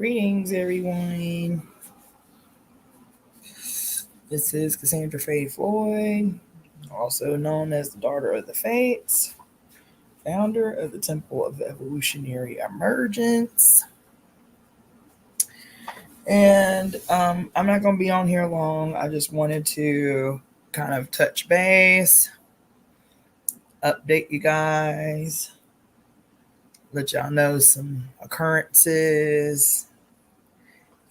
Greetings, everyone. This is Cassandra Floyd, also known as the Daughter of the Fates, founder of the Temple of Evolutionary Emergence. And I'm not going to be on here long. I just wanted to kind of touch base, update you guys, let y'all know some occurrences,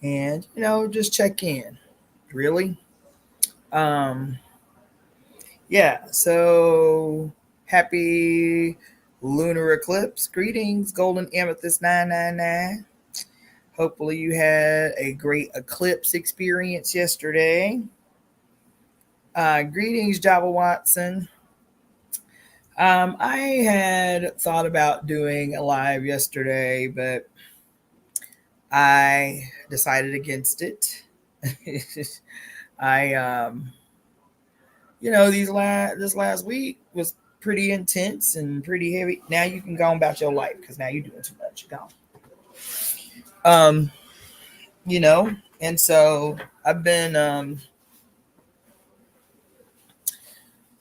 and, just check in. Really? Yeah, so happy lunar eclipse. Greetings, Golden Amethyst 999. Hopefully you had a great eclipse experience yesterday. Greetings, Java Watson. I had thought about doing a live yesterday, but I decided against it. This last week was pretty intense and pretty heavy. Now you can go on about your life because now you're doing too much. You're gone. And so I've been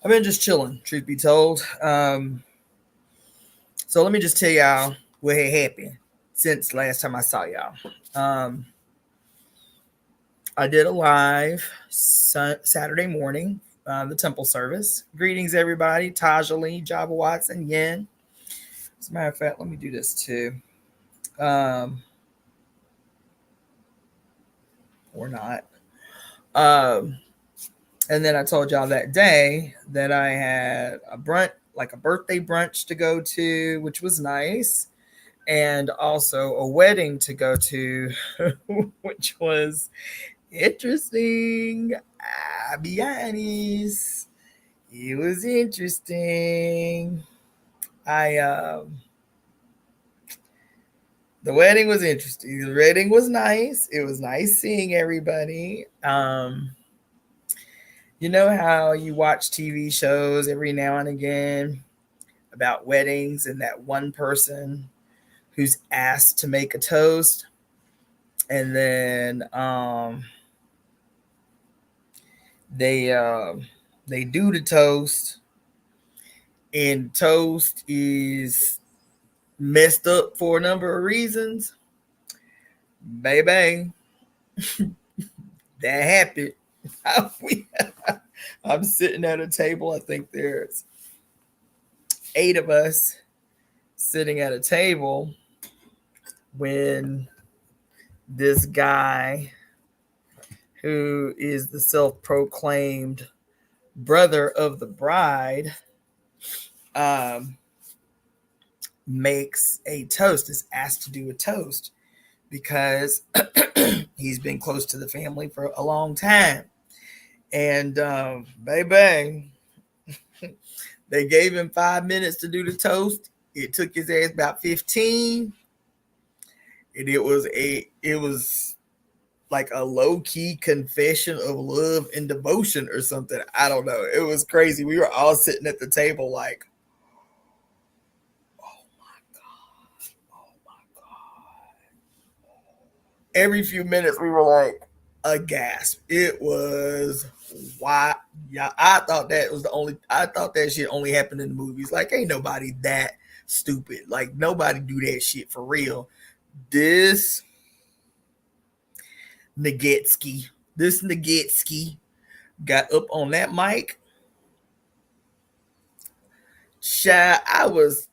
just chilling, truth be told. So let me just tell y'all what had happened since last time I saw y'all. I did a live Saturday morning, the temple service. Greetings, everybody. Taja Lee, Java Watson, Yen. As a matter of fact, let me do this too. Or not. And then I told y'all that day that I had a brunch, like a birthday brunch to go to, which was nice. And also a wedding to go to, which was interesting. I'll be honest. It was interesting. The wedding was interesting. The wedding was nice. It was nice seeing everybody. You know how you watch TV shows every now and again about weddings and that one person who's asked to make a toast, and then they do the toast, and toast is messed up for a number of reasons. Baby, that happened. I'm sitting at a table. I think there's 8 of us sitting at a table when this guy, who is the self-proclaimed brother of the bride, makes a toast, is asked to do a toast because he's been close to the family for a long time. And baby, they gave him 5 minutes to do the toast. It took his ass about 15. And it was like a low-key confession of love and devotion or something. I don't know. It was crazy. We were all sitting at the table like, oh my God. Every few minutes we were like a gasp. It was why. Yeah, I thought that shit only happened in the movies. Like, ain't nobody that stupid. Like, nobody do that shit for real. This Nagetsky got up on that mic. I was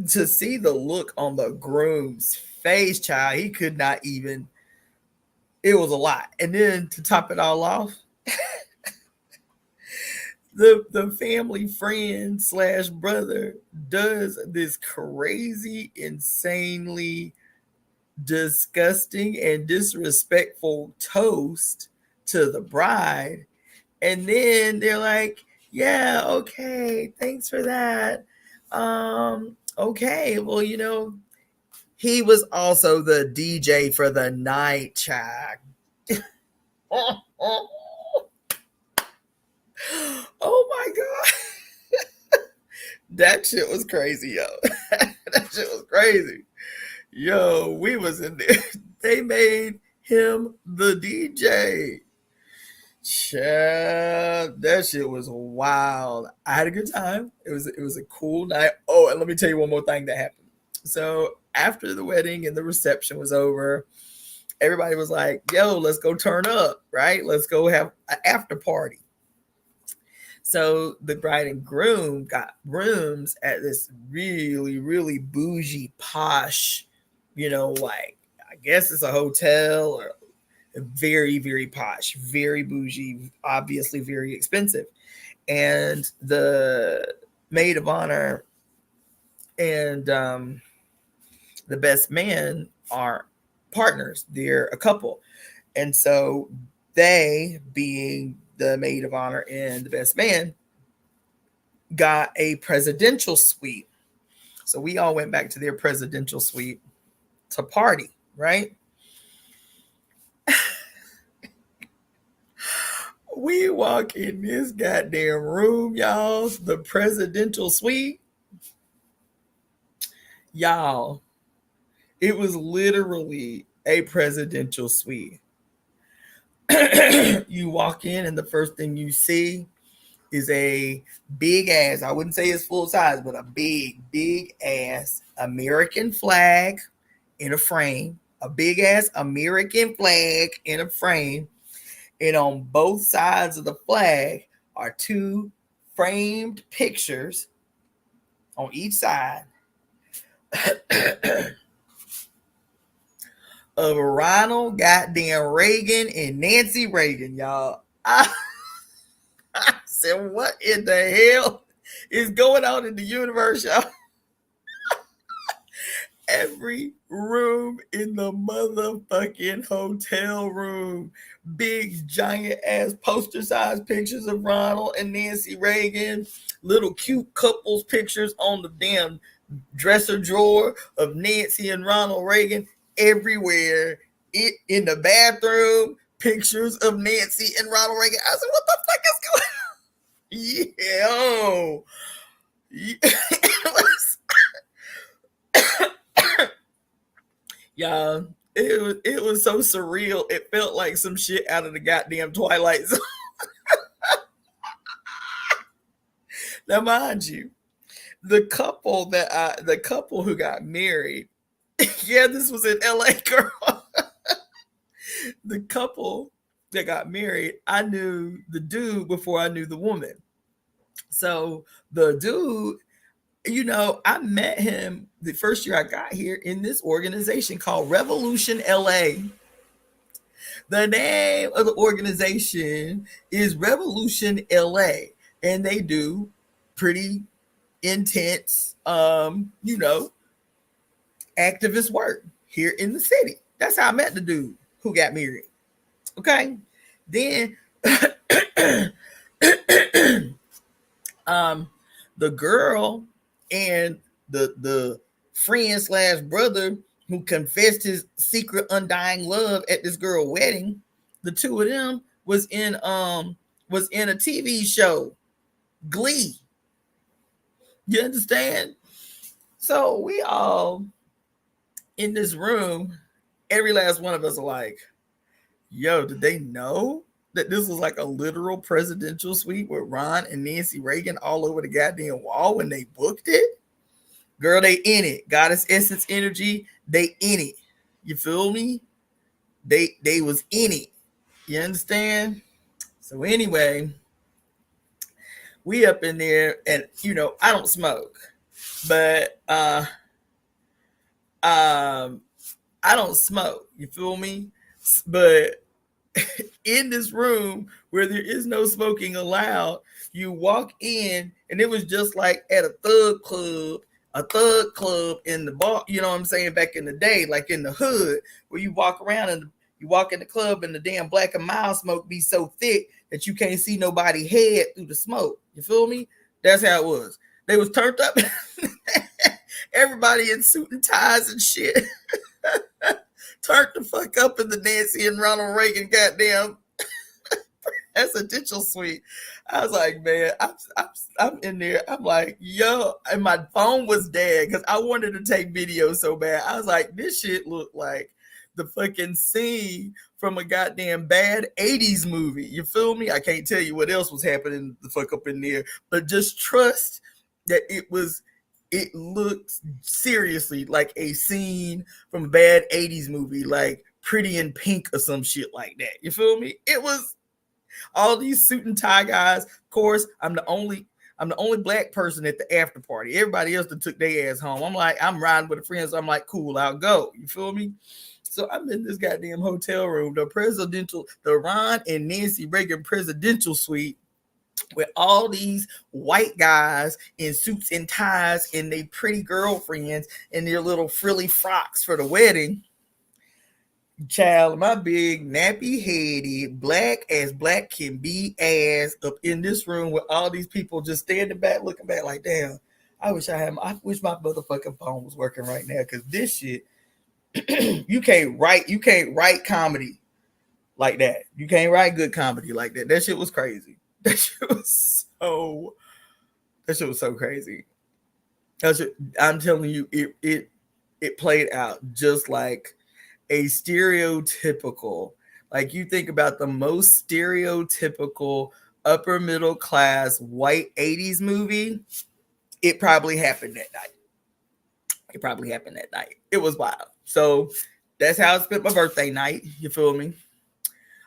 to see the look on the groom's face, child. He could not even. It was a lot. And then to top it all off, the family friend / brother does this crazy, insanely disgusting and disrespectful toast to the bride, and then they're like, yeah, okay, thanks for that. Okay, well, he was also the DJ for the night, child. Oh my God. That shit was crazy, yo. That shit was crazy. Yo, we was in there. They made him the DJ. Child, that shit was wild. I had a good time. It was a cool night. Oh, and let me tell you one more thing that happened. So after the wedding and the reception was over, everybody was like, yo, let's go turn up, right? Let's go have an after party. So the bride and groom got rooms at this really, really bougie, posh, like I guess it's a hotel or very, very posh, very bougie, obviously very expensive. And the maid of honor and the best man are partners. They're a couple. And so they, being the maid of honor and the best man, got a presidential suite. So we all went back to their presidential suite to party, right? We walk in this goddamn room, y'all, the presidential suite. Y'all, it was literally a presidential suite. You walk in, and the first thing you see is a big ass, I wouldn't say it's full size, but a big, big ass American flag in a frame, a big ass American flag in a frame. And on both sides of the flag are two framed pictures on each side of Ronald goddamn Reagan and Nancy Reagan, y'all. I said, what in the hell is going on in the universe, y'all? Every room in the motherfucking hotel room, big giant ass poster size pictures of Ronald and Nancy Reagan, little cute couples pictures on the damn dresser drawer of Nancy and Ronald Reagan, everywhere. In the bathroom, pictures of Nancy and Ronald Reagan. I said, what the fuck is going on? Yo. Y'all, it was so surreal. It felt like some shit out of the goddamn Twilight Zone. Now, mind you, the couple who got married, yeah, this was in LA, girl. The couple that got married, I knew the dude before I knew the woman. So the dude, I met him the first year I got here in this organization called Revolution LA. The name of the organization is Revolution LA, and they do pretty intense, activist work here in the city. That's how I met the dude who got married. Okay. Then the girl and the friend slash brother who confessed his secret undying love at this girl wedding, the two of them was in a TV show, Glee. You understand? So we all in this room, every last one of us are like, yo, did they know that this was like a literal presidential suite with Ron and Nancy Reagan all over the goddamn wall when they booked it? Girl, they in it. Goddess Essence Energy, they in it. You feel me? They was in it. You understand? So anyway, we up in there, and I don't smoke, but I don't smoke. You feel me? But in this room where there is no smoking allowed, you walk in, and it was just like at a thug club in the bar, you know what I'm saying, back in the day, like in the hood, where you walk around and you walk in the club and the damn black and mild smoke be so thick that you can't see nobody head through the smoke. You feel me? That's how it was. They was turned up. Everybody in suit and ties and shit. Turned the fuck up in the Nancy and Ronald Reagan goddamn presidential suite. I was like, man, I'm in there. I'm like, yo, and my phone was dead because I wanted to take video so bad. I was like, this shit looked like the fucking scene from a goddamn bad 80s movie. You feel me? I can't tell you what else was happening the fuck up in there, but just trust that it looked seriously like a scene from a bad 80s movie, like Pretty in Pink or some shit like that. You feel me? It was all these suit and tie guys. Of course, I'm the only black person at the after party. Everybody else that took their ass home. I'm like, I'm riding with a friend, so I'm like, cool, I'll go. You feel me? So I'm in this goddamn hotel room, the Ron and Nancy Reagan presidential suite, with all these white guys in suits and ties and they pretty girlfriends and their little frilly frocks for the wedding. Child, my big nappy headed black as black can be ass up in this room with all these people just standing back looking back like, damn, I wish my motherfucking phone was working right now, because this shit you can't write comedy like that. You can't write good comedy like that. That shit was crazy. That shit was so crazy. I'm telling you, it played out just like a stereotypical, like you think about the most stereotypical upper middle class white 80s movie, it probably happened that night. It was wild. So that's how I spent my birthday night. You feel me?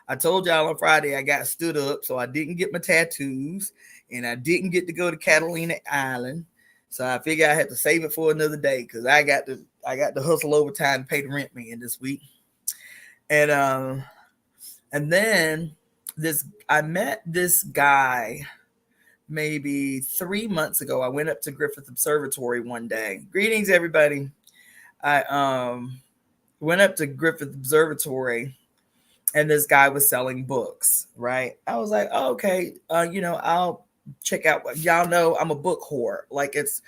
I told y'all on Friday I got stood up, so I didn't get my tattoos, and I didn't get to go to Catalina Island. So I figured I had to save it for another day, because I got to hustle overtime to pay the rent man this week. And then I met this guy maybe 3 months ago. I went up to Griffith Observatory one day. Greetings, everybody. I went up to Griffith Observatory, and this guy was selling books, right? I was like, oh, okay, I'll check out. Y'all know I'm a book whore. Like, it's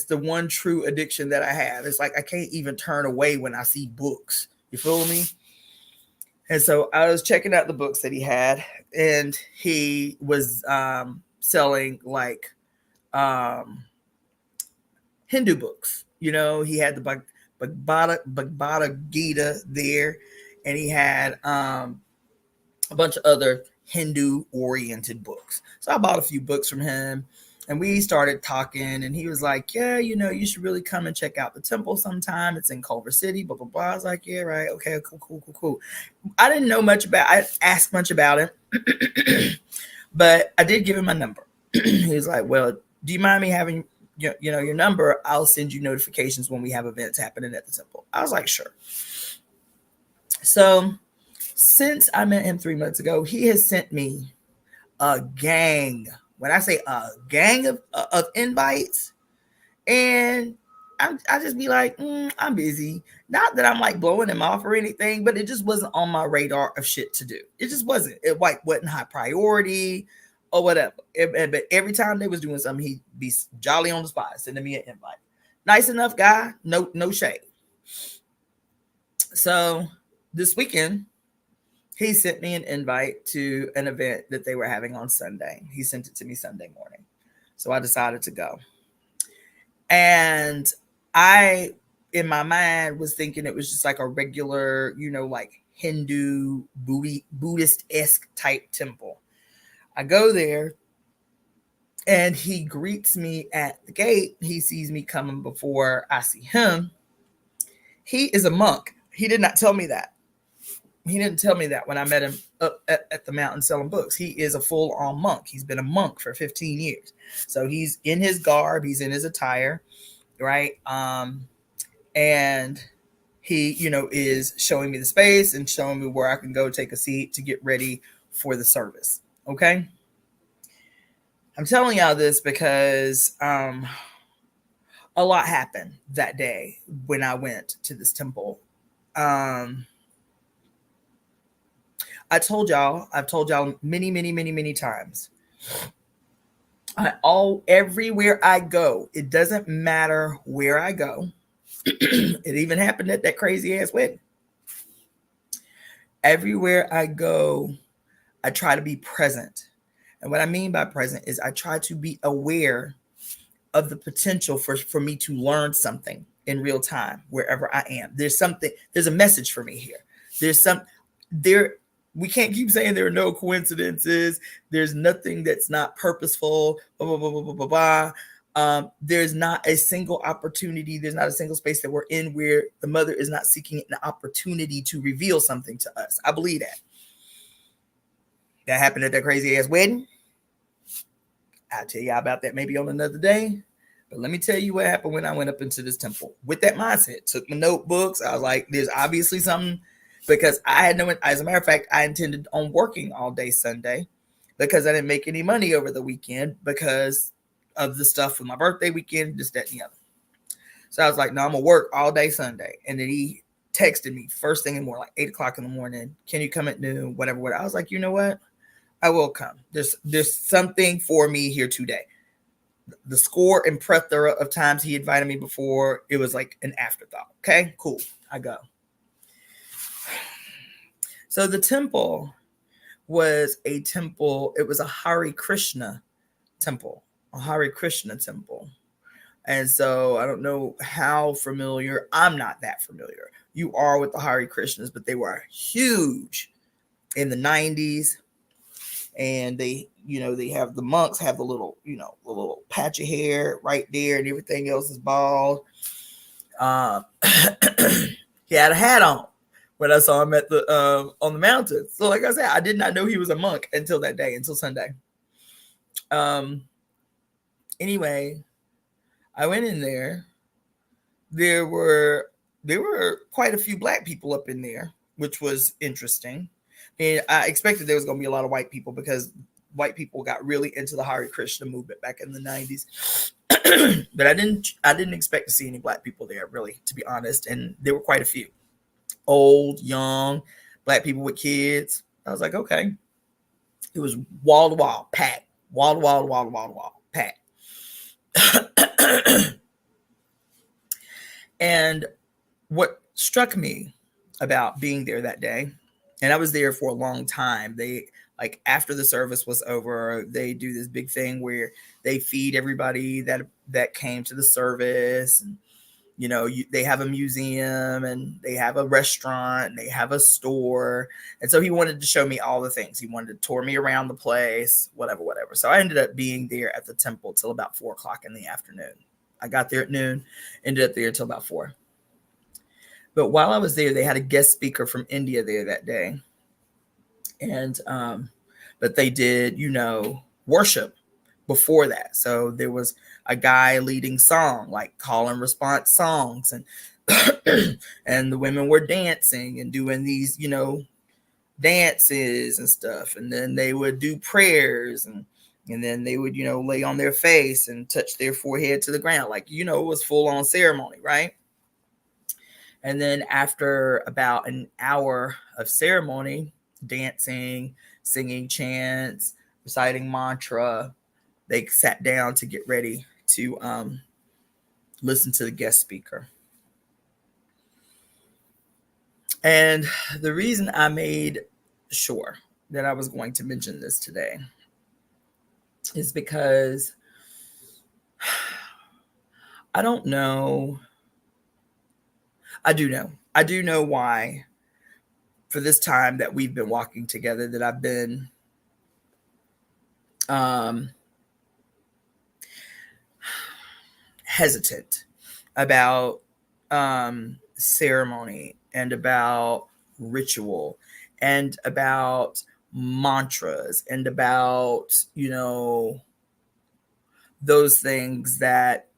the one true addiction that I have. It's like I can't even turn away when I see books. You feel me? And so I was checking out the books that he had, and he was selling like Hindu books. You know, he had the Bhagavad Gita there, and he had a bunch of other Hindu-oriented books. So I bought a few books from him, and we started talking, and he was like, yeah, you should really come and check out the temple sometime. It's in Culver City, blah, blah, blah. I was like, yeah, right. Okay, cool. I didn't know much I asked much about him, but I did give him my number. He was like, well, do you mind me having your number? I'll send you notifications when we have events happening at the temple. I was like, sure. So since I met him 3 months ago, he has sent me a gang. When I say a gang of invites, and I just be like, I'm busy. Not that I'm like blowing him off or anything, but it just wasn't on my radar of shit to do. It just wasn't. It like wasn't high priority or whatever. But every time they was doing something, he'd be jolly on the spot, sending me an invite. Nice enough guy, no shade. So this weekend, he sent me an invite to an event that they were having on Sunday. He sent it to me Sunday morning. So I decided to go. And I, in my mind, was thinking it was just like a regular, like Hindu, Buddhist-esque type temple. I go there, and he greets me at the gate. He sees me coming before I see him. He is a monk. He did not tell me that. He didn't tell me that when I met him up at the mountain selling books. He is a full-on monk. He's been a monk for 15 years. So he's in his garb. He's in his attire, right? And he, is showing me the space and showing me where I can go take a seat to get ready for the service. Okay? I'm telling y'all this because a lot happened that day when I went to this temple. I've told y'all many times. Everywhere I go, it doesn't matter where I go. It even happened at that crazy ass wedding. Everywhere I go, I try to be present. And what I mean by present is I try to be aware of the potential for me to learn something in real time wherever I am. There's a message for me here. We can't keep saying there are no coincidences. There's nothing that's not purposeful. Blah, blah, blah, blah, blah, blah, blah. There's not a single opportunity. There's not a single space that we're in where the mother is not seeking an opportunity to reveal something to us. I believe that. That happened at that crazy ass wedding. I'll tell you about that maybe on another day. But let me tell you what happened when I went up into this temple with that mindset. Took my notebooks. I was like, there's obviously something, because I had as a matter of fact, I intended on working all day Sunday because I didn't make any money over the weekend because of the stuff with my birthday weekend, this, that, and the other. So I was like, no, I'm going to work all day Sunday. And then he texted me first thing in the morning, like 8 o'clock in the morning. Can you come at noon? Whatever. I was like, you know what? I will come. There's something for me here today. The score and plethora of times he invited me before, it was like an afterthought. Okay, cool. I go. So the temple was a temple. It was a Hare Krishna temple. A Hare Krishna temple. And so I don't know how familiar. I'm not that familiar. You are with the Hare Krishnas, but they were huge in the 90s. And they have the monks have the little, the little patch of hair right there, and everything else is bald. He had a hat on when I saw him at the on the mountain. So, like I said, I did not know he was a monk until that day, until Sunday. Anyway, I went in there. There were quite a few Black people up in there, which was interesting. And I expected there was going to be a lot of white people because white people got really into the Hare Krishna movement back in the 90s. But I didn't expect to see any Black people there, really, to be honest. And there were quite a few. Old, young, Black people with kids. I was like, okay. It was wall to wall, packed. Wall to wall to wall to wall to wall, packed. And what struck me about being there that day, and I was there for a long time. They, like, after the service was over, they do this big thing where they feed everybody that came to the service. And, they have a museum and they have a restaurant and they have a store. And so he wanted to show me all the things. He wanted to tour me around the place, whatever. So I ended up being there at the temple till about 4 o'clock in the afternoon. I got there at noon, ended up there until about 4. But while I was there, they had a guest speaker from India there that day. And, but they did, worship before that. So there was a guy leading song, like call and response songs. And, and the women were dancing and doing these, dances and stuff. And then they would do prayers and then they would, lay on their face and touch their forehead to the ground. Like, it was full on ceremony, right? And then after about an hour of ceremony, dancing, singing chants, reciting mantra, they sat down to get ready to listen to the guest speaker. And the reason I made sure that I was going to mention this today is because I don't know. I do know why for this time that we've been walking together that I've been hesitant about ceremony and about ritual and about mantras and about, those things that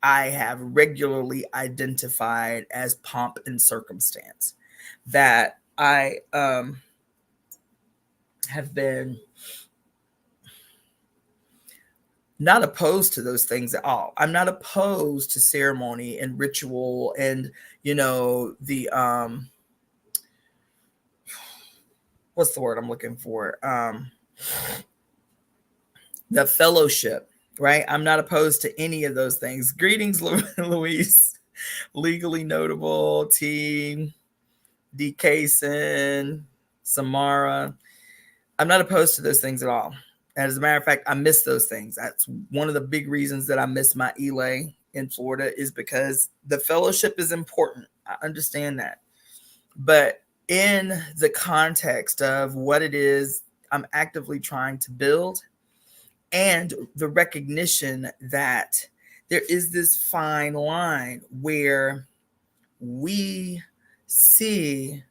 I have regularly identified as pomp and circumstance, that I have been not opposed to those things at all. I'm not opposed to ceremony and ritual and, the, what's the word I'm looking for? The fellowship, right? I'm not opposed to any of those things. Greetings, Luis, legally notable, team, D. Kaysen, Samara. I'm not opposed to those things at all. As a matter of fact, I miss those things. That's one of the big reasons that I miss my ELA in Florida, is because the fellowship is important. I understand that. But in the context of what it is I'm actively trying to build, and the recognition that there is this fine line where we see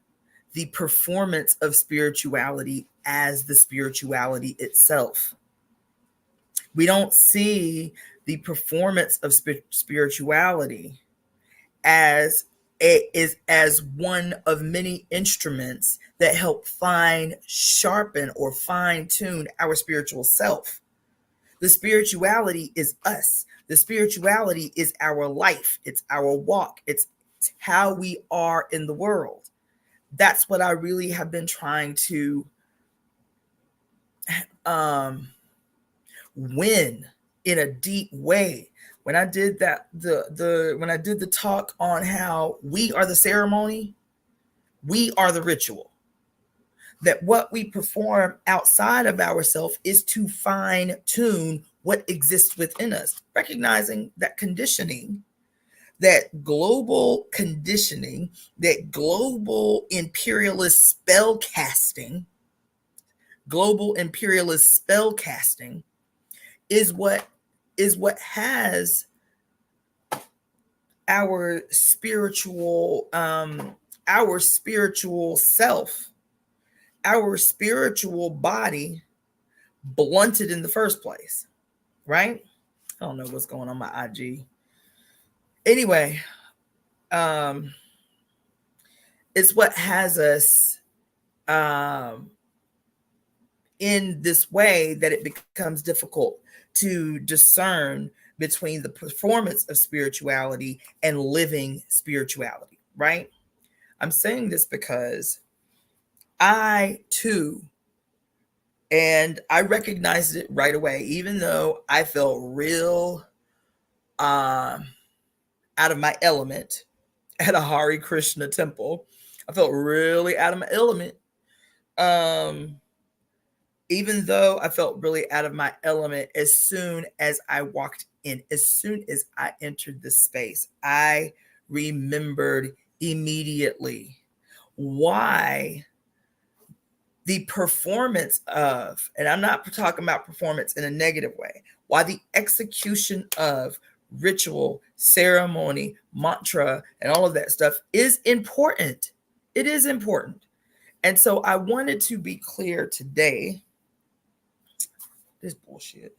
the performance of spirituality as the spirituality itself. We don't see the performance of spirituality as as one of many instruments that help sharpen or fine tune our spiritual self. The spirituality is us. The spirituality is our life. It's our walk. It's how we are in the world. That's what I really have been trying to win in a deep way. When I did that, when I did the talk on how we are the ceremony, we are the ritual. That what we perform outside of ourselves is to fine tune what exists within us, recognizing that conditioning, that global conditioning, that global imperialist spell casting is what has our spiritual self, our spiritual body blunted in the first place, right? I don't know what's going on my IG. Anyway, it's what has us in this way that it becomes difficult to discern between the performance of spirituality and living spirituality, right? I'm saying this because I too, and I recognized it right away, even though I felt real out of my element at a Hare Krishna temple. I felt really out of my element. Even though I felt really out of my element as soon as I walked in, as soon as I entered the space, I remembered immediately why the performance of, and I'm not talking about performance in a negative way, why the execution of ritual, ceremony, mantra, and all of that stuff is important. It is important. And so I wanted to be clear today. This bullshit.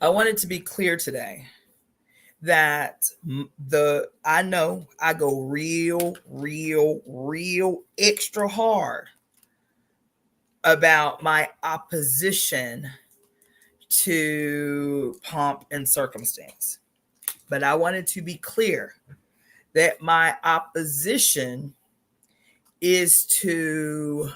I wanted to be clear today that I know I go real extra hard about my opposition to pomp and circumstance. But I wanted to be clear that my opposition is to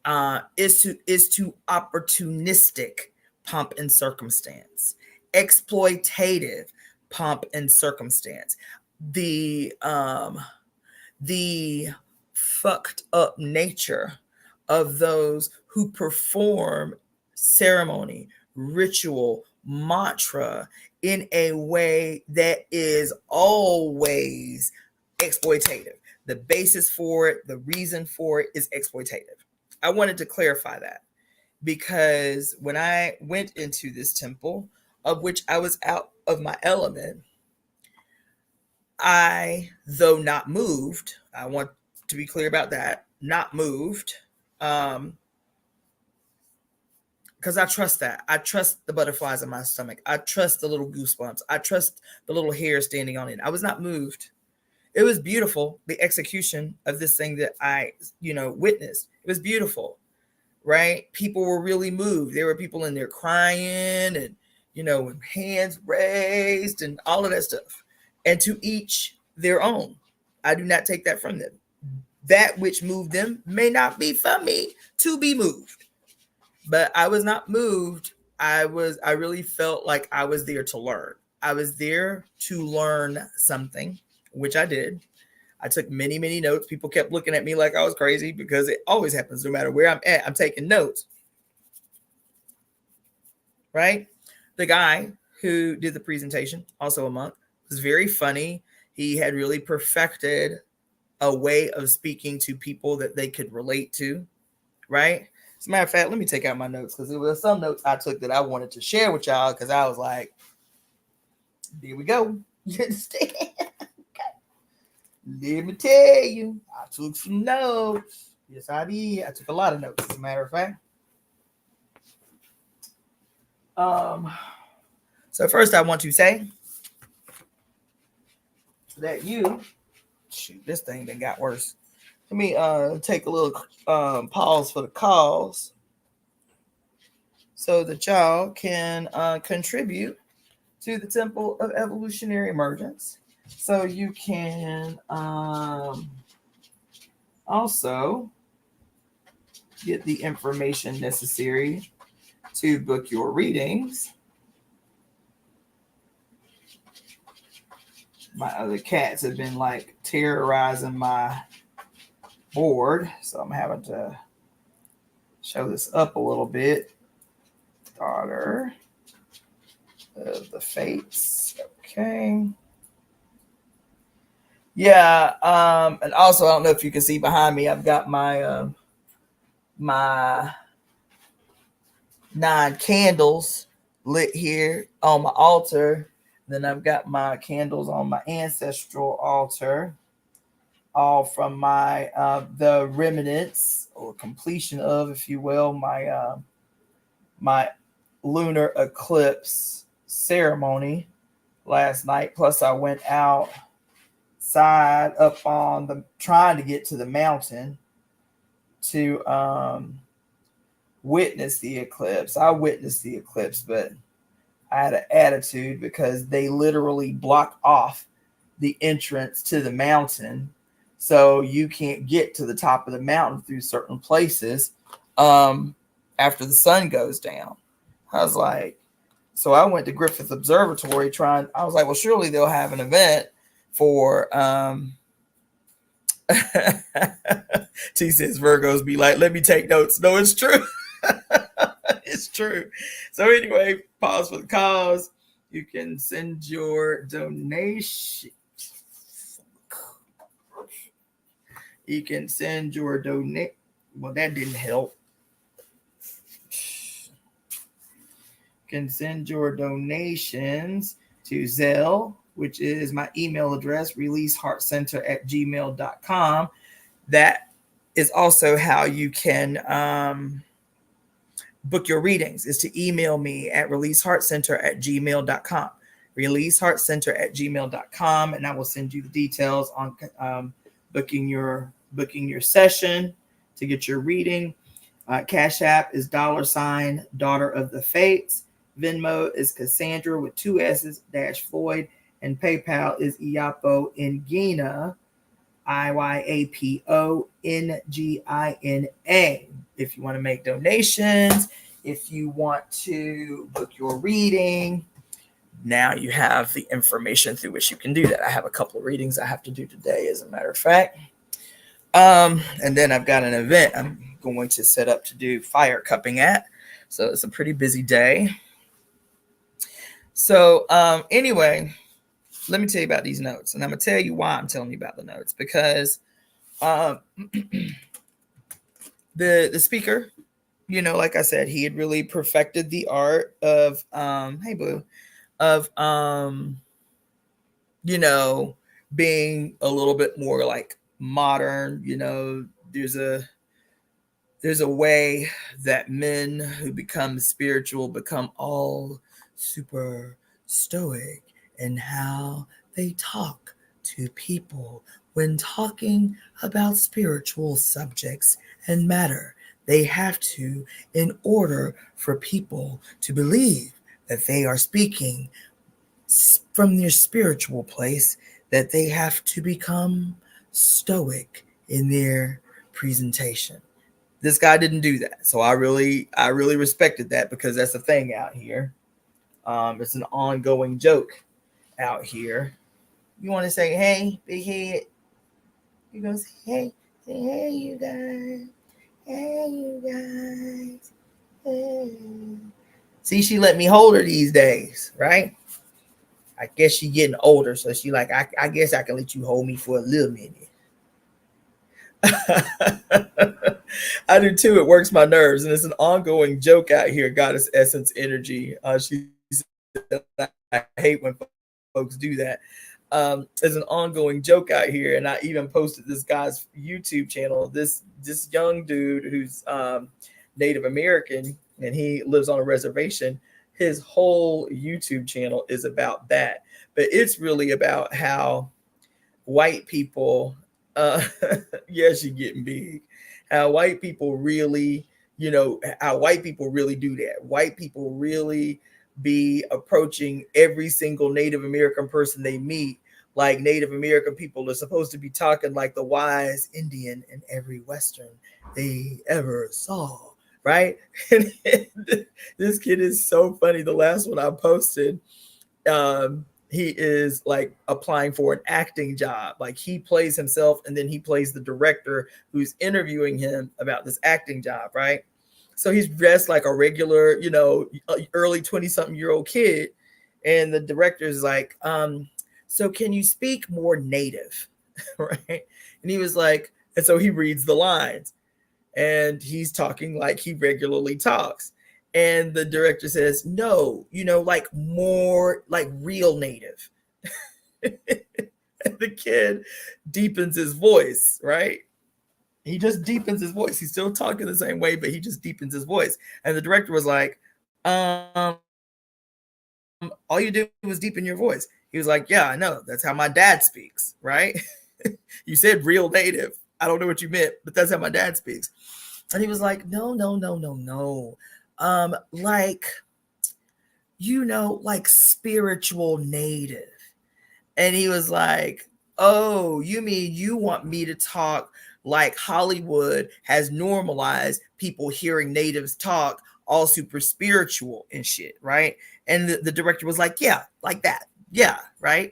opportunistic pomp and circumstance, exploitative pomp and circumstance, the fucked up nature of those who perform ceremony, ritual, mantra in a way that is always exploitative. The basis for it, the reason for it is exploitative. I wanted to clarify that because when I went into this temple, of which I was out of my element, I, though not moved, I want to be clear about that, not moved, because I trust that. I trust the butterflies in my stomach. I trust the little goosebumps. I trust the little hair standing on it. I was not moved. It was beautiful, the execution of this thing that I, witnessed. It was beautiful, right? People were really moved. There were people in there crying and, with hands raised and all of that stuff. And to each their own. I do not take that from them. that which moved them may not be for me to be moved. But I was not moved. I really felt like I was there to learn. I was there to learn something, which I did. I took many, many notes. People kept looking at me like I was crazy because it always happens. No matter where I'm at, I'm taking notes. Right? The guy who did the presentation, also a monk, was very funny. He had really perfected a way of speaking to people that they could relate to. Right? As a matter of fact, let me take out my notes because there were some notes I took that I wanted to share with y'all because I was like, here we go. You understand? Let me tell you, I took some notes. Yes, I did. I took a lot of notes, as a matter of fact. So first I want to say that this thing done got worse. Let me take a little pause for the cause so that y'all can contribute to the Temple of Evolutionary Emergence. So you can also get the information necessary to book your readings. My other cats have been like terrorizing my board, so I'm having to show this up a little bit. Daughter of the Fates. Okay. Yeah, and also I don't know if you can see behind me, I've got my my 9 candles lit here on my altar. Then I've got my candles on my ancestral altar, all from my the remnants or completion of, if you will, my my lunar eclipse ceremony last night. Plus, I went outside up on the trying to get to the mountain to witness the eclipse. I witnessed the eclipse, but I had an attitude because they literally block off the entrance to the mountain, so you can't get to the top of the mountain through certain places after the sun goes down. I was like, so I went to Griffith Observatory I was like, well, surely they'll have an event for T says Virgos be like, let me take notes. No, it's true. It's true. So anyway, pause for the cause. You can send your donation. You can send your donate. Well, that didn't help. You can send your donations to Zelle, which is my email address, releaseheartcenter@gmail.com. That is also how you can book your readings, is to email me at releaseheartcenter@gmail.com. Releaseheartcenter@gmail.com, and I will send you the details on booking your session to get your reading. Cashapp is $ Daughter of the Fates. Venmo is Cassandra with 2 S's -Floyd, and PayPal is Iapo Ngina, IYAPONGINA. If you want to make donations, if you want to book your reading, now you have the information through which you can do that. I have a couple of readings I have to do today, as a matter of fact. And then I've got an event I'm going to set up to do fire cupping at. So it's a pretty busy day. So anyway, let me tell you about these notes. And I'm going to tell you why I'm telling you about the notes. Because the speaker, like I said, he had really perfected the art of, hey, boo, of, being a little bit more like modern. There's a way that men who become spiritual become all super stoic in how they talk to people when talking about spiritual subjects and matter. They have to, in order for people to believe that they are speaking from their spiritual place, that they have to become stoic in their presentation. This guy didn't do that. So I really respected that, because that's the thing out here. It's an ongoing joke out here. You want to say, hey, big head? You gonna say, hey, you guys. Hey, you guys. Hey. See, she let me hold her these days, right? I guess she getting older, so she like, I guess I can let you hold me for a little minute. I do too. It works my nerves, and it's an ongoing joke out here. Goddess Essence Energy. She said, I hate when folks do that. There's an ongoing joke out here, and I even posted this guy's YouTube channel. This young dude who's Native American, and he lives on a reservation. His whole YouTube channel is about that, but it's really about how white people, yeah, she getting big. How white people really, how white people really do that. White people really be approaching every single Native American person they meet like Native American people are supposed to be talking like the wise Indian in every Western they ever saw, right? And this kid is so funny. The last one I posted, he is like applying for an acting job. Like he plays himself, and then he plays the director who's interviewing him about this acting job, right? So he's dressed like a regular, early 20-something-year-old kid. And the director is like, so can you speak more native? Right? And he was like, and so he reads the lines, and he's talking like he regularly talks. And the director says, no, like more like real native. And the kid deepens his voice, right? He just deepens his voice. He's still talking the same way, but he just deepens his voice. And the director was like, all you did was deepen your voice. He was like, yeah, I know. That's how my dad speaks, right? You said real native. I don't know what you meant, but that's how my dad speaks. And he was like, no. Like, like spiritual native. And he was like, oh, you mean you want me to talk like Hollywood has normalized people hearing natives talk all super spiritual and shit, right? And the director was like, yeah, like that. Yeah, right?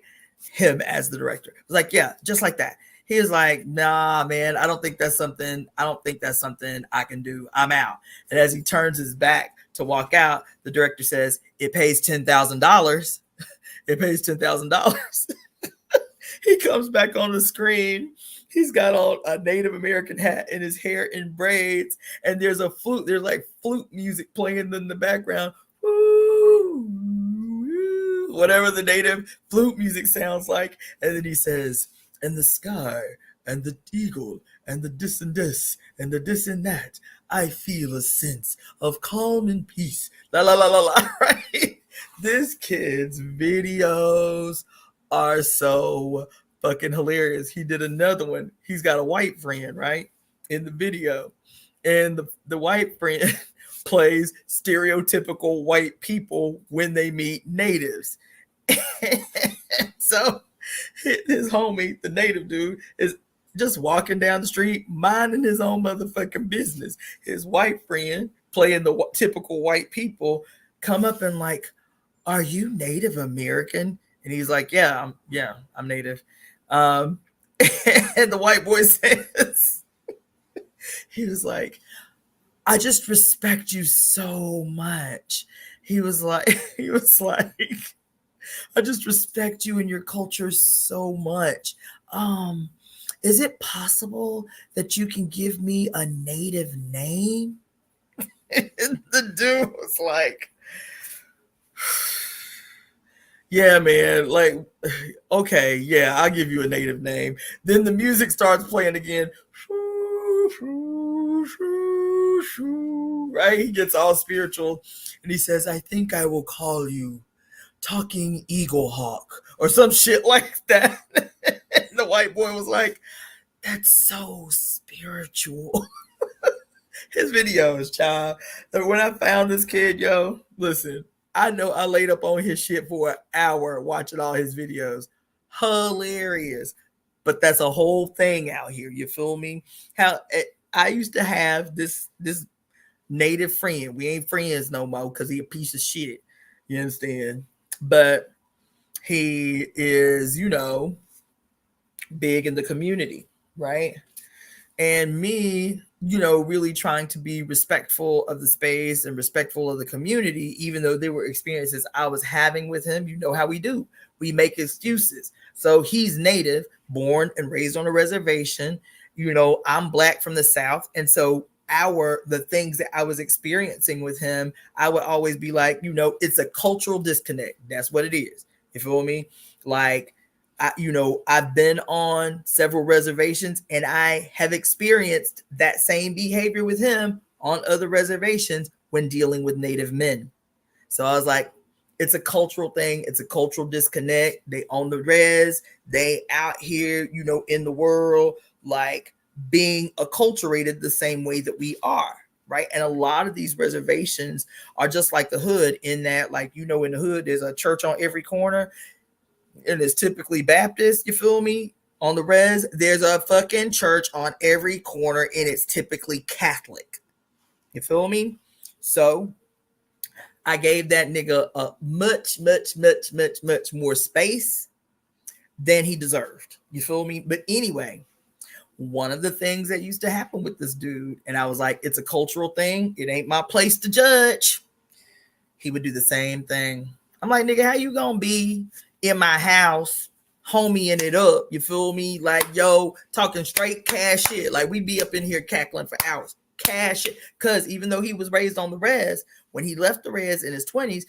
Him as the director was like, yeah, just like that. He was like, nah, man, I don't think that's something I can do. I'm out. And as he turns his back to walk out, the director says, it pays $10,000. It pays $10,000. He comes back on the screen. He's got on a Native American hat and his hair in braids. And there's a flute. There's like flute music playing in the background. Woo, woo, whatever the native flute music sounds like. And then he says, and the sky and the eagle and the this and this and the this and that, I feel a sense of calm and peace. La la la la la, right? This kid's videos are so fucking hilarious. He did another one. He's got a white friend, right? In the video. And the white friend plays stereotypical white people when they meet natives. So his homie, the native dude, is just walking down the street, minding his own motherfucking business. His white friend, playing the typical white people, come up and like, are you Native American? And he's like, yeah, I'm Native. And the white boy says, he was like, I just respect you so much. He was like, I just respect you and your culture so much. Is it possible that you can give me a native name? And the dude was like, yeah, man, like, okay, yeah, I'll give you a native name. Then the music starts playing again. Right? He gets all spiritual and he says, I think I will call you Talking Eagle Hawk or some shit like that. And the white boy was like, that's so spiritual. His videos, child. When I found this kid, yo, listen, I know I laid up on his shit for an hour watching all his videos. Hilarious. but that's a whole thing out here. You feel me? How I used to have this native friend. We ain't friends no more because he a piece of shit. You understand? But he is, big in the community, right? And me, really trying to be respectful of the space and respectful of the community, even though there were experiences I was having with him. You know how we do. We make excuses. So he's native, born and raised on a reservation. I'm black from the South. And so the things that I was experiencing with him, I would always be like, it's a cultural disconnect. That's what it is. You feel me? Like, I've been on several reservations and I have experienced that same behavior with him on other reservations when dealing with Native men. So I was like, it's a cultural thing. It's a cultural disconnect. They on the res, they out here, in the world, like being acculturated the same way that we are. Right. And a lot of these reservations are just like the hood in that, like, in the hood, there's a church on every corner and it's typically Baptist, you feel me? On the res, there's a fucking church on every corner and it's typically Catholic. You feel me? So I gave that nigga a much, much, much, much, much more space than he deserved. You feel me? But anyway, one of the things that used to happen with this dude, and I was like, it's a cultural thing. It ain't my place to judge. He would do the same thing. I'm like, nigga, how you gonna be in my house, homieing it up? You feel me? Like, yo, talking straight cash shit. Like, we be up in here cackling for hours. Cash shit. Because even though he was raised on the res, when he left the res in his 20s,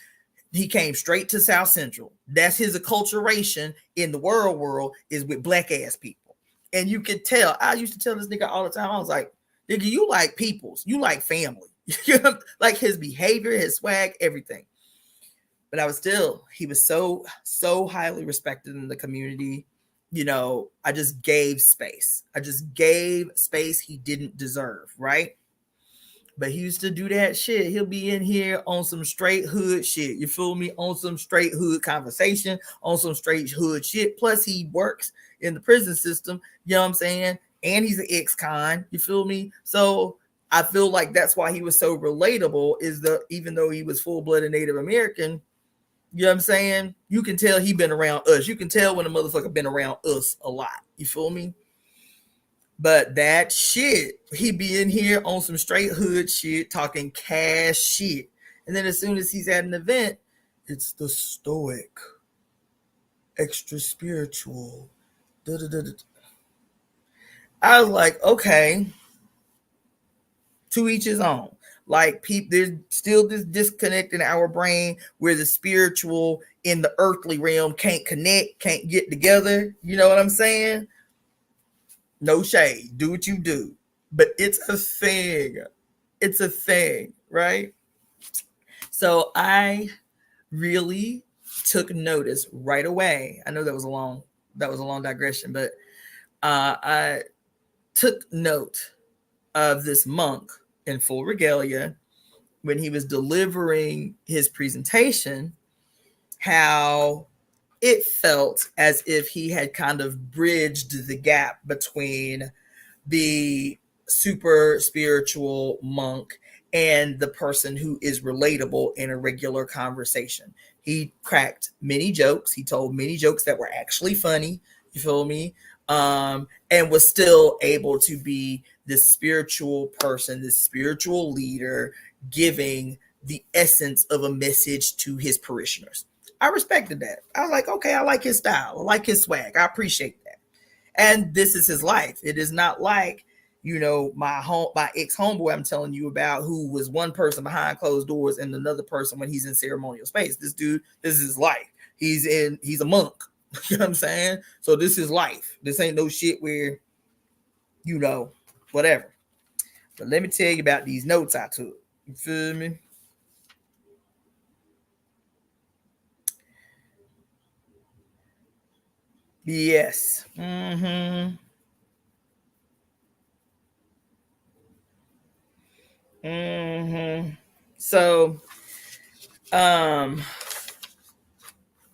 he came straight to South Central. That's his acculturation in the world is with black ass people. And you could tell. I used to tell this nigga all the time. I was like, nigga, you like peoples. You like family. Like his behavior, his swag, everything. But he was so highly respected in the community. I just gave space. He didn't deserve, right? But he used to do that shit. He'll be in here on some straight hood shit. You feel me? On some straight hood conversation, on some straight hood shit. Plus, he works in the prison system. You know what I'm saying? And he's an ex-con. You feel me? So I feel like that's why he was so relatable. Even though he was full-blooded Native American, you know what I'm saying? You can tell he been around us. You can tell when a motherfucker been around us a lot. You feel me? But that shit, he be in here on some straight hood shit, talking cash shit. And then as soon as he's at an event, it's the stoic, extra spiritual. Da-da-da-da. I was like, okay, to each his own. Like, there's still this disconnect in our brain where the spiritual in the earthly realm can't connect, can't get together. You know what I'm saying? No shade. Do what you do. But it's a thing. It's a thing, right? So I really took notice right away. I know that was a long digression, but I took note of this monk in full regalia when he was delivering his presentation, how it felt as if he had kind of bridged the gap between the super spiritual monk and the person who is relatable in a regular conversation. He cracked many jokes. He told many jokes that were actually funny. You feel me? And was still able to be this spiritual person, this spiritual leader, giving the essence of a message to his parishioners. I respected that. I was like, okay, I like his style. I like his swag. I appreciate that. And this is his life. It is not like, my ex homeboy I'm telling you about, who was one person behind closed doors and another person when he's in ceremonial space. This dude, this is his life. He's a monk. You know what I'm saying? So this is life. This ain't no shit where, whatever. But let me tell you about these notes I took. You feel me? Yes. Mm-hmm. Mm-hmm. So,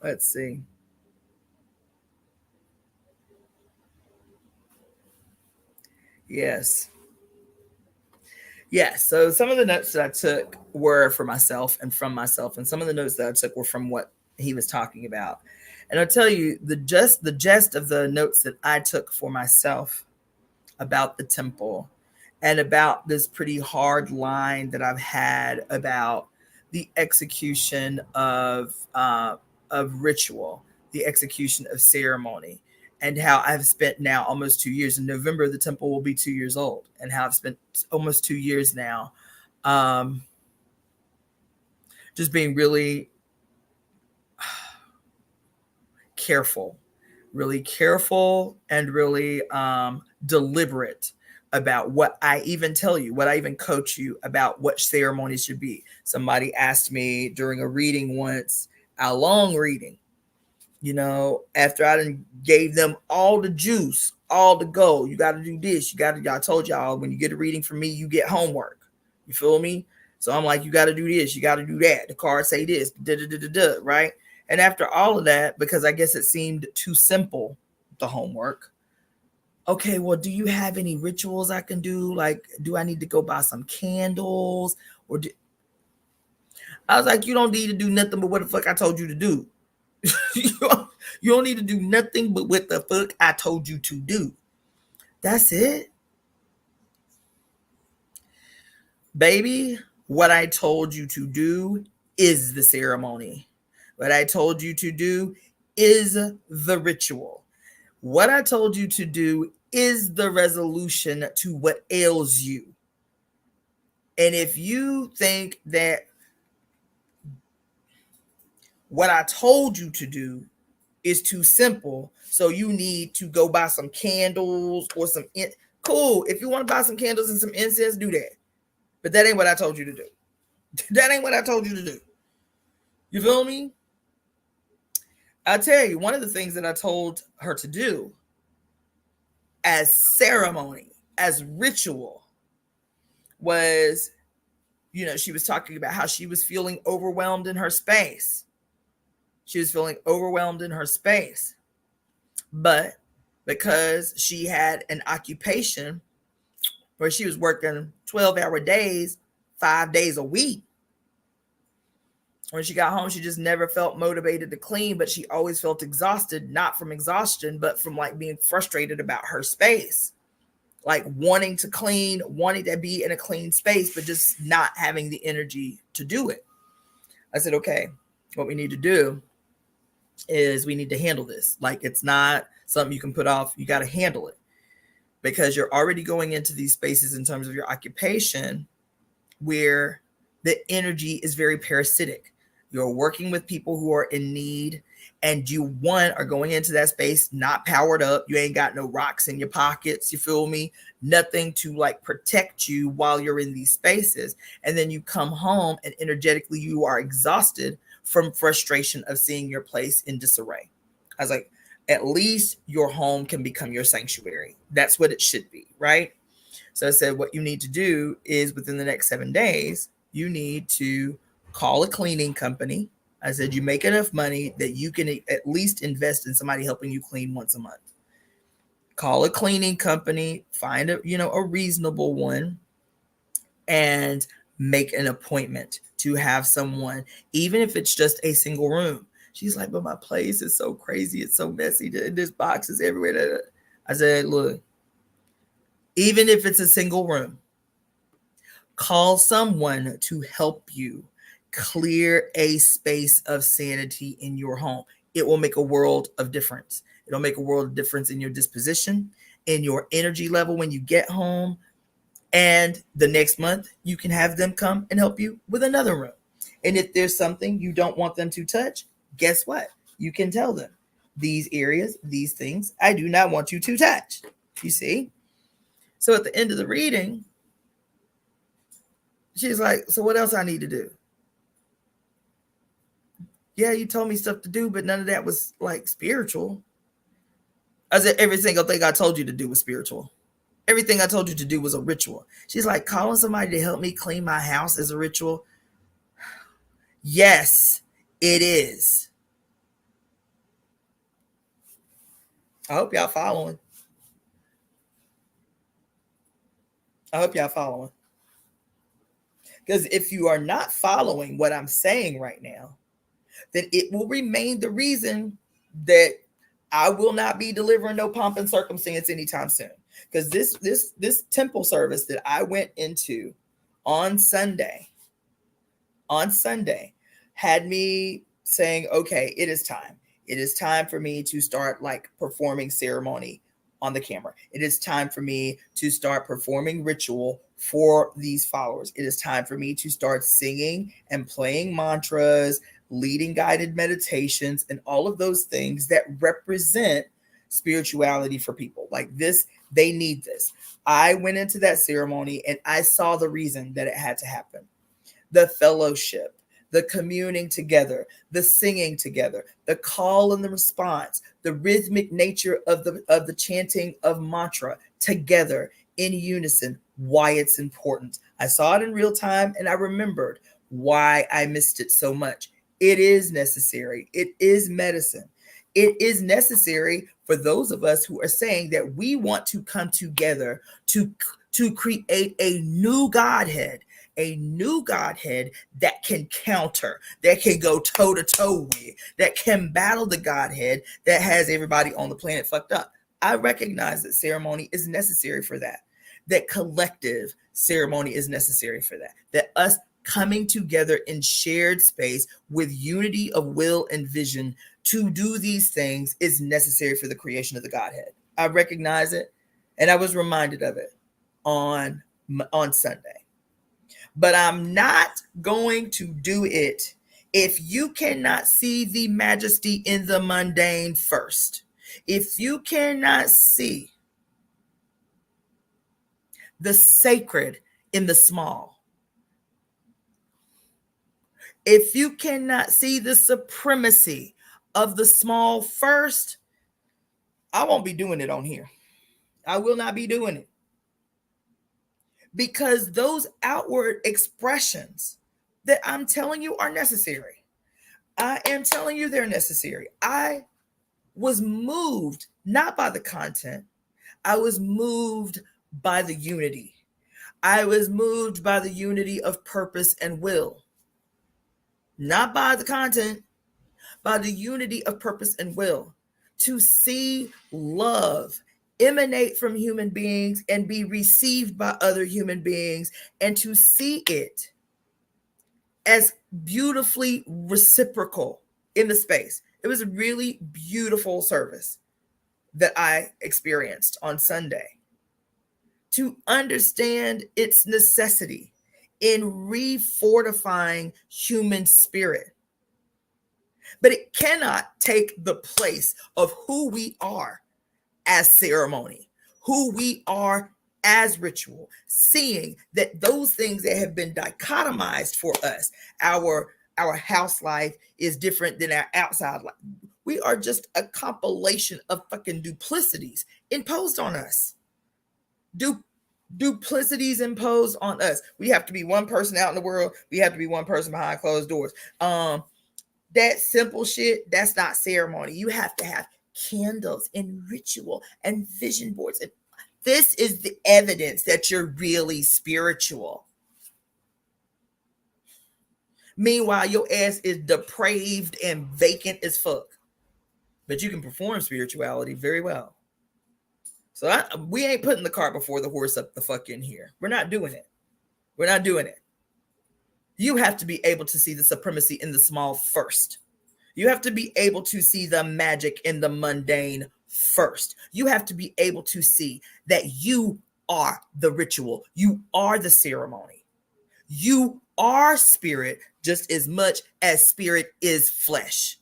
let's see. Yes. Yes. So some of the notes that I took were for myself and from myself, and some of the notes that I took were from what he was talking about. And I'll tell you the gist of the notes that I took for myself about the temple and about this pretty hard line that I've had about the execution of ritual, the execution of ceremony, and how I've spent now almost 2 years. In November, the temple will be 2 years old, and how I've spent almost 2 years now, um, just being really careful, really careful, and really deliberate about what I even tell you, what I even coach you about what ceremonies should be. Somebody asked me during a reading once, a long reading, after I done gave them all the juice, all the gold. You got to do this. I told y'all, when you get a reading from me, you get homework. You feel me? So I'm like, you got to do this. You got to do that. The cards say this, right? And after all of that, because I guess it seemed too simple, the homework. Okay, well, do you have any rituals I can do? Like, do I need to go buy some candles? I was like, you don't need to do nothing but what the fuck I told you to do. You don't need to do nothing but what the fuck I told you to do. That's it. Baby, what I told you to do is the ceremony. What I told you to do is the ritual. What I told you to do is the resolution to what ails you. And if you think that what I told you to do is too simple, so you need to go buy some candles or cool. If you want to buy some candles and some incense, do that. But that ain't what I told you to do. That ain't what I told you to do. You feel me? I'll tell you, one of the things that I told her to do as ceremony, as ritual, was, she was talking about how she was feeling overwhelmed in her space. She was feeling overwhelmed in her space. But because she had an occupation where she was working 12-hour days, 5 days a week, when she got home, she just never felt motivated to clean, but she always felt exhausted, not from exhaustion, but from like being frustrated about her space, like wanting to clean, wanting to be in a clean space, but just not having the energy to do it. I said, okay, what we need to do is we need to handle this. Like, it's not something you can put off. You got to handle it, because you're already going into these spaces in terms of your occupation where the energy is very parasitic. You're working with people who are in need, and you are going into that space not powered up. You ain't got no rocks in your pockets. You feel me? Nothing to like protect you while you're in these spaces. And then you come home and energetically you are exhausted from frustration of seeing your place in disarray. I was like, at least your home can become your sanctuary. That's what it should be, right? So I said, what you need to do is within the next 7 days, you need to call a cleaning company. I said, you make enough money that you can at least invest in somebody helping you clean once a month. Call a cleaning company, find a reasonable one, and make an appointment to have someone, even if it's just a single room. She's like, but my place is so crazy. It's so messy. There's boxes everywhere. I said, look, even if it's a single room, call someone to help you clear a space of sanity in your home. It will make a world of difference. It'll make a world of difference in your disposition, in your energy level when you get home. And the next month, you can have them come and help you with another room. And if there's something you don't want them to touch, guess what? You can tell them, these areas, these things, I do not want you to touch. You see? So at the end of the reading, she's like, so what else I need to do? Yeah, you told me stuff to do, but none of that was like spiritual. I said, every single thing I told you to do was spiritual. Everything I told you to do was a ritual. She's like, calling somebody to help me clean my house is a ritual. Yes, it is. I hope y'all following. I hope y'all following. Because if you are not following what I'm saying right now, then it will remain the reason that I will not be delivering no pomp and circumstance anytime soon. Because this temple service that I went into on Sunday had me saying, okay, it is time. It is time for me to start like performing ceremony on the camera. It is time for me to start performing ritual for these followers. It is time for me to start singing and playing mantras, leading guided meditations, and all of those things that represent spirituality for people. Like this, they need this. I went into that ceremony and I saw the reason that it had to happen. The fellowship, the communing together, the singing together, the call and the response, the rhythmic nature of the chanting of mantra together in unison, why it's important. I saw it in real time and I remembered why I missed it so much. It is necessary. It is medicine. It is necessary for those of us who are saying that we want to come together to create a new Godhead that can counter, that can go toe to toe with, that can battle the Godhead that has everybody on the planet fucked up. I recognize that ceremony is necessary for that. That collective ceremony is necessary for that. That us coming together in shared space with unity of will and vision to do these things is necessary for the creation of the Godhead. I recognize it, and I was reminded of it on Sunday. But I'm not going to do it if you cannot see the majesty in the mundane first. If you cannot see the sacred in the small, if you cannot see the supremacy of the small first, I won't be doing it on here. I will not be doing it. Because those outward expressions that I'm telling you are necessary. I am telling you they're necessary. I was moved not by the content. I was moved by the unity. I was moved by the unity of purpose and will. Not by the content, by the unity of purpose and will. To see love emanate from human beings and be received by other human beings, and to see it as beautifully reciprocal in the space. It was a really beautiful service that I experienced on Sunday. To understand its necessity in refortifying human spirit. But it cannot take the place of who we are as ceremony, who we are as ritual, seeing that those things that have been dichotomized for us, our house life is different than our outside life. We are just a compilation of fucking duplicities imposed on us. Duplicities imposed on us. We have to be one person out in the world. We have to be one person behind closed doors. That simple shit, that's not ceremony. You have to have candles and ritual and vision boards. And this is the evidence that you're really spiritual. Meanwhile, your ass is depraved and vacant as fuck. But you can perform spirituality very well. So we ain't putting the cart before the horse up the fuck in here. We're not doing it. We're not doing it. You have to be able to see the supremacy in the small first. You have to be able to see the magic in the mundane first. You have to be able to see that you are the ritual. You are the ceremony. You are spirit just as much as spirit is flesh.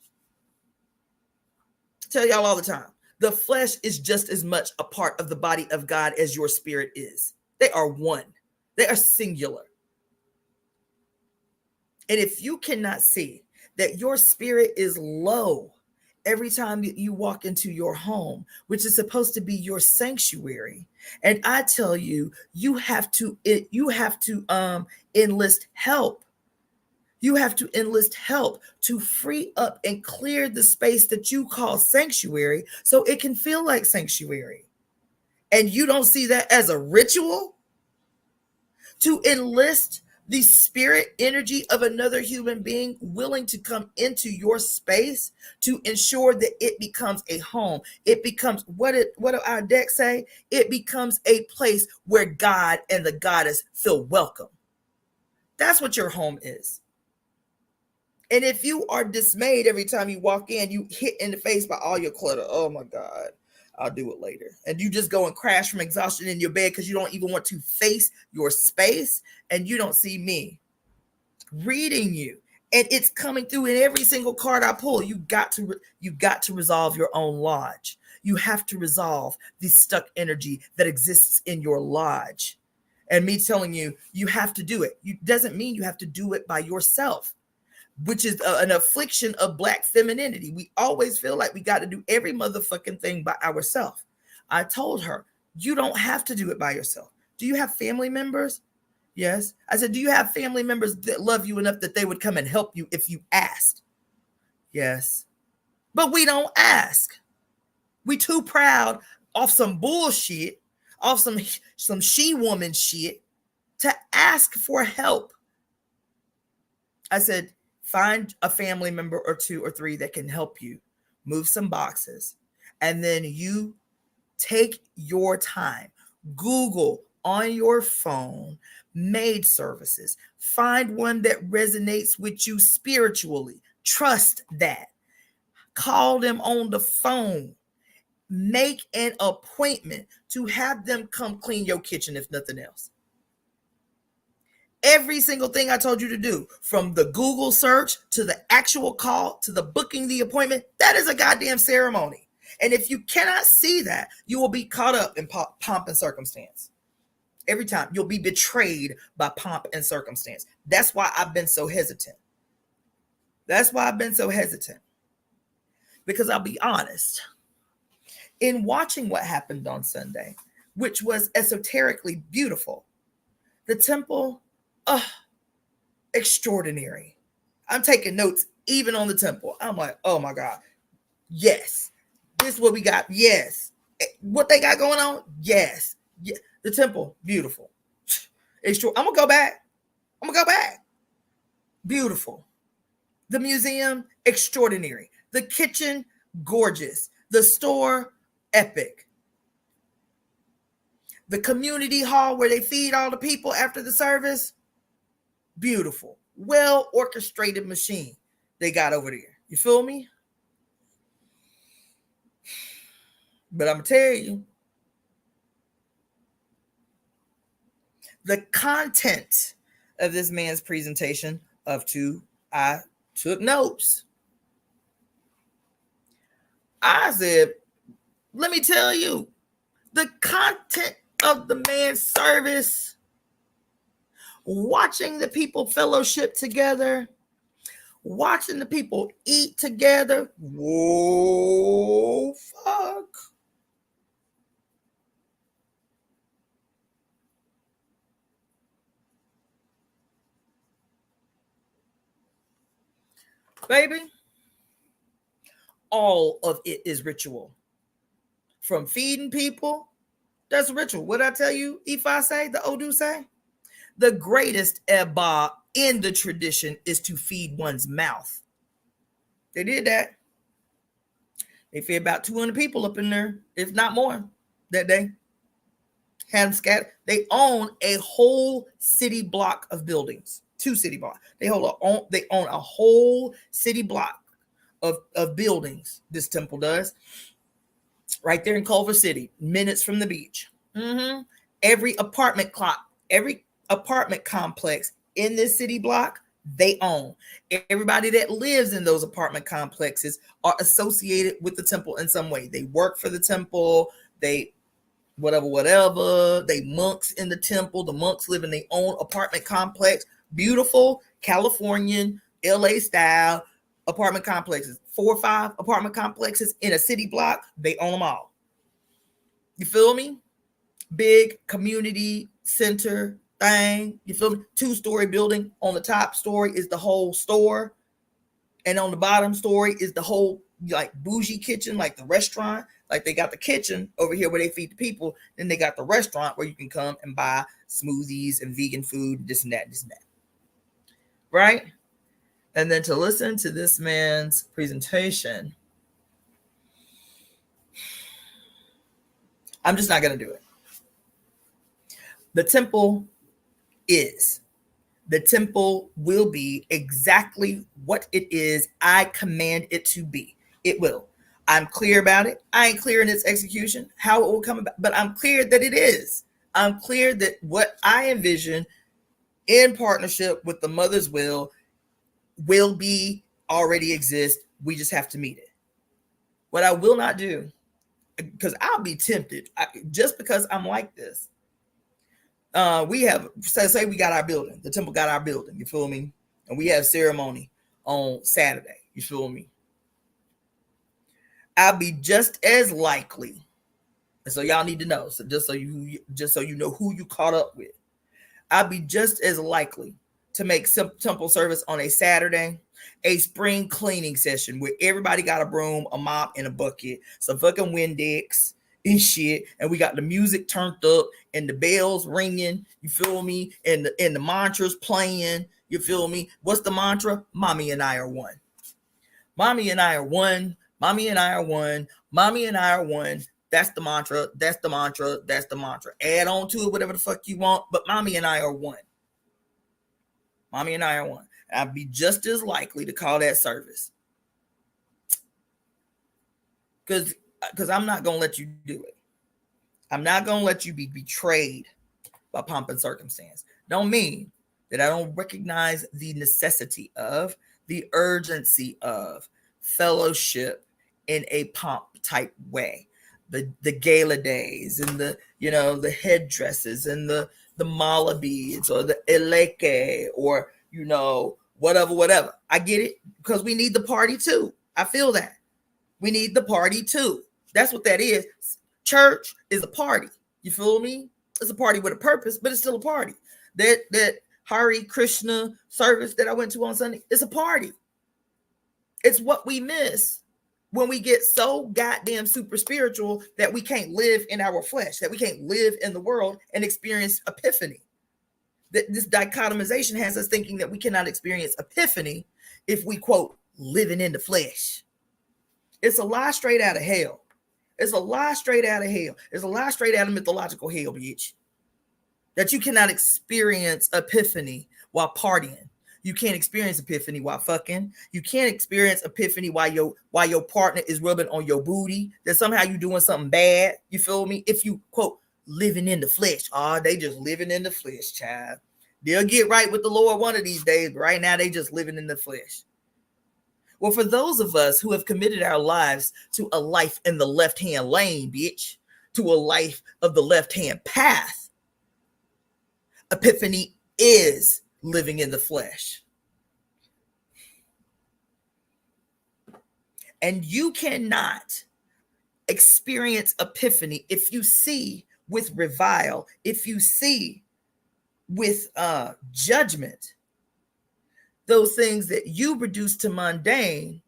I tell y'all all the time, the flesh is just as much a part of the body of God as your spirit is. They are one. They are singular. And if you cannot see that your spirit is low every time you walk into your home, which is supposed to be your sanctuary, and I tell you, you have to enlist help. You have to enlist help to free up and clear the space that you call sanctuary so it can feel like sanctuary. And you don't see that as a ritual? to enlist the spirit energy of another human being willing to come into your space to ensure that it becomes a home. It becomes, what do our decks say? It becomes a place where God and the goddess feel welcome. That's what your home is. And if you are dismayed every time you walk in, you hit in the face by all your clutter. Oh my God, I'll do it later. And you just go and crash from exhaustion in your bed because you don't even want to face your space, and you don't see me reading you. And it's coming through in every single card I pull. You got to resolve your own lodge. You have to resolve the stuck energy that exists in your lodge. And me telling you, you have to do it. It doesn't mean you have to do it by yourself, which is an affliction of Black femininity. We always feel like we got to do every motherfucking thing by ourselves. I told her, you don't have to do it by yourself. Do you have family members? Yes. I said, do you have family members that love you enough that they would come and help you if you asked? Yes. But we don't ask. We too proud off some bullshit, off some she-woman shit to ask for help. I said, find a family member or 2 or 3 that can help you move some boxes. And then you take your time. Google on your phone maid services. Find one that resonates with you spiritually. Trust that. Call them on the phone. Make an appointment to have them come clean your kitchen, if nothing else. Every single thing I told you to do, from the Google search to the actual call to the booking the appointment, that is a goddamn ceremony. And if you cannot see that, you will be caught up in pomp and circumstance. Every time you'll be betrayed by pomp and circumstance. That's why I've been so hesitant. Because I'll be honest, in watching what happened on Sunday, which was esoterically beautiful, the temple, extraordinary. I'm taking notes even on the temple. I'm like, oh my God. Yes. This is what we got. Yes. What they got going on? Yes. Yeah. The temple, beautiful. I'm going to go back. Beautiful. The museum, extraordinary. The kitchen, gorgeous. The store, epic. The community hall where they feed all the people after the service, beautiful. Well orchestrated machine they got over there. You feel me? But I'm going to tell you, the content of this man's presentation I took notes. I said, let me tell you, the content of the man's service, watching the people fellowship together, watching the people eat together. Whoa, fuck. Baby, all of it is ritual. From feeding people, that's ritual. What I tell you, if I say, the Odu say, the greatest eba in the tradition is to feed one's mouth. They did that. They fed about 200 people up in there, if not more, that day. Had them scattered. They own a whole city block of buildings. 2 city blocks. They own a whole city block of buildings. This temple does. Right there in Culver City, minutes from the beach. Every apartment complex in this city block, they own. Everybody that lives in those apartment complexes are associated with the temple in some way. They work for the temple. They whatever. They monks in the temple. The monks live in their own apartment complex. Beautiful Californian, LA style apartment complexes. 4 or 5 apartment complexes in a city block. They own them all. You feel me? Big community center thing. You feel me? 2-story building. On the top story is the whole store. And on the bottom story is the whole like bougie kitchen, like the restaurant. Like they got the kitchen over here where they feed the people. Then they got the restaurant where you can come and buy smoothies and vegan food, this and that, this and that. Right? And then to listen to this man's presentation, I'm just not going to do it. The temple will be exactly what it is I command it to be. It will. I'm clear about it. I ain't clear in its execution, how it will come about, but I'm clear that it is. I'm clear that what I envision in partnership with the mother's will be, already exist. We just have to meet it. What I will not do, because I'll be tempted, just because I'm like this. We have, say we got our building, the temple got our building, you feel me? And we have ceremony on Saturday, you feel me? I'll be just as likely, and so y'all need to know, so just so you know who you caught up with, I'll be just as likely to make some temple service on a Saturday, a spring cleaning session where everybody got a broom, a mop, and a bucket, some fucking Windex and shit, and we got the music turned up and the bells ringing, you feel me, and the mantras playing, you feel me? What's the mantra? Mommy and I are one. Mommy and I are one. Mommy and I are one. Mommy and I are one. That's the mantra. That's the mantra. That's the mantra. Add on to it whatever the fuck you want, but mommy and I are one. Mommy and I are one. I'd be just as likely to call that service. Because I'm not going to let you do it. I'm not going to let you be betrayed by pomp and circumstance. Don't mean that I don't recognize the necessity of, the urgency of fellowship in a pomp type way. The gala days and the headdresses and the mala beads or the eleke or, whatever. I get it, because we need the party too. I feel that. We need the party too. That's what that is. Church is a party. You feel me? It's a party with a purpose, but it's still a party. That Hare Krishna service that I went to on Sunday, it's a party. It's what we miss when we get so goddamn super spiritual that we can't live in our flesh, that we can't live in the world and experience epiphany. This dichotomization has us thinking that we cannot experience epiphany if we, quote, living in the flesh. It's a lie straight out of hell. It's a lie straight out of hell. It's a lie straight out of mythological hell, bitch. That you cannot experience epiphany while partying. You can't experience epiphany while fucking. You can't experience epiphany while your partner is rubbing on your booty. That somehow you doing something bad. You feel me? If you, quote, living in the flesh. Oh, they just living in the flesh, child. They'll get right with the Lord one of these days, but right now they just living in the flesh. Well, for those of us who have committed our lives to a life in the left-hand lane, bitch, to a life of the left-hand path, epiphany is living in the flesh. And you cannot experience epiphany if you see with revile, if you see with judgment, those things that you reduce to mundane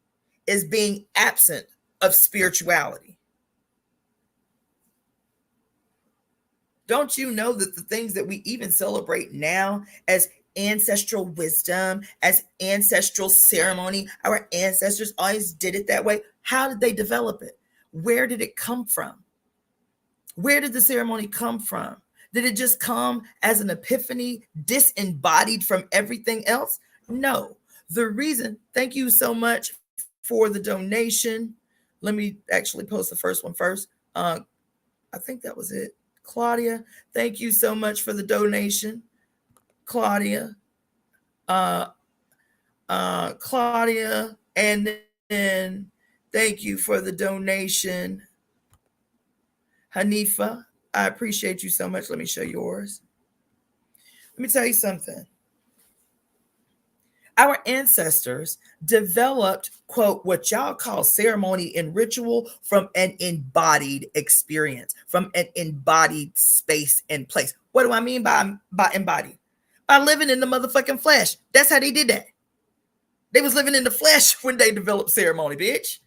as being absent of spirituality. Don't you know that the things that we even celebrate now as ancestral wisdom, as ancestral ceremony, our ancestors always did it that way? How did they develop it? Where did it come from? Where did the ceremony come from? Did it just come as an epiphany, disembodied from everything else? No. The reason, thank you so much for the donation. Let me actually post the first one first. I think that was it. Claudia, thank you so much for the donation. Claudia, Claudia, and then thank you for the donation. Hanifa, I appreciate you so much. Let me show yours. Let me tell you something. Our ancestors developed, quote, what y'all call ceremony and ritual from an embodied experience, from an embodied space and place. What do I mean by embodied? By living in the motherfucking flesh. That's how they did that. They was living in the flesh when they developed ceremony, bitch.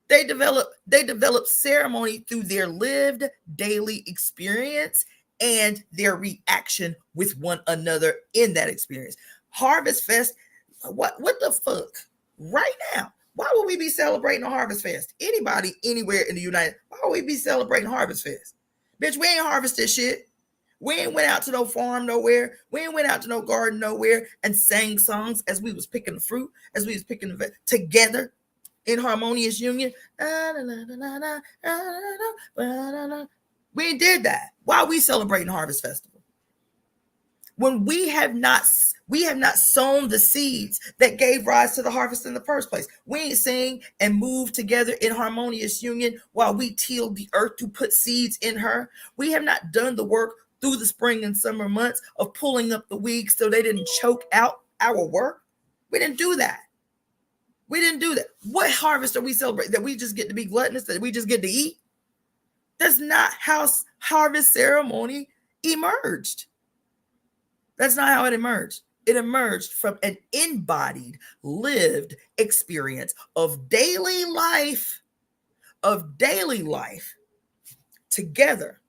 They develop ceremony through their lived daily experience and their reaction with one another in that experience. Harvest Fest, what the fuck? Right now, why would we be celebrating a Harvest Fest? Anybody, anywhere in the United, why would we be celebrating Harvest Fest? Bitch, we ain't harvested shit. We ain't went out to no farm nowhere. We ain't went out to no garden nowhere and sang songs as we was picking the fruit, as we was picking the together in harmonious union. We did that. Why are we celebrating Harvest Festival? When we have not sown the seeds that gave rise to the harvest in the first place. We ain't sing and move together in harmonious union while we till the earth to put seeds in her. We have not done the work through the spring and summer months of pulling up the weeds so they didn't choke out our work. We didn't do that. We didn't do that. What harvest are we celebrating? That we just get to be gluttonous, that we just get to eat? That's not how harvest ceremony emerged. That's not how it emerged. It emerged from an embodied, lived experience of daily life together,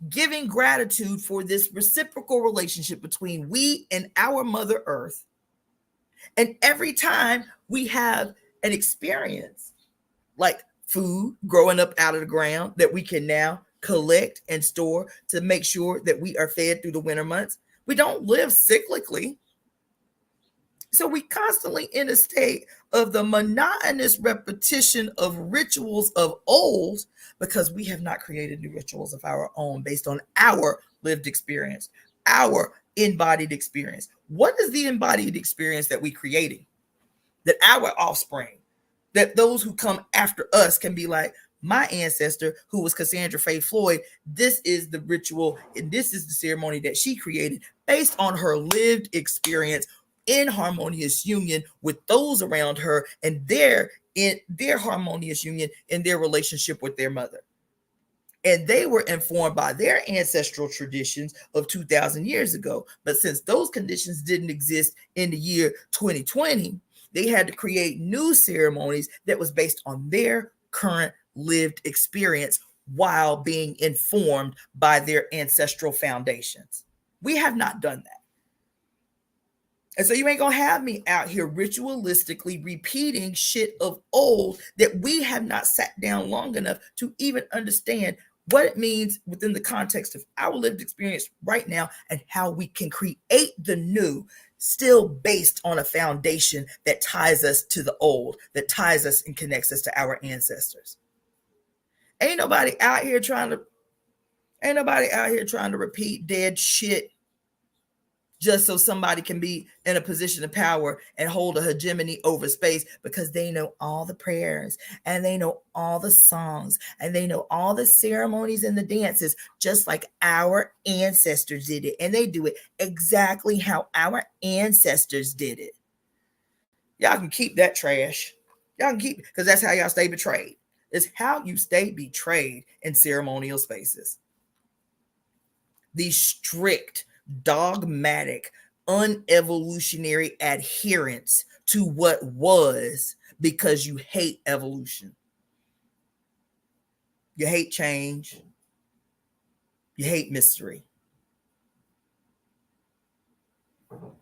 giving gratitude for this reciprocal relationship between we and our Mother Earth. And every time we have an experience like food growing up out of the ground that we can now collect and store to make sure that we are fed through the winter months, we don't live cyclically. So we constantly in a state of the monotonous repetition of rituals of old because we have not created new rituals of our own based on our lived experience, our embodied experience. What is the embodied experience that we creating? That our offspring, that those who come after us can be like, my ancestor, who was Cassandra Floyd, this is the ritual and this is the ceremony that she created based on her lived experience in harmonious union with those around her and in their harmonious union in their relationship with their mother. And they were informed by their ancestral traditions of 2,000 years ago. But since those conditions didn't exist in the year 2020, they had to create new ceremonies that was based on their current lived experience while being informed by their ancestral foundations. We have not done that. And so you ain't gonna have me out here ritualistically repeating shit of old that we have not sat down long enough to even understand what it means within the context of our lived experience right now and how we can create the new, still based on a foundation that ties us to the old, that ties us and connects us to our ancestors. Ain't nobody out here trying to repeat dead shit just so somebody can be in a position of power and hold a hegemony over space because they know all the prayers and they know all the songs and they know all the ceremonies and the dances, just like our ancestors did it. And they do it exactly how our ancestors did it. Y'all can keep that trash. Y'all can keep it because that's how y'all stay betrayed. It's how you stay betrayed in ceremonial spaces. These strict, dogmatic, unevolutionary adherence to what was because you hate evolution. You hate change. You hate mystery.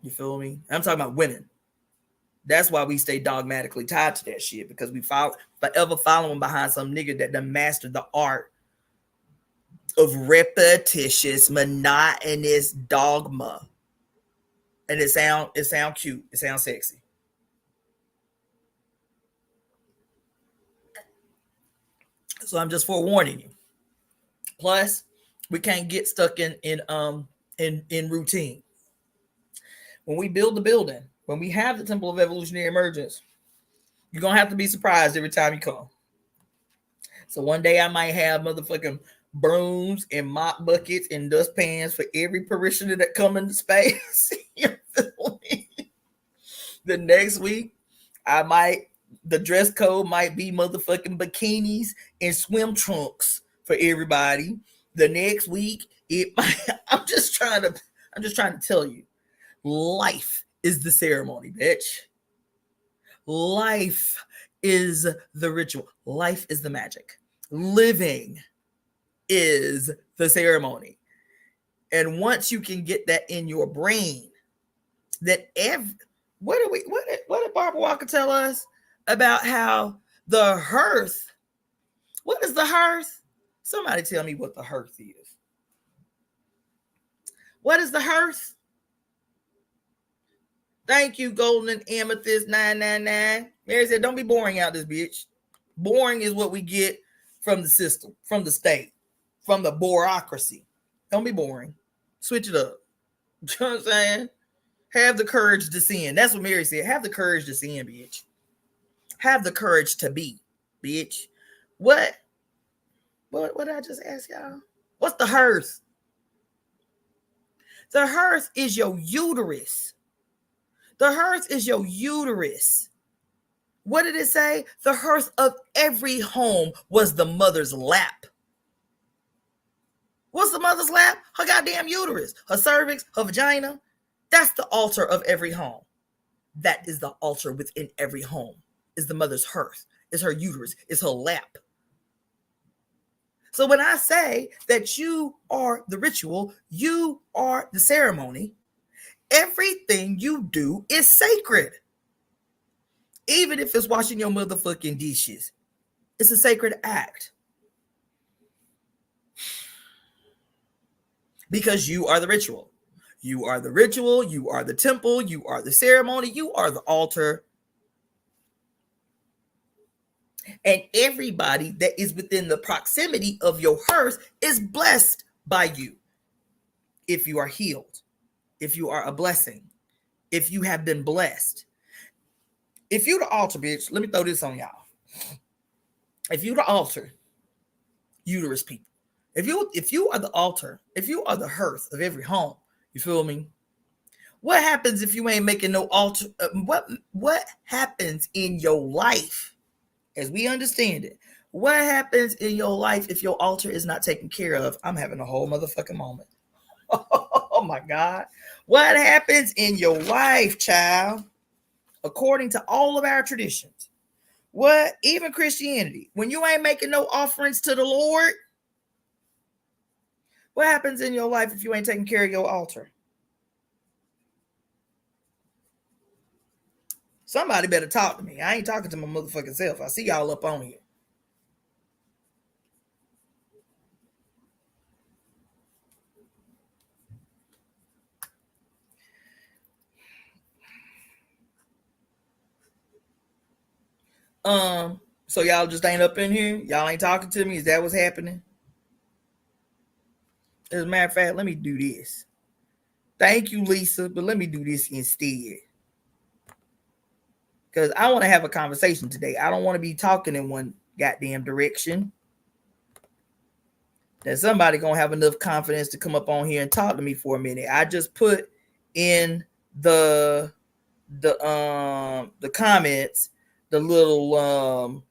You feel me? I'm talking about women. That's why we stay dogmatically tied to that shit, because we forever following behind some nigga that done mastered the art of repetitious, monotonous dogma. And it sound cute. It sounds sexy. So I'm just forewarning you. Plus, we can't get stuck in routine. When we build the building, when we have the Temple of Evolutionary Emergence, you're gonna have to be surprised every time you come. So one day I might have motherfucking brooms and mop buckets and dustpans for every parishioner that come into space. You feel me? The next week, the dress code might be motherfucking bikinis and swim trunks for everybody. The next week, I'm just trying to tell you, life is the ceremony, bitch. Life is the ritual. Life is the magic. Living is the ceremony. And once you can get that in your brain, that what did Barbara Walker tell us about how the hearth? What is the hearth? Somebody tell me what the hearth is. What is the hearth? Thank you, Golden Amethyst 999. Mary said, don't be boring out this bitch. Boring is what we get from the system, from the state, from the bureaucracy. Don't be boring. Switch it up. You know what I'm saying? Have the courage to sin. That's what Mary said. Have the courage to sin, bitch. Have the courage to be, bitch. What did I just ask y'all? What's the hearth? The hearth is your uterus. The hearth is your uterus. What did it say? The hearth of every home was the mother's lap. What's the mother's lap? Her goddamn uterus, her cervix, her vagina. That's the altar of every home. That is the altar within every home. Is the mother's hearth. Is her uterus. Is her lap. So when I say that you are the ritual, you are the ceremony, everything you do is sacred. Even if it's washing your motherfucking dishes, it's a sacred act. Because you are the ritual. You are the ritual, you are the temple, you are the ceremony, you are the altar. And everybody that is within the proximity of your hearth is blessed by you. If you are healed, if you are a blessing, if you have been blessed. If you the altar, bitch, let me throw this on y'all. If you the altar, uterus people, if you are the altar, if you are the hearth of every home, you feel me? What happens if you ain't making no altar? What happens in your life, as we understand it? What happens in your life if your altar is not taken care of? I'm having a whole motherfucking moment. Oh my God. What happens in your life, child, according to all of our traditions? What, even Christianity, when you ain't making no offerings to the Lord, what happens in your life if you ain't taking care of your altar? Somebody better talk to me. I ain't talking to my motherfucking self. I see y'all up on here. So y'all just ain't up in here? Y'all ain't talking to me? Is that what's happening? As a matter of fact, let me do this. Thank you, Lisa, but let me do this instead. Because I want to have a conversation today. I don't want to be talking in one goddamn direction. That somebody gonna have enough confidence to come up on here and talk to me for a minute. I just put in the comments the little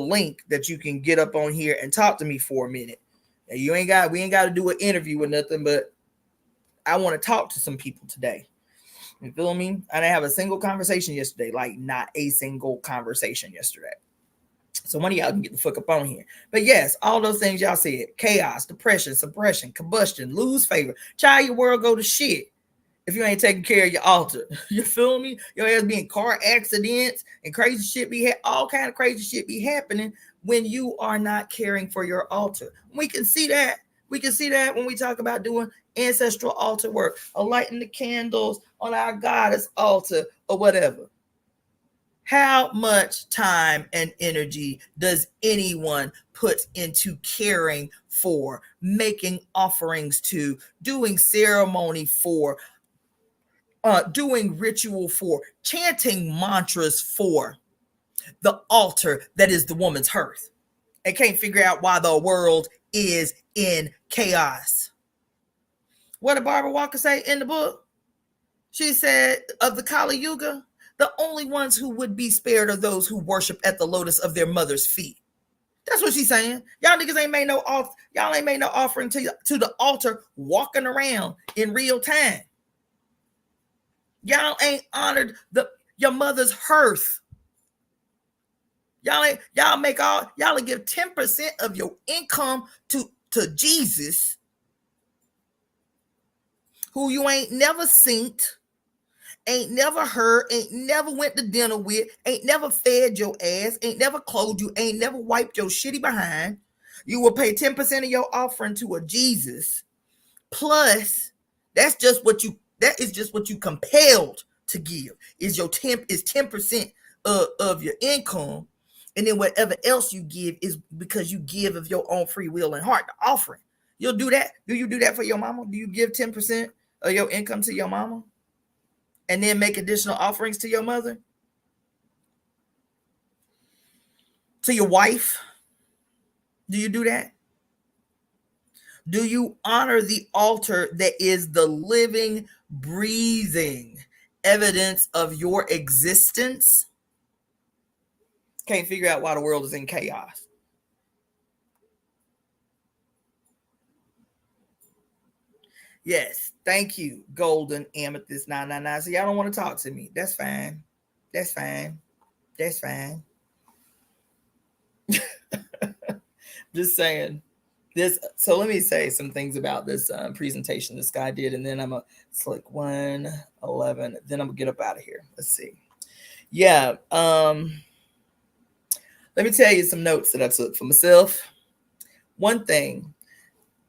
link that you can get up on here and talk to me for a minute. And we ain't got to do an interview or nothing, but I want to talk to some people today. You feel me? I didn't have a single conversation yesterday, like not a single conversation yesterday. So one of y'all can get the fuck up on here. But yes, all those things y'all said: chaos, depression, suppression, combustion, lose favor. Child, your world go to shit if you ain't taking care of your altar. You feel me? Your ass be in car accidents and crazy shit all kind of crazy shit be happening when you are not caring for your altar. We can see that. We can see that when we talk about doing ancestral altar work or lighting the candles on our goddess altar or whatever. How much time and energy does anyone put into caring for, making offerings to, doing ceremony for, doing ritual for, chanting mantras for the altar that is the woman's hearth, and can't figure out why the world is in chaos? What did Barbara Walker say in the book? She said of the Kali Yuga, the only ones who would be spared are those who worship at the lotus of their mother's feet. That's what she's saying. Y'all niggas ain't made no y'all ain't made no offering to the altar walking around in real time. Y'all ain't honored your mother's hearth. y'all give 10% of your income to Jesus, who you ain't never seen, ain't never heard, ain't never went to dinner with, ain't never fed your ass, ain't never clothed you, ain't never wiped your shitty behind. You will pay 10% of your offering to a Jesus. Plus, that is just what you compelled to give. Is 10% of your income. And then whatever else you give is because you give of your own free will and heart, the offering. You'll do that. Do you do that for your mama? Do you give 10% of your income to your mama? And then make additional offerings to your mother? To your wife? Do you do that? Do you honor the altar that is the living, breathing evidence of your existence? Can't figure out why the world is in chaos. Yes, thank you, Golden Amethyst 999. So y'all don't want to talk to me. That's fine. That's fine. That's fine. Just saying. So let me say some things about this presentation this guy did, and then I'm gonna click 111. Then I'm gonna get up out of here. Let's see. Yeah. Let me tell you some notes that I took for myself. One thing,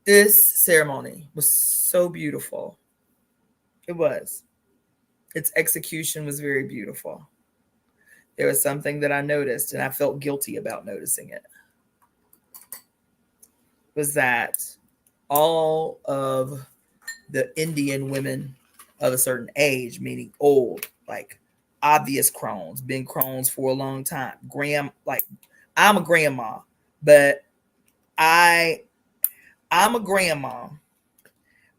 this ceremony was so beautiful. It was. Its execution was very beautiful. There was something that I noticed, and I felt guilty about noticing it. Was that all of the Indian women of a certain age, meaning old, like obvious crones, been crones for a long time. I'm a grandma, but I'm a grandma,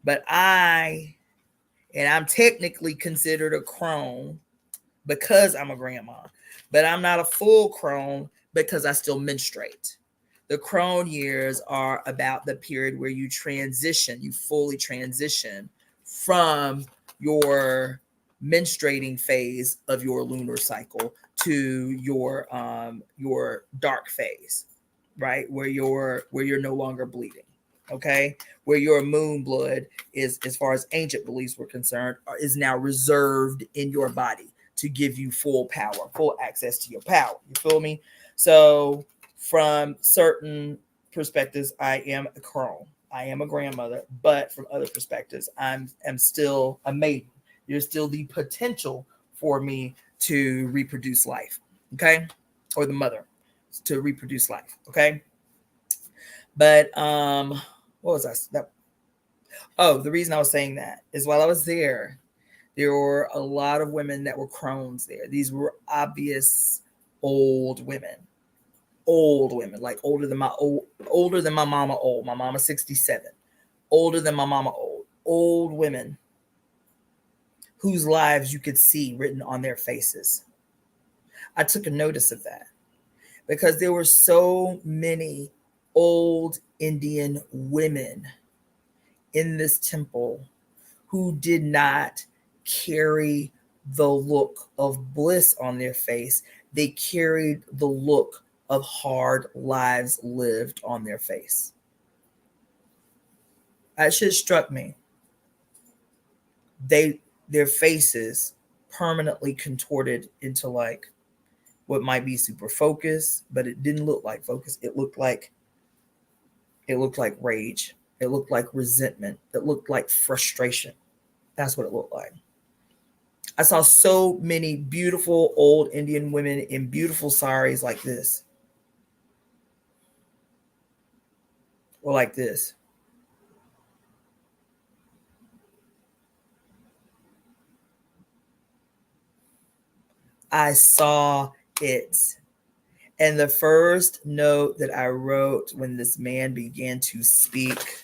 but I'm technically considered a crone because I'm a grandma, but I'm not a full crone because I still menstruate. The crone years are about the period where you fully transition from your menstruating phase of your lunar cycle to your dark phase, right? Where you're no longer bleeding, okay? Where your moon blood is, as far as ancient beliefs were concerned, is now reserved in your body to give you full power, full access to your power. You feel me? So from certain perspectives, I am a crone. I am a grandmother, but from other perspectives, I'm still a maiden. There's still the potential for me to reproduce life, okay? Or the mother to reproduce life, okay? But what was I? The reason I was saying that is while I was there were a lot of women that were crones there. These were obvious old women, like older than my mama old. My mama 67, older than my mama old women whose lives you could see written on their faces. I took a notice of that because there were so many old Indian women in this temple who did not carry the look of bliss on their face. They carried the look of hard lives lived on their face. That shit struck me. Their faces permanently contorted into like what might be super focus, but it didn't look like focus. It looked like rage. It looked like resentment. It looked like frustration. That's what it looked like. I saw so many beautiful old Indian women in beautiful saris like this. Or like this. I saw it. And the first note that I wrote when this man began to speak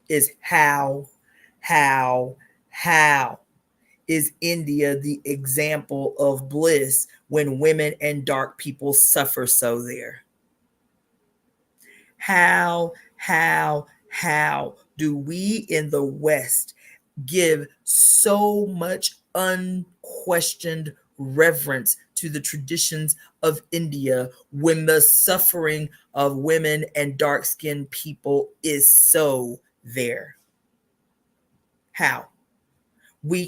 is how is India the example of bliss when women and dark people suffer so there? How do we in the West give so much unquestioned reverence to the traditions of India when the suffering of women and dark-skinned people is so there? How?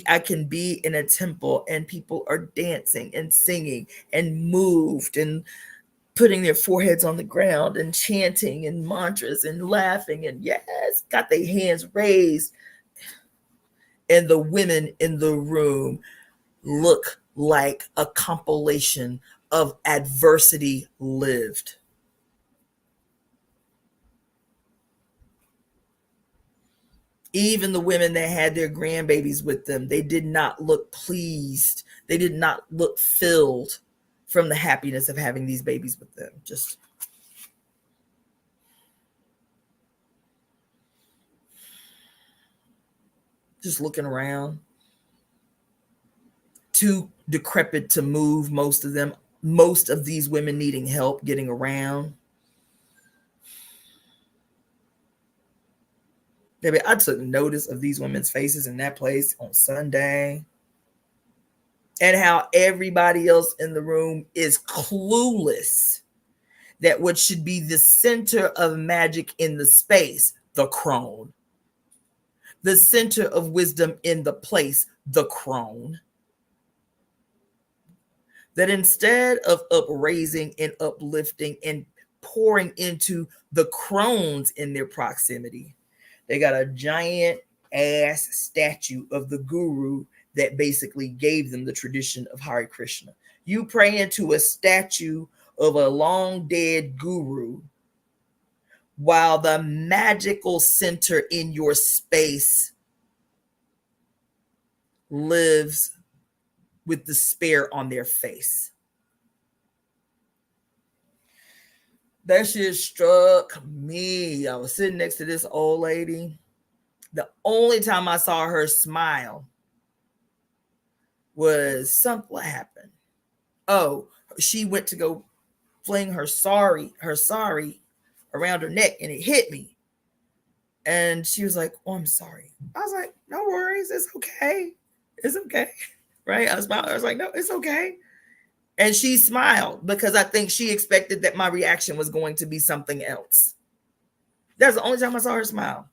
I can be in a temple and people are dancing and singing and moved and putting their foreheads on the ground and chanting and mantras and laughing and yes, got their hands raised. And the women in the room look like a compilation of adversity lived. Even the women that had their grandbabies with them, they did not look pleased. They did not look filled from the happiness of having these babies with them. Just looking around. Too decrepit to move, most of them. Most of these women needing help getting around. Baby, I took notice of these women's faces in that place on Sunday. And how everybody else in the room is clueless that what should be the center of magic in the space, the crone, the center of wisdom in the place, the crone, that instead of upraising and uplifting and pouring into the crones in their proximity, they got a giant ass statue of the guru that basically gave them the tradition of Hare Krishna. You pray into a statue of a long dead guru while the magical center in your space lives with despair on their face. That shit struck me. I was sitting next to this old lady. The only time I saw her smile was something. What happened? Oh, she went to go fling her sari around her neck and it hit me. And she was like, "Oh, I'm sorry." I was like, "No worries. It's okay. It's okay." Right? I smiled. I was like, "No, it's okay." And she smiled because I think she expected that my reaction was going to be something else. That's the only time I saw her smile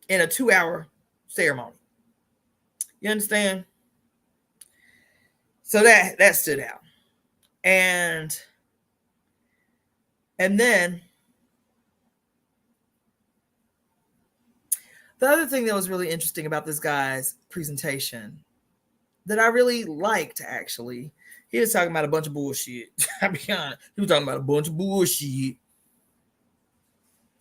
in a 2-hour ceremony. You understand? So that stood out. And then the other thing that was really interesting about this guy's presentation that I really liked, actually, he was talking about a bunch of bullshit. I'll be honest. He was talking about a bunch of bullshit.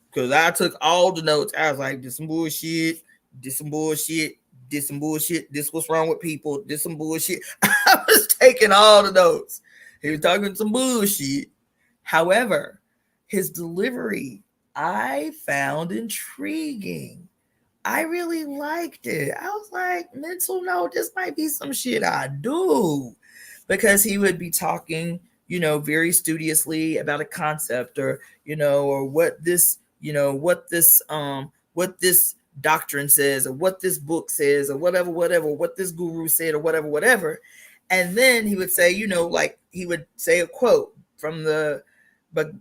Because I took all the notes. I was like, this some bullshit, this some bullshit, this some bullshit, this what's wrong with people, this some bullshit. I was taking all the notes. He was talking some bullshit. However, his delivery I found intriguing. I really liked it. I was like, mental note, this might be some shit I do. Because he would be talking, very studiously about a concept or what this, what this doctrine says or what this book says or whatever, what this guru said or whatever. And then he would say, like he would say a quote from that book,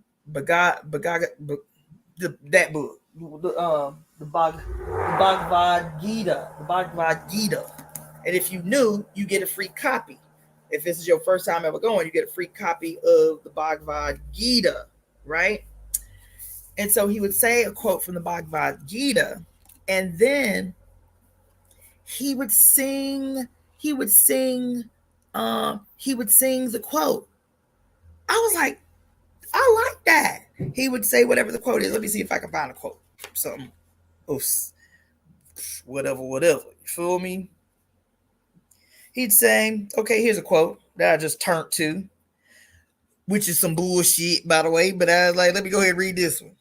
the Bhagavad Gita. And if you knew, you get a free copy. If this is your first time ever going, you get a free copy of the Bhagavad Gita, right? And so he would say a quote from the Bhagavad Gita, and then he would sing the quote. I was like, I like that. He would say whatever the quote is. Let me see if I can find a quote. Something. Whatever. You feel me? He'd say, okay, here's a quote that I just turned to, which is some bullshit, by the way, but I was like, let me go ahead and read this one.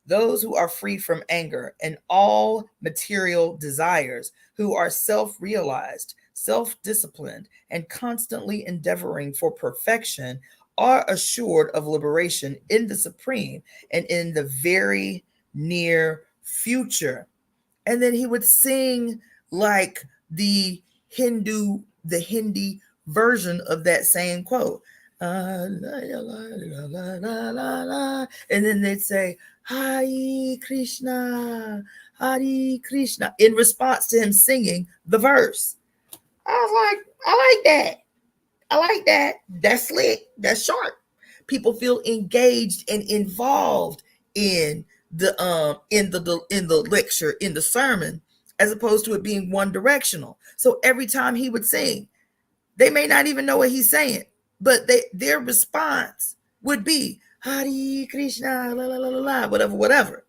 Those who are free from anger and all material desires, who are self-realized, self-disciplined, and constantly endeavoring for perfection, are assured of liberation in the supreme and in the very near future. And then he would sing like the the Hindi version of that same quote. And then they'd say, Hare Krishna, Hare Krishna, in response to him singing the verse. I was like, I like that. I like that. That's slick. That's sharp. People feel engaged and involved in the lecture, in the sermon, as opposed to it being one directional. So every time he would sing, they may not even know what he's saying, but their response would be Hare Krishna, la la la la, whatever, whatever.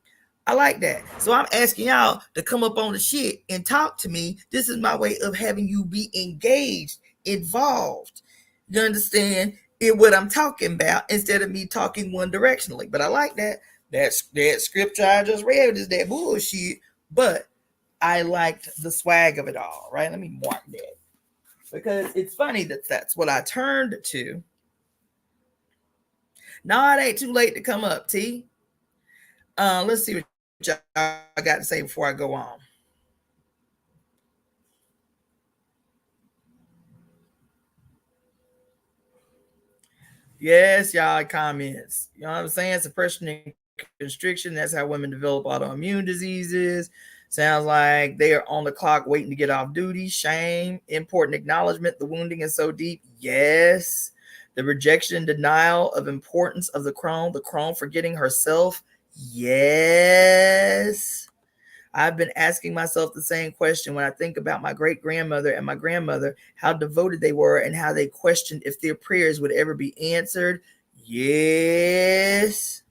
I like that. So I'm asking y'all to come up on the shit and talk to me. This is my way of having you be engaged, involved. You understand in what I'm talking about instead of me talking one directionally. But I like that. That scripture I just read is that bullshit. But I liked the swag of it all. Right? Let me mark that. Because it's funny that that's what I turned to. No, it ain't too late to come up, T. Let's see what y'all got to say before I go on. Yes, y'all, comments. You know what I'm saying? Suppression and constriction. That's how women develop autoimmune diseases. Sounds like they are on the clock waiting to get off duty. Shame. Important acknowledgement. The wounding is so deep. Yes. The rejection and denial of importance of the crone forgetting herself. Yes. I've been asking myself the same question when I think about my great-grandmother and my grandmother, how devoted they were and how they questioned if their prayers would ever be answered. Yes.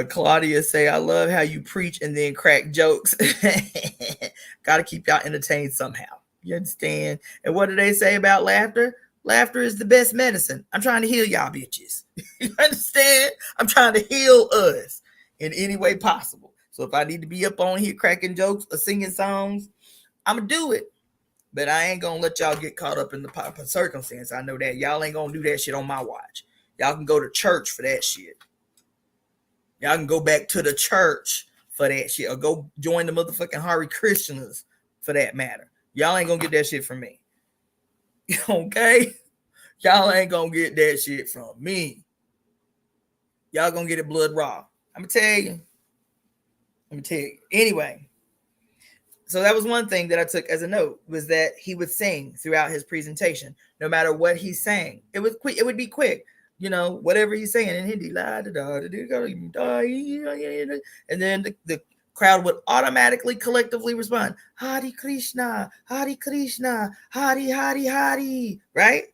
Claudia say, I love how you preach and then crack jokes. Got to keep y'all entertained somehow. You understand? And what do they say about laughter? Laughter is the best medicine. I'm trying to heal y'all bitches. You understand? I'm trying to heal us in any way possible. So if I need to be up on here cracking jokes or singing songs, I'm going to do it. But I ain't going to let y'all get caught up in the circumstance. I know that. Y'all ain't going to do that shit on my watch. Y'all can go to church for that shit. Y'all can go back to the church for that shit or go join the motherfucking Hare Krishnas for that matter. Y'all ain't going to get that shit from me. Okay? Y'all ain't going to get that shit from me. Y'all going to get it blood raw. I'm going to tell you. Let me tell you. Anyway, so that was one thing that I took as a note was that he would sing throughout his presentation, no matter what he's saying. It was quick. It would be quick. You know, whatever he's saying in Hindi, and then the crowd would automatically, collectively respond, Hare Krishna, Hare Krishna, Hare Hare Hare, right?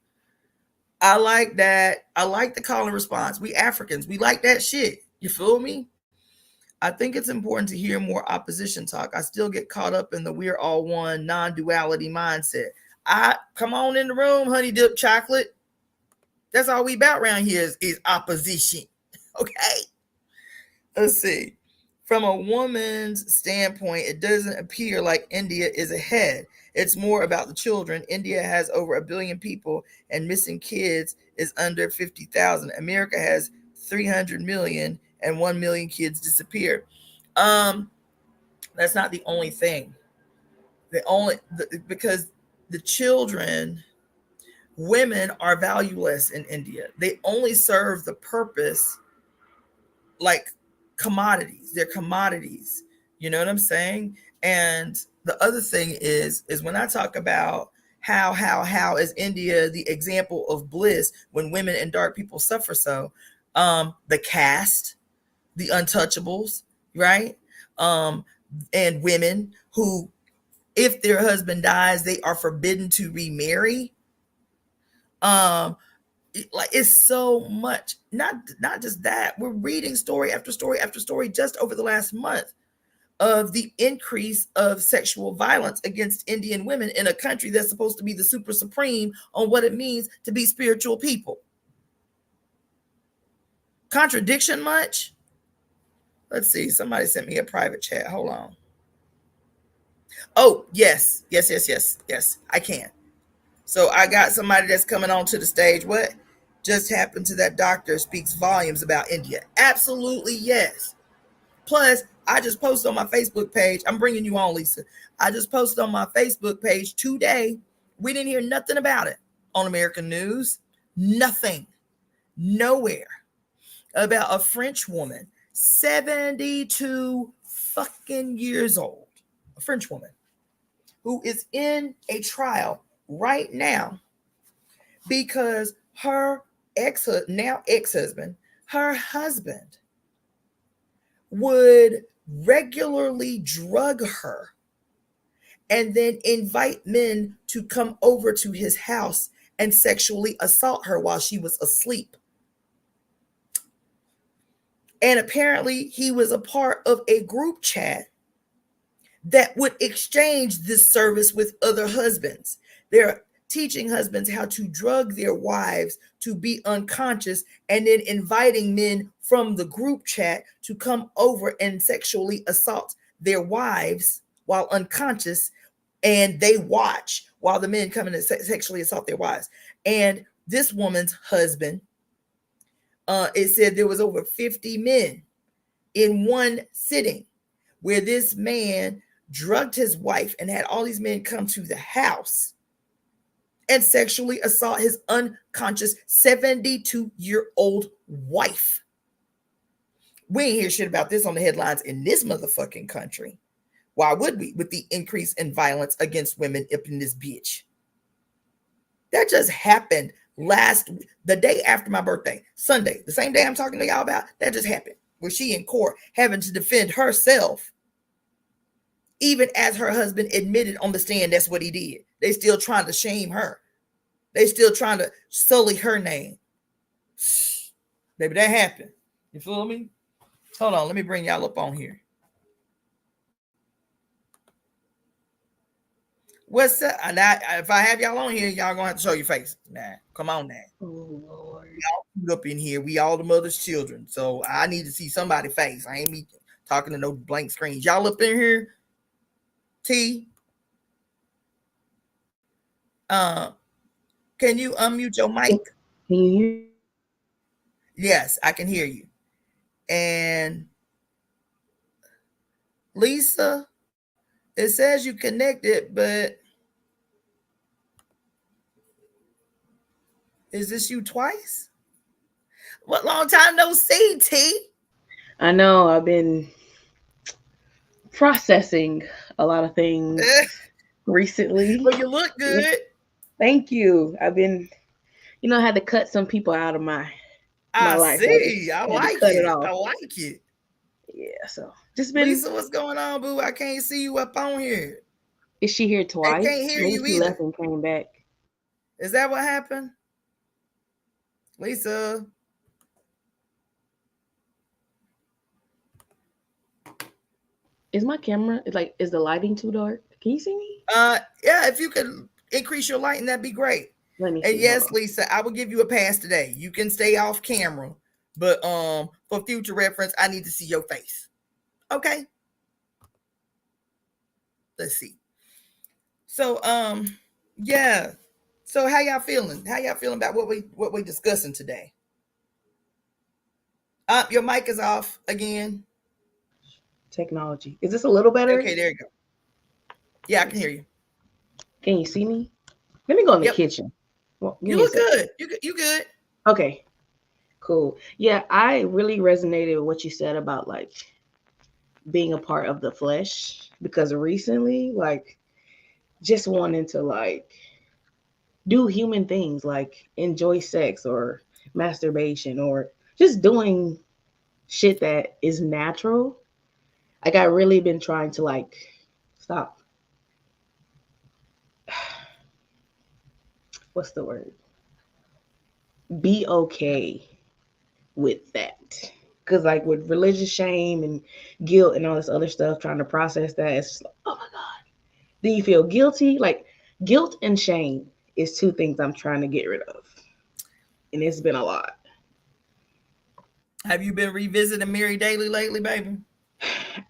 I like that. I like the call and response. We Africans, we like that shit. You feel me? I think it's important to hear more opposition talk. I still get caught up in the we're all one non-duality mindset. Come on in the room, honey dip chocolate. That's all we about around here is opposition. Okay. Let's see. From a woman's standpoint, it doesn't appear like India is ahead. It's more about the children. India has over 1 billion people and missing kids is under 50,000. America has 300 million and 1 million kids disappear. That's not the only thing. Because the children, women are valueless in India. They only serve the purpose like commodities. They're commodities. You know what I'm saying? And the other thing is when I talk about how is India the example of bliss when women and dark people suffer so, the caste, the untouchables, right? And women who, if their husband dies, they are forbidden to remarry. Like it's so much. Not just that. We're reading story after story after story just over the last month of the increase of sexual violence against Indian women in a country that's supposed to be the super supreme on what it means to be spiritual people. Contradiction much? Let's see. Somebody sent me a private chat. Hold on. Oh, yes. I can. So I got somebody that's coming onto the stage. What just happened to that doctor speaks volumes about India. Absolutely, yes. Plus, I just posted on my Facebook page. I'm bringing you on, Lisa. I just posted on my Facebook page today. We didn't hear nothing about it on American news. Nothing. Nowhere. About a French woman, 72 fucking years old. A French woman who is in a trial right now because her ex-husband, her husband, would regularly drug her and then invite men to come over to his house and sexually assault her while she was asleep. And apparently he was a part of a group chat that would exchange this service with other husbands. They're teaching husbands how to drug their wives to be unconscious and then inviting men from the group chat to come over and sexually assault their wives while unconscious, and they watch while the men come in and sexually assault their wives. And this woman's husband, it said there was over 50 men in one sitting where this man drugged his wife and had all these men come to the house and sexually assault his unconscious 72-year-old wife. We ain't hear shit about this on the headlines in this motherfucking country. Why would we? With the increase in violence against women up in this bitch. That just happened the day after my birthday, Sunday, the same day I'm talking to y'all about. That just happened, where she in court having to defend herself, even as her husband admitted on the stand that's what he did. They still trying to shame her. They still trying to sully her name. Baby, that happened. You feel me? Hold on, let me bring y'all up on here. What's up? Now, if I have y'all on here, y'all gonna have to show your face. Nah, come on now. Oh Lord. Y'all up in here. We all the mother's children. So I need to see somebody's face. I ain't me talking to no blank screens. Y'all up in here? T. Can you unmute your mic? Can you hear? Yes, I can hear you. And Lisa, it says you connected, but is this you twice? What long time no see, T? I know I've been processing a lot of things recently. Well, you look good. Thank you. I've been, I had to cut some people out of my life. See. I like it. I like it. Yeah, so just been. Lisa, what's going on, boo? I can't see you up on here. Is she here twice? I can't hear Maybe you she either. left and came back. Is that what happened? Lisa. Is my camera is the lighting too dark? Can you see me? Yeah, if you could increase your lighting, that'd be great. Let me see. And yes, Lisa, I will give you a pass today. You can stay off camera, but for future reference, I need to see your face. Okay. Let's see. So yeah. So how y'all feeling? How y'all feeling about what we discussing today? Your mic is off again. Technology. Is this a little better? Okay, there you go. Yeah, I can hear you. Can you see me? Let me go in the kitchen. Well, you look good. You good. Okay. Cool. Yeah, I really resonated with what you said about being a part of the flesh, because recently, just wanting to do human things, enjoy sex or masturbation or just doing shit that is natural. I really been trying to stop. What's the word? Be okay with that. Because with religious shame and guilt and all this other stuff, trying to process that, it's just oh my God. Then you feel guilty. Guilt and shame is two things I'm trying to get rid of. And it's been a lot. Have you been revisiting Mary Daly lately, baby?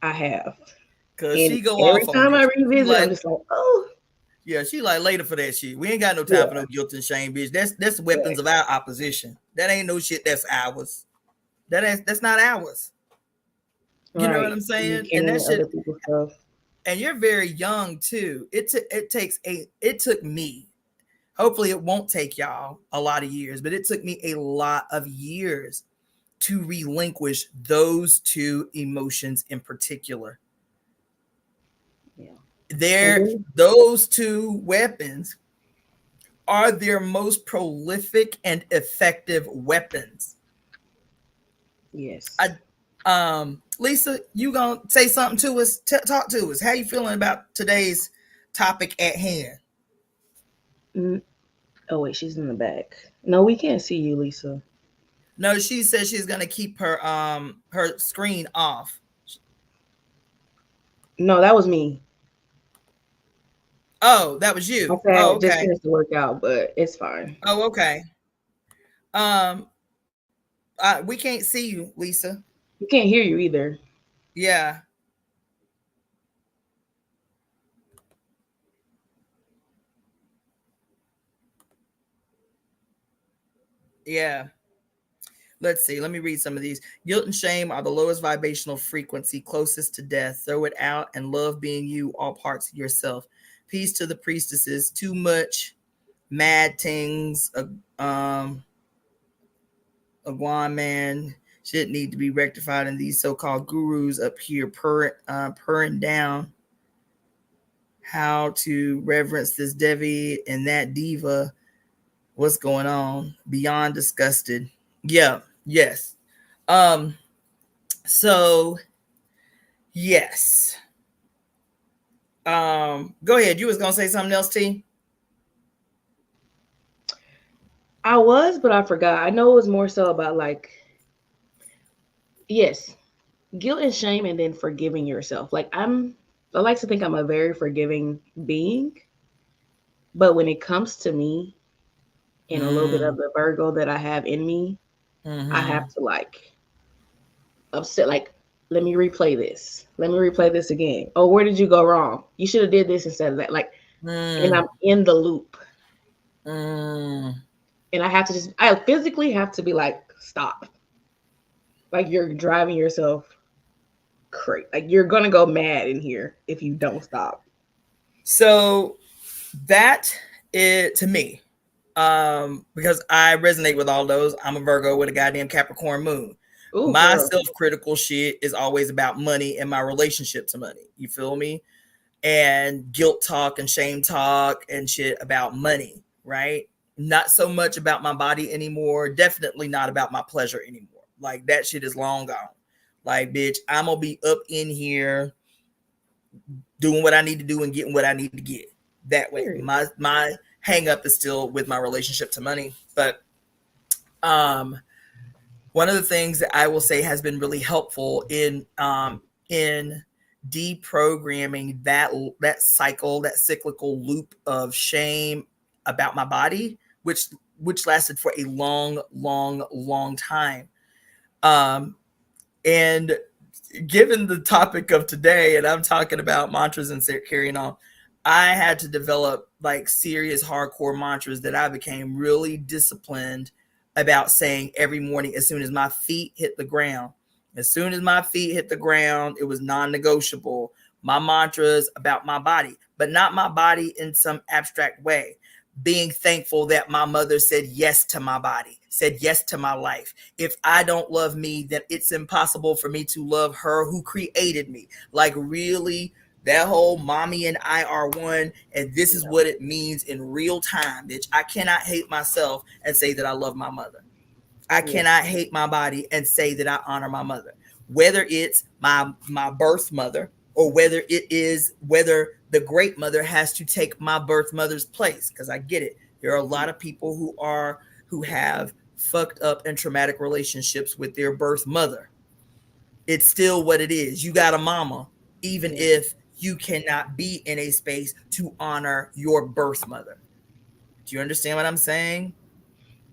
I have. Because she go off every time I revisit, I'm just oh. Yeah, she later for that shit. We ain't got no time for no guilt and shame, bitch. That's weapons of our opposition. That ain't no shit that's ours. That's not ours. You know what Right. I'm You saying? And that carrying shit, other people's stuff. and you're very young too. It took me, hopefully it won't take y'all a lot of years, but it took me a lot of years to relinquish those two emotions in particular. Yeah. And They're then those two weapons are their most prolific and effective weapons. yes. I Lisa, you gonna say something to us? Talk to us. How you feeling about today's topic at hand? Mm, oh wait, she's in the back. No, we can't see you, Lisa. No, she says she's gonna keep her screen off. No, that was me. Oh, that was you. Okay, Oh, it just okay. finished to work out, but it's fine. Oh, okay. Um, we can't see you, Lisa. We can't hear you either. Yeah, yeah. Let's see. Let me read some of these. Guilt and shame are the lowest vibrational frequency, closest to death. Throw it out and love being you, all parts of yourself. Peace to the priestesses. Too much mad things. A guan man shit need to be rectified, and these so-called gurus up here purring down how to reverence this Devi and that diva. What's going on? Beyond disgusted. Yeah. Yes. Um. So yes. Go ahead. You was gonna say something else, T? I was, but I forgot. I know it was more so about like, yes, guilt and shame, and then forgiving yourself. I like to think I'm a very forgiving being, but when it comes to me and a little bit of Mm, the Virgo that I have in me, I have mm-hmm. to like upset. Like, let me replay this. Let me replay this again. Oh, where did you go wrong? You should have did this instead of that. Like, and Mm, I'm in the loop, mm. and I physically have to be like, stop. Like you're driving yourself crazy. Like you're gonna go mad in here if you don't stop. So that is to me, because I resonate with all those. I'm a Virgo with a goddamn Capricorn moon. Ooh, My girl. self-critical shit is always about money and my relationship to money. You feel me? And guilt talk and shame talk and shit about money, right? Not so much about my body anymore. Definitely not about my pleasure anymore. Like that shit is long gone. Like, bitch, I'm gonna be up in here doing what I need to do and getting what I need to get. That way. Period. My hang up is still with my relationship to money. But um one of the things that I will say has been really helpful in deprogramming that cycle, that cyclical loop of shame about my body, which lasted for a long time. Um, and given the topic of today, and I'm talking about mantras and carrying on, I had to develop like serious hardcore mantras that I became really disciplined about saying every morning as soon as my feet hit the ground. As soon as my feet hit the ground, it was non-negotiable. My mantras about my body, but not my body in some abstract way. Being thankful that my mother said yes to my body, said yes to my life. If I don't love me, then it's impossible for me to love her who created me. Like, really, that whole mommy and I are one, and this is Yeah. what it means in real time, bitch. I cannot hate myself and say that I love my mother. I Yes. cannot hate my body and say that I honor my mother. Whether it's my birth mother, or whether the great mother has to take my birth mother's place, because I get it. There are a lot of people who have fucked up and traumatic relationships with their birth mother. It's still what it is. You got a mama, even Yeah. if you cannot be in a space to honor your birth mother. Do you understand what I'm saying?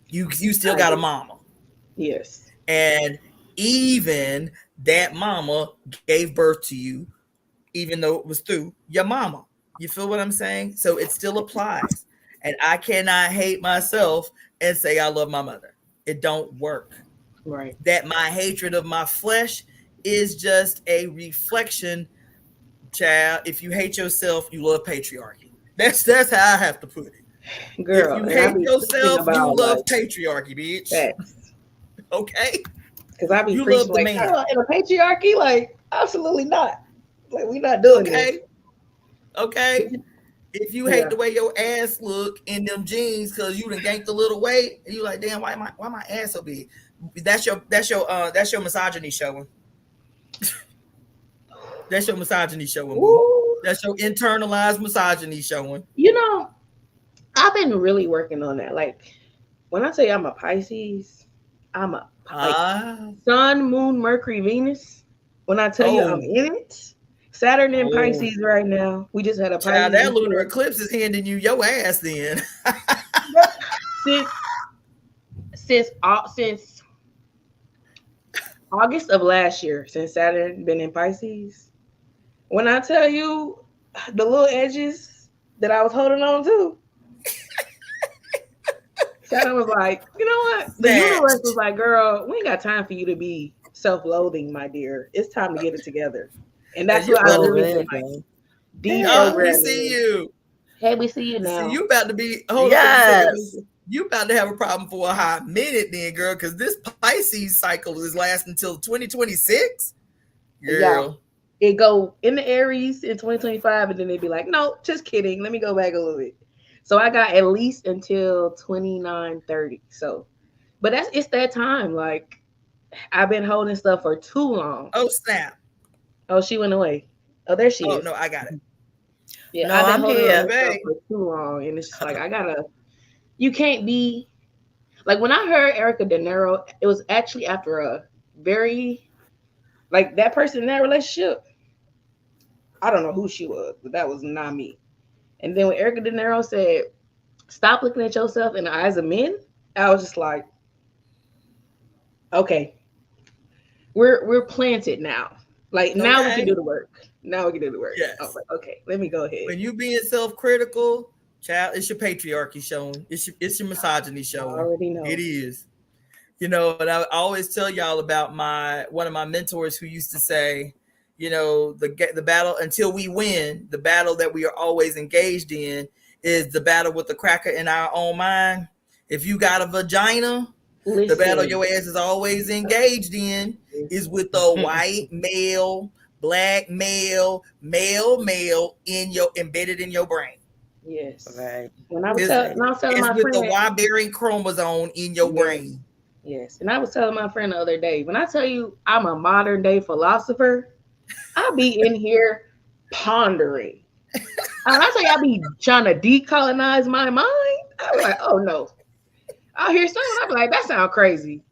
You still I got a do. mama. Yes. And even that mama gave birth to you, even though it was through your mama. You feel what I'm saying? So it still applies. And I cannot hate myself and say I love my mother. It don't work. Right. That my hatred of my flesh is just a reflection, child. If you hate yourself, you love patriarchy. That's how I have to put it. If Girl, you and I hate be thinking yourself, you about love like patriarchy, bitch. facts. Okay? Because I be You preaching love the like, man. girl, in a patriarchy, like, absolutely not. Like, we not doing this. Okay? Okay? If you hate Yeah. the way your ass look in them jeans because you done gained a little weight, and you like, damn, why my ass so big? That's your misogyny showing. That's your misogyny showing, boo. Ooh. That's your internalized misogyny showing. You know, I've been really working on that. Like, when I say I'm a Pisces, I'm a, like, Ah, Sun, Moon, Mercury, Venus. When I tell you I'm oh, in it, Saturn in oh, Pisces right now. We just had a child, Pisces that lunar eclipse. eclipse is handing you your ass then. Yep. Since since August of last year, since Saturn been in Pisces. When I tell you the little edges that I was holding on to, Saturn was like, you know what? The universe was Snatched. like, girl, we ain't got time for you to be self-loathing, my dear. It's time to get it together. And And that's you what I about to For literally be been real like though. we deprogramming see me. you. Hey, we see you See, now. you about to be hold on a second. Yes. Lisa. You about to have a problem for a hot minute then, girl, because this Pisces cycle is lasting until 2026. Yeah. Girl. It go in the Aries in 2025, and then they'd be like, no, just kidding. Let me go back a little bit. So I got at least until 29-30. So, but it's that time. Like, I've been holding stuff for too long. Oh snap. Oh, she went away. Oh, there she Oh is. no, I got it. Yeah, No, I've been I'm holding on here. to stuff Baby. for too long, and it's just like I gotta. You can't be like when I heard Erica De Niro. It was actually after a very like that person in that relationship. I don't know who she was, but that was not me. And then when Erica De Niro said, "Stop looking at yourself in the eyes of men," I was just like, "Okay, we're planted now. Like now we can do Okay. the work. Now we can do the work." I was Yes. like, "Okay, let me go ahead." When you being self-critical, child, it's your patriarchy showing. It's your misogyny I showing. already It know. is. And I always tell y'all about my one of my mentors who used to say, the battle until we win, the battle that we are always engaged in is the battle with the cracker in our own mind. If you got a vagina, the battle Listen. your ass is always engaged in is with the white male, black male in your embedded in your brain. Yes. Right. It's, When I was telling it's my with the friend, Y bearing chromosome in your yes, brain. yes. And I was telling my friend the other day, when I tell you I'm a modern day philosopher, I be in here pondering. And when I tell you I be trying to decolonize my mind, I be like, oh no. I'll hear something, I be like, that sounds crazy.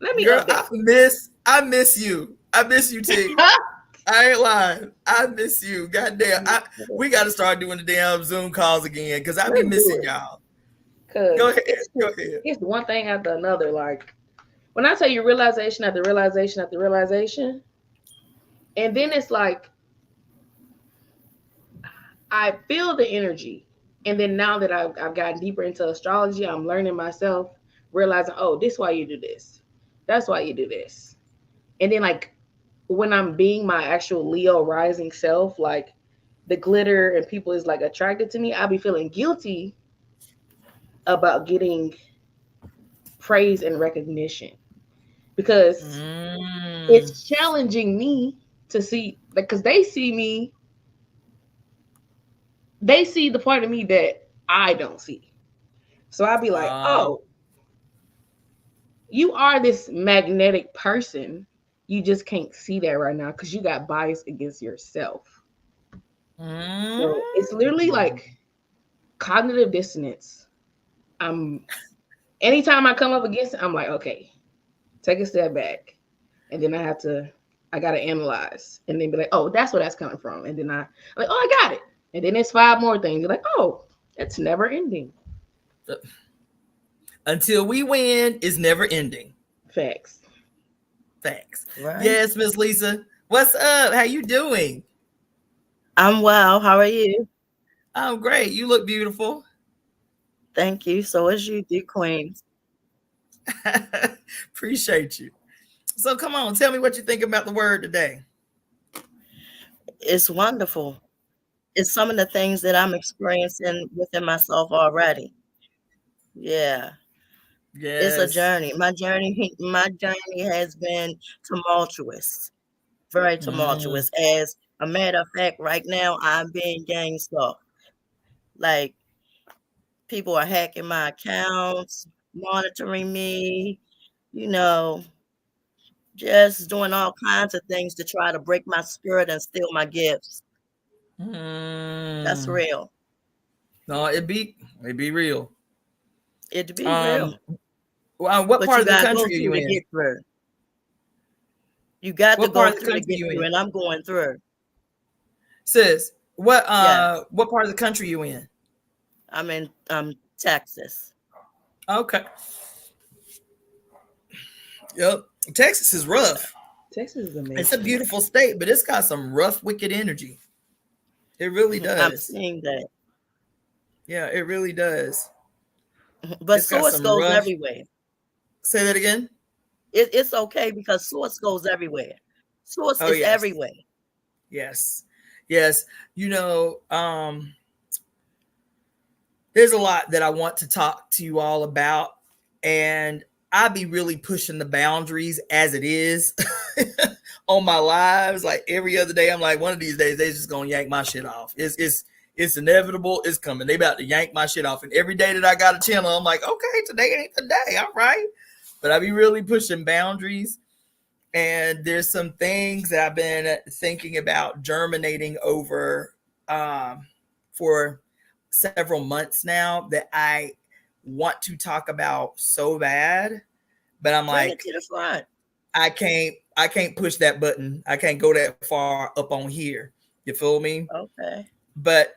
Let me Girl, update. I miss you. I miss you, T. I ain't lying. I miss you. Goddamn. We got to start doing the damn Zoom calls again because I be Let's do missing it. y'all. Go Cause ahead. Go ahead. it's one thing after another. Like when I tell you realization after realization after realization, and then it's like I feel the energy. And then now that I've gotten deeper into astrology, I'm learning myself, realizing, oh, this is why you do this. That's why you do this. And then like when I'm being my actual Leo rising self, like the glitter and people is like attracted to me, I'll be feeling guilty about getting praise and recognition because Mm. it's challenging me to see like because they see the part of me that I don't see. So I'd be like, Uh, oh, you are this magnetic person. You just can't see that right now because you got bias against yourself. mm. So it's literally like cognitive dissonance. I'm anytime I come up against it, I'm like, okay, take a step back. And then I gotta analyze and then be like, oh, that's where that's coming from. And then I'm like, oh, I got it. And then it's five more things. You're like, oh, it's never ending. Until we win is never ending. Facts. Thanks. Right. Yes, Miss Lisa. What's up? How you doing? I'm well. How are you? I'm great. You look beautiful. Thank you. So as you do, Queen. Appreciate you. So come on, tell me what you think about the word today. It's wonderful. It's some of the things that I'm experiencing within myself already. Yeah. It's a Yes. journey. My journey has been tumultuous. Very Mm. tumultuous. As a matter of fact, right now I'm being gang stalked. Like, people are hacking my accounts, monitoring me, you know, just doing all kinds of things to try to break my spirit and steal my gifts. That's Mm. real. No, it be real. It'd be real. Um, what But part you of the gotta go country are through you to in? get through. You got to What go part of the through to country get you through, in, and I'm going through. sis? Yes, What part of the country you in? I'm in Texas. Okay. Yep. Texas is Yeah, rough. Texas is It's a amazing. beautiful state, but it's got some rough, wicked energy. It really I'm does. seeing that. Yeah, it really does. But It's got source some goes rough. everywhere. Say that again. It's okay because source goes everywhere. Source Oh is yes, everywhere. yes, yes. There's a lot that I want to talk to you all about, and I be really pushing the boundaries as it is on my lives. Like every other day, I'm like, one of these days they just gonna yank my shit off. It's inevitable. It's coming. They about to yank my shit off. And every day that I got a channel, I'm like, okay, today ain't the day. All right. But I be really pushing boundaries. And there's some things that I've been thinking about germinating over for several months now that I want to talk about so bad, but I'm Bring it like, to the front. I can't push that button. I can't go that far up on here. You feel me? Okay. But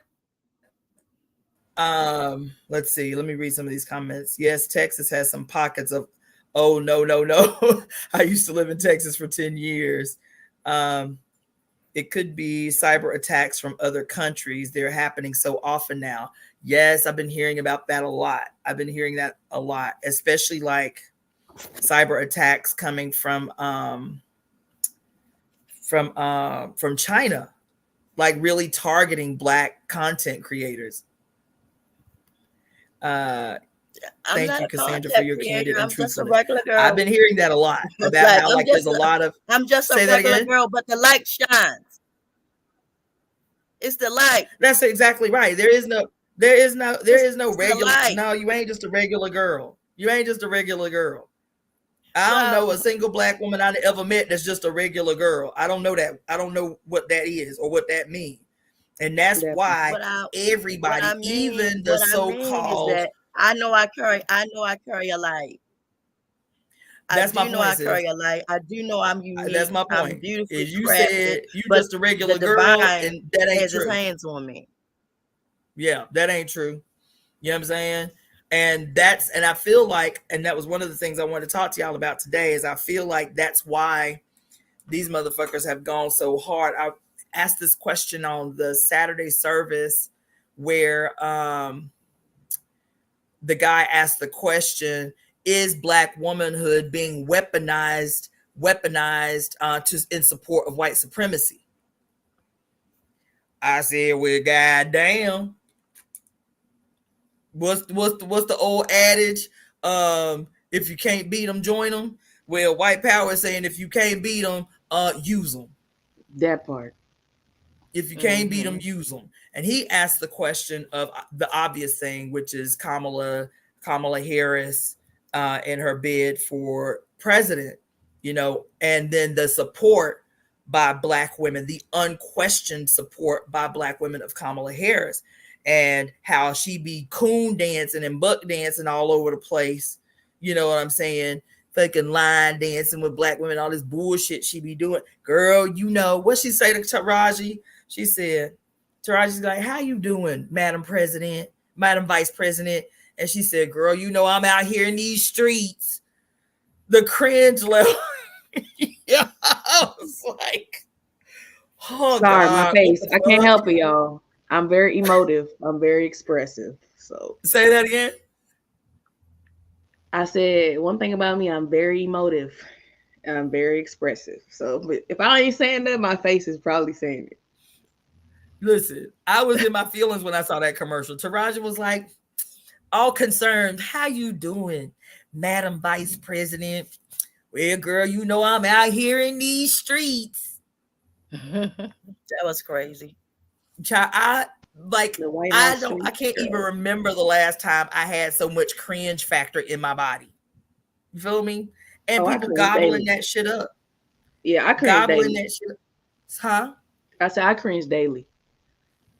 let's see. Let me read some of these comments. Yes, Texas has some pockets of oh no, no, no. I used to live in Texas for 10 years. Um, it could be cyber attacks from other countries. They're happening so often now. Yes, I've been hearing about that a lot. I've been hearing that a lot, especially like cyber attacks coming from China, like really targeting Black content creators. Uh, I'm Thank not you, a Cassandra, for content your creator. candid and I'm just a truthfulness. regular I've girl. been hearing that a lot about Like how like there's a lot of I'm just a say that regular again. girl, but the light shines. It's the light. That's exactly right. There is no It's the regular. light. No, you ain't just a regular girl. You ain't just a regular girl. I don't know a Well, single Black woman I ever met that's just a regular girl. I don't know that. I don't know what that is or what that means. And that's That why what I everybody, even the what I mean is so-called, that I know I carry a light. I that's my do know point, I sis. carry a light. I do know I'm That's unique. my I'm point. beautifully Is you crafted, said you but just a the regular girl, divine and that ain't has his true. hands on me. Yeah, that ain't true. You know what I'm saying? And I feel like, and that was one of the things I wanted to talk to y'all about today, is I feel like that's why these motherfuckers have gone so hard. I asked this question on the Saturday service where the guy asked the question, is Black womanhood being weaponized to in support of white supremacy? I said, well, goddamn. What's the old adage? If you can't beat them, join them. Well, white power is saying if you can't beat them, use them. that part. If you can't beat them, Hmm. use them. And he asked the question of the obvious thing, which is Kamala Harris in her bid for president, and then the support by Black women, the unquestioned support by Black women of Kamala Harris, and how she be coon dancing and buck dancing all over the place. You know what I'm saying? Fucking line dancing with Black women, all this bullshit she be doing. Girl, what she say to Taraji? She said, Taraji's like, how you doing, Madam President, Madam Vice President? And she said, girl, I'm out here in these streets. The cringe level. Yeah, I was like, oh Sorry, my God, what face. the I can't fuck? help it, y'all. I'm very emotive. I'm very expressive. So Say that again. I said one thing about me, I'm very emotive. I'm very expressive. So if I ain't saying that, my face is probably saying it. Listen, I was in my feelings when I saw that commercial. Taraja was like, all concerned, how you doing, Madam Vice President? Well, girl, you know I'm out here in these streets. That was crazy. Child, I The can't even remember the last time I had so much cringe factor in my body. You feel me? And I people cringe gobbling daily. that shit up. Yeah, I cringe Gobbling daily. that shit up. Huh? I said I cringe daily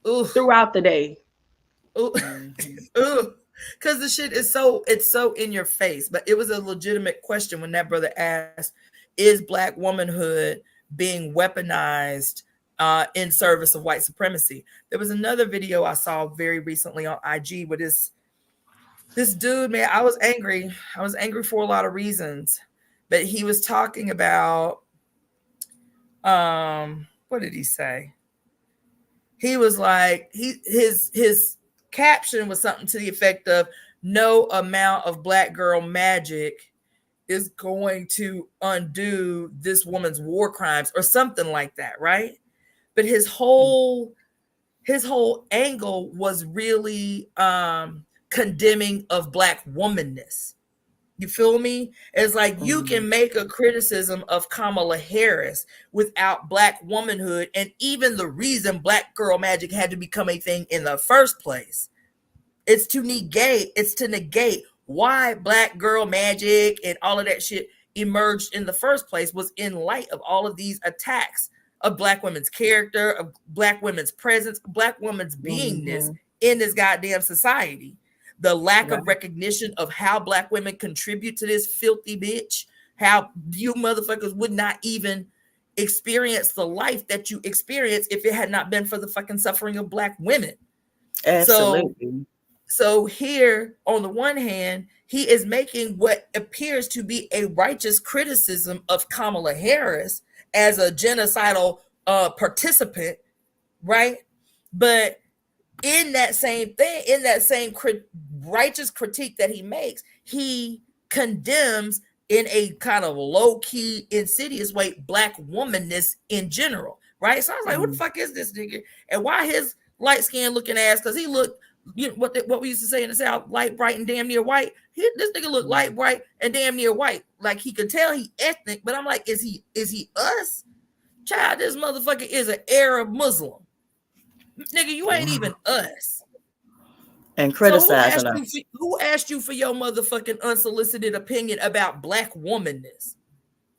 Ooh. throughout the day. Ooh. Mm-hmm. Ooh. Because the shit is so in your face. But it was a legitimate question when that brother asked, is Black womanhood being weaponized in service of white supremacy? There was another video I saw very recently on IG with this dude, man. I was angry. I was angry for a lot of reasons. But he was talking about, what did he say? He was like, his caption was something to the effect of, no amount of Black girl magic is going to undo this woman's war crimes, or something like that, right? But his whole angle was really condemning of Black womanness. You feel me? It's like you can make a criticism of Kamala Harris without Black womanhood, and even the reason Black girl magic had to become a thing in the first place. It's to negate why Black girl magic and all of that shit emerged in the first place, was in light of all of these attacks of Black women's character, of Black women's presence, Black women's beingness in this goddamn society. The lack of recognition of how Black women contribute to this filthy bitch, how you motherfuckers would not even experience the life that you experience if it had not been for the fucking suffering of Black women. Absolutely. So here, on the one hand, he is making what appears to be a righteous criticism of Kamala Harris as a genocidal participant, right? But in that same thing, in that same righteous critique that he makes, he condemns in a kind of low-key, insidious way Black womanness in general, right? So I was like, who the fuck is this nigga? And why his light-skinned looking ass? Because he looked, you know, what we used to say in the South, light, bright, and damn near white. This nigga looked light, bright, and damn near white. Like, he could tell he ethnic, but I'm like, is he us? Child, this motherfucker is an Arab Muslim. Nigga, you ain't even us. And criticizing so who asked you for your motherfucking unsolicited opinion about Black womanness?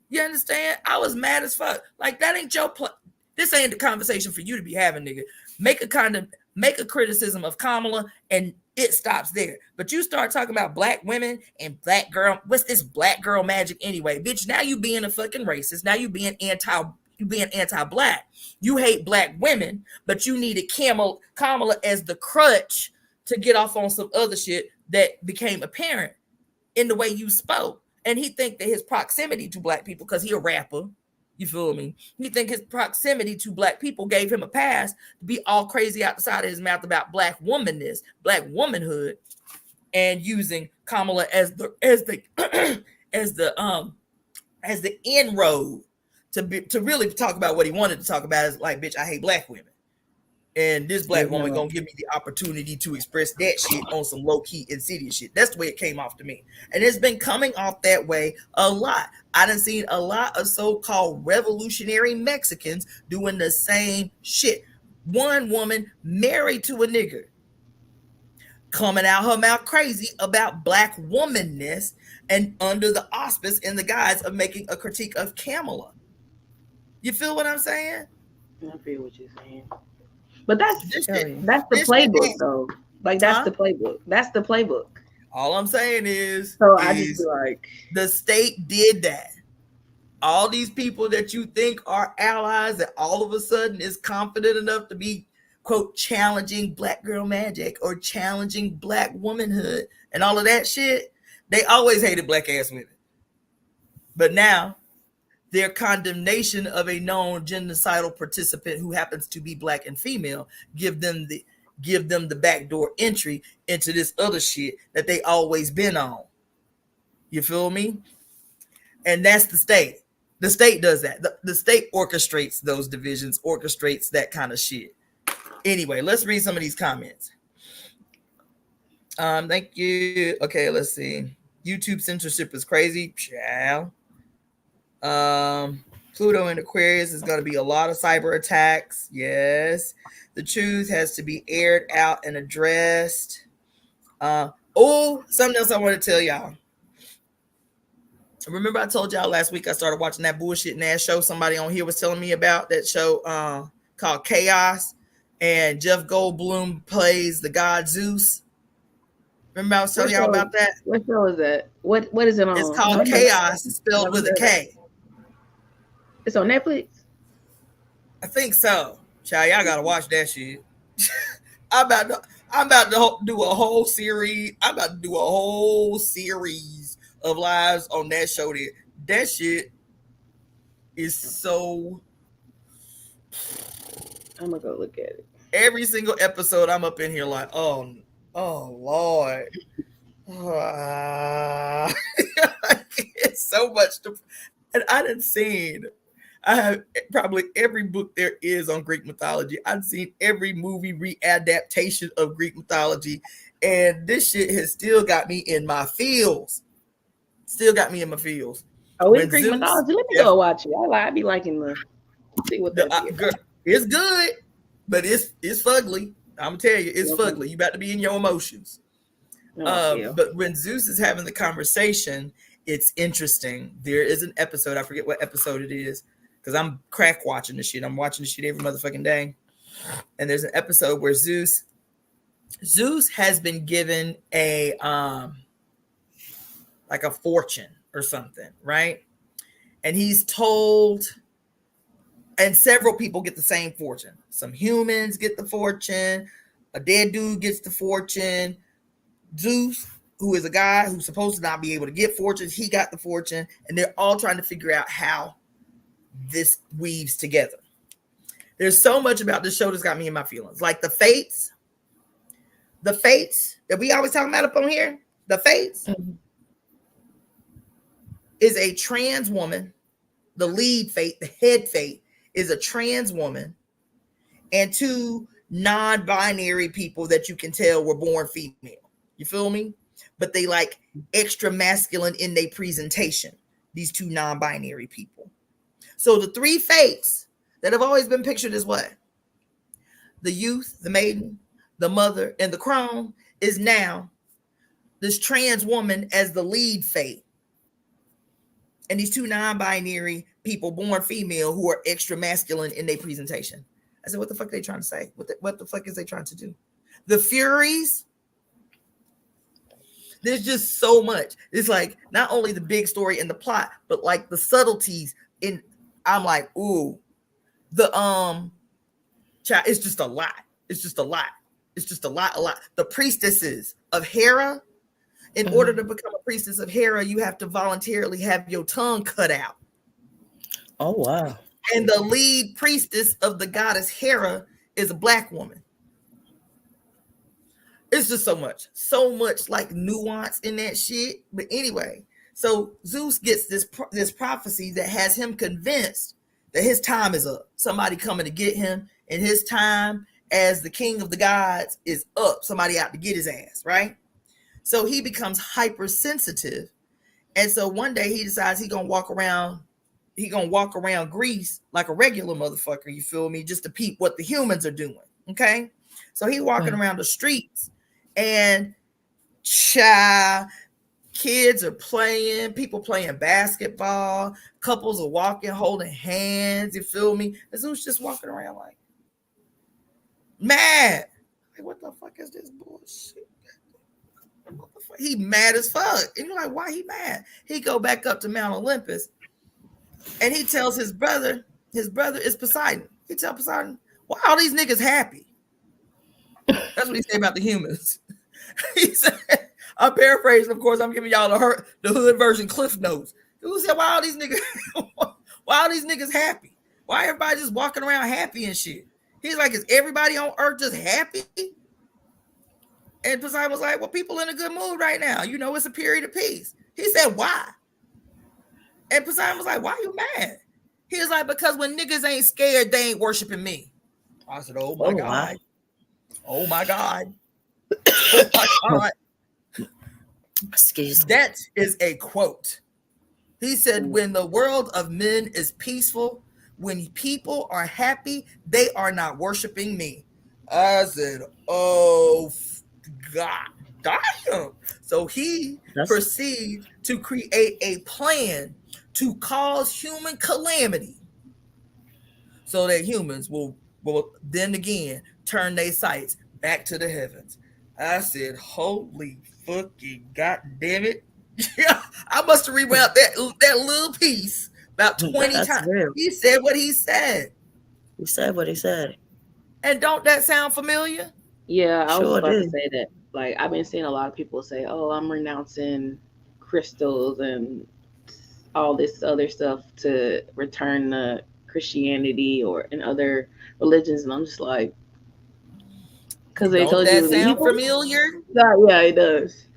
You understand? I was mad as fuck. Like, that ain't your this ain't the conversation for you to be having, nigga. Make a criticism of Kamala and it stops there. But you start talking about Black women and Black girl. What's this Black girl magic anyway? Bitch, now you being a fucking racist. Now you being anti-Black. You hate Black women, but you needed Kamala as the crutch to get off on some other shit that became apparent in the way you spoke. And he think that his proximity to Black people, because he a rapper, you feel me? He think his proximity to Black people gave him a pass to be all crazy out the side of his mouth about Black womanness, Black womanhood, and using Kamala as the inroad to really talk about what he wanted to talk about. Is like, bitch, I hate Black women. And this Black woman gonna give me the opportunity to express that shit on some low-key insidious shit. That's the way it came off to me. And it's been coming off that way a lot. I done seen a lot of so-called revolutionary Mexicans doing the same shit. One woman married to a nigger coming out her mouth crazy about Black womanness and under the auspice in the guise of making a critique of Kamala. You feel what I'm saying? I feel what you're saying. But that's the playbook, though. Like, that's the playbook. That's the playbook. All I'm saying is, I just be like, the state did that. All these people that you think are allies that all of a sudden is confident enough to be, quote, challenging Black girl magic or challenging Black womanhood and all of that shit, they always hated Black ass women. But now, their condemnation of a known genocidal participant who happens to be Black and female give them the backdoor entry into this other shit that they always been on. You feel me? And that's the state. The state does that. The state orchestrates those divisions, orchestrates that kind of shit. Anyway, let's read some of these comments. Thank you. Okay, let's see. YouTube censorship is crazy. Ciao. Pluto in Aquarius is going to be a lot of cyber attacks. Yes. The truth has to be aired out and addressed. Something else I want to tell y'all. Remember I told y'all last week I started watching that bullshit ass show somebody on here was telling me about, that show called Chaos, and Jeff Goldblum plays the god Zeus. Remember I was telling y'all about that? What show is that? What is it on? It's called Chaos. It's spelled with a K. It's on Netflix? I think so. Child, y'all gotta watch that shit. I'm about to do a whole series. I'm about to do a whole series of lives on that show. That shit is so. I'm gonna go look at it. Every single episode, I'm up in here like, oh Lord. It's so much and I done seen. I have probably every book there is on Greek mythology. I've seen every movie readaptation of Greek mythology, and this shit has still got me in my feels. Still got me in my feels. Oh, it's Greek mythology. Let me go watch it. I be liking the see what that is. It's good, but it's fugly. I'm gonna tell you, it's fugly. You about to be in your emotions. But when Zeus is having the conversation, it's interesting. There is an episode, I forget what episode it is, because I'm crack watching this shit. I'm watching this shit every motherfucking day. And there's an episode where Zeus has been given a like a fortune or something, right? And he's told, and several people get the same fortune. Some humans get the fortune, a dead dude gets the fortune. Zeus, who is a guy who's supposed to not be able to get fortunes, he got the fortune, and they're all trying to figure out how this weaves together. There's so much about this show that's got me in my feelings. Like the Fates that we always talk about up on here, the Fates is a trans woman. The lead Fate, the head Fate, is a trans woman, and two non-binary people that you can tell were born female. You feel me? But they like extra masculine in their presentation. These two non-binary people. So the three fates that have always been pictured as what? The youth, the maiden, the mother, and the crone is now this trans woman as the lead fate. And these two non-binary people born female who are extra masculine in their presentation. I said, what the fuck are they trying to say? What the fuck is they trying to do? The Furies. There's just so much. It's like not only the big story and the plot, but like the subtleties in. I'm like, ooh, the child. It's just a lot. It's just a lot. It's just a lot. The priestesses of Hera. In order to become a priestess of Hera, you have to voluntarily have your tongue cut out. Oh wow! And the lead priestess of the goddess Hera is a black woman. It's just so much like nuance in that shit. But anyway, so Zeus gets this prophecy that has him convinced that his time is up. Somebody coming to get him, and his time as the king of the gods is up. Somebody out to get his ass, right? So he becomes hypersensitive. And so one day he decides he's gonna walk around Greece like a regular motherfucker, you feel me? Just to peep what the humans are doing. Okay. So he's walking around the streets, and kids are playing, people playing basketball, couples are walking, holding hands, you feel me? And Zeus just walking around like mad. Like, what the fuck is this bullshit? He mad as fuck. And you're like, why he mad? He go back up to Mount Olympus, and he tells his brother is Poseidon. He tells Poseidon, why are these niggas happy? That's what he said about the humans. He said, I'm paraphrasing, of course, I'm giving y'all the hood version Cliff Notes. Who said, why are these niggas happy? Why everybody just walking around happy and shit? He's like, is everybody on earth just happy? And Poseidon was like, well, people in a good mood right now. You know, it's a period of peace. He said, why? And Poseidon was like, why you mad? He was like, because when niggas ain't scared, they ain't worshiping me. I said, oh my God. Wow. Oh my God. Oh my God. Excuse me. That is a quote. He said, when the world of men is peaceful, when people are happy, they are not worshiping me. I said, oh, God damn. So he proceeded to create a plan to cause human calamity so that humans will then again turn their sights back to the heavens. I said, holy fucking goddamn it. Yeah, I must have rewound that little piece about 20 times. Real. He said what he said. He said what he said. And don't that sound familiar? Yeah, I was Sure about to did. say that. Like, I've been seeing a lot of people say, "Oh, I'm renouncing crystals and all this other stuff to return to Christianity or in other religions," and I'm just like, because they Don't told that you sound familiar? Yeah, it does.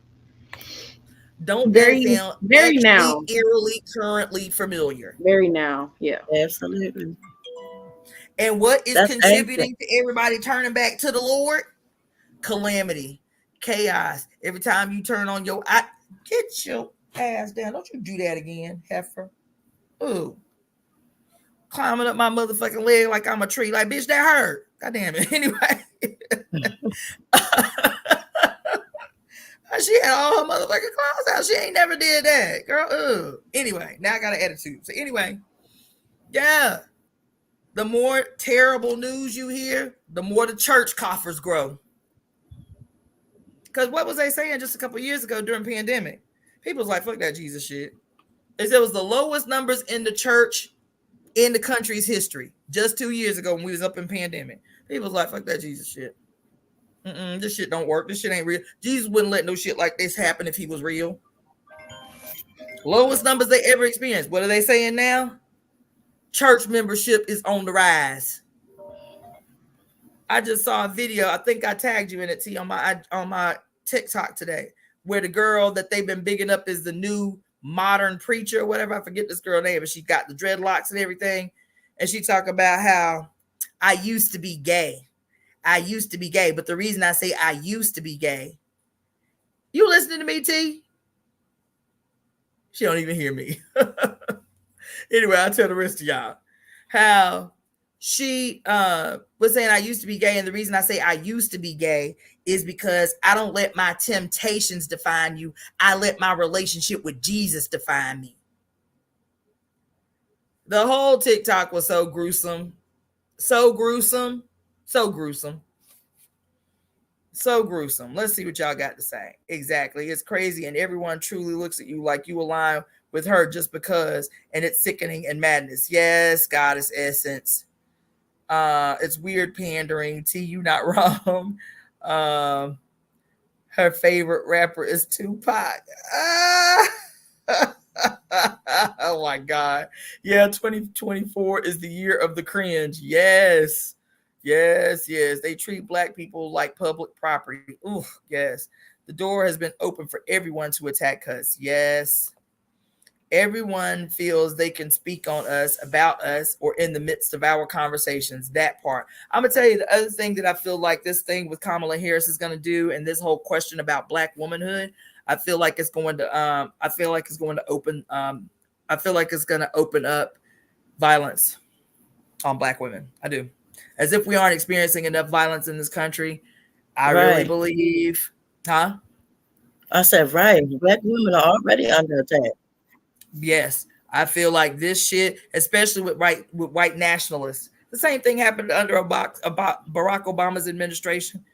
Don't Very, that sound very actually now. eerily currently familiar? Very now, yeah. Absolutely. And what is That's contributing to everybody turning back to the Lord? Calamity, chaos. Every time you turn on your get your ass down. Don't you do that again, heifer. Ooh. Climbing up my motherfucking leg like I'm a tree. Like, bitch, that hurt. God damn it. Anyway. She had all her motherfucking clothes out. She ain't never did that. Girl, ugh. Anyway, now I got an attitude. So anyway, yeah. The more terrible news you hear, the more the church coffers grow. Because what was they saying just a couple years ago during pandemic? People was like, fuck that Jesus shit. It was the lowest numbers in the church in the country's history. Just 2 years ago when we was up in pandemic. People was like, fuck that Jesus shit. This shit don't work. This shit ain't real. Jesus wouldn't let no shit like this happen if he was real. Lowest numbers they ever experienced. What are they saying now? Church membership is on the rise. I just saw a video. I think I tagged you in it, T, on my TikTok today, where the girl that they've been bigging up is the new modern preacher or whatever. I forget this girl's name, but she got the dreadlocks and everything. And she talked about how I used to be gay. I used to be gay. But the reason I say I used to be gay, you listening to me, T? She don't even hear me. Anyway, I'll tell the rest of y'all how she was saying I used to be gay. And the reason I say I used to be gay is because I don't let my temptations define you. I let my relationship with Jesus define me. The whole TikTok was so gruesome. So gruesome. So gruesome. So gruesome. Let's see what y'all got to say. Exactly. It's crazy. And everyone truly looks at you like you align with her just because. And it's sickening and madness. Yes, goddess essence. It's weird pandering. T, you not wrong. Her favorite rapper is Tupac. Oh my God. Yeah, 2024 is the year of the cringe. Yes. Yes, yes. They treat Black people like public property. Ooh, yes. The door has been open for everyone to attack us. Yes. Everyone feels they can speak on us, about us, or in the midst of our conversations. That part. I'm going to tell you the other thing that I feel like this thing with Kamala Harris is going to do, and this whole question about Black womanhood, I feel like it's going to open up violence on Black women. I do. As if we aren't experiencing enough violence in this country. I really believe, huh? I said, right. Black women are already under attack. Yes. I feel like this shit, especially with white nationalists. The same thing happened under Barack Obama's administration.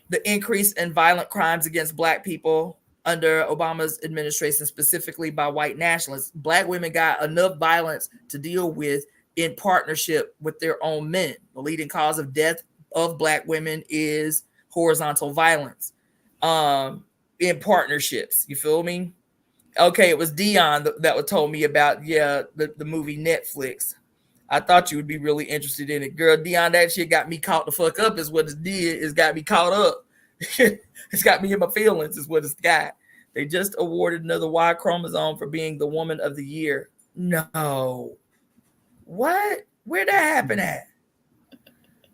The increase in violent crimes against Black people under Obama's administration, specifically by white nationalists. Black women got enough violence to deal with in partnership with their own men. The leading cause of death of Black women is horizontal violence in partnerships. You feel me? Okay, it was Dion that told me about, the movie Netflix. I thought you would be really interested in it. Girl, Dion, that shit got me caught the fuck up is what it did. It's got me caught up. It's got me in my feelings is what it's got. They just awarded another Y chromosome for being the woman of the year. No. What? Where that happen at?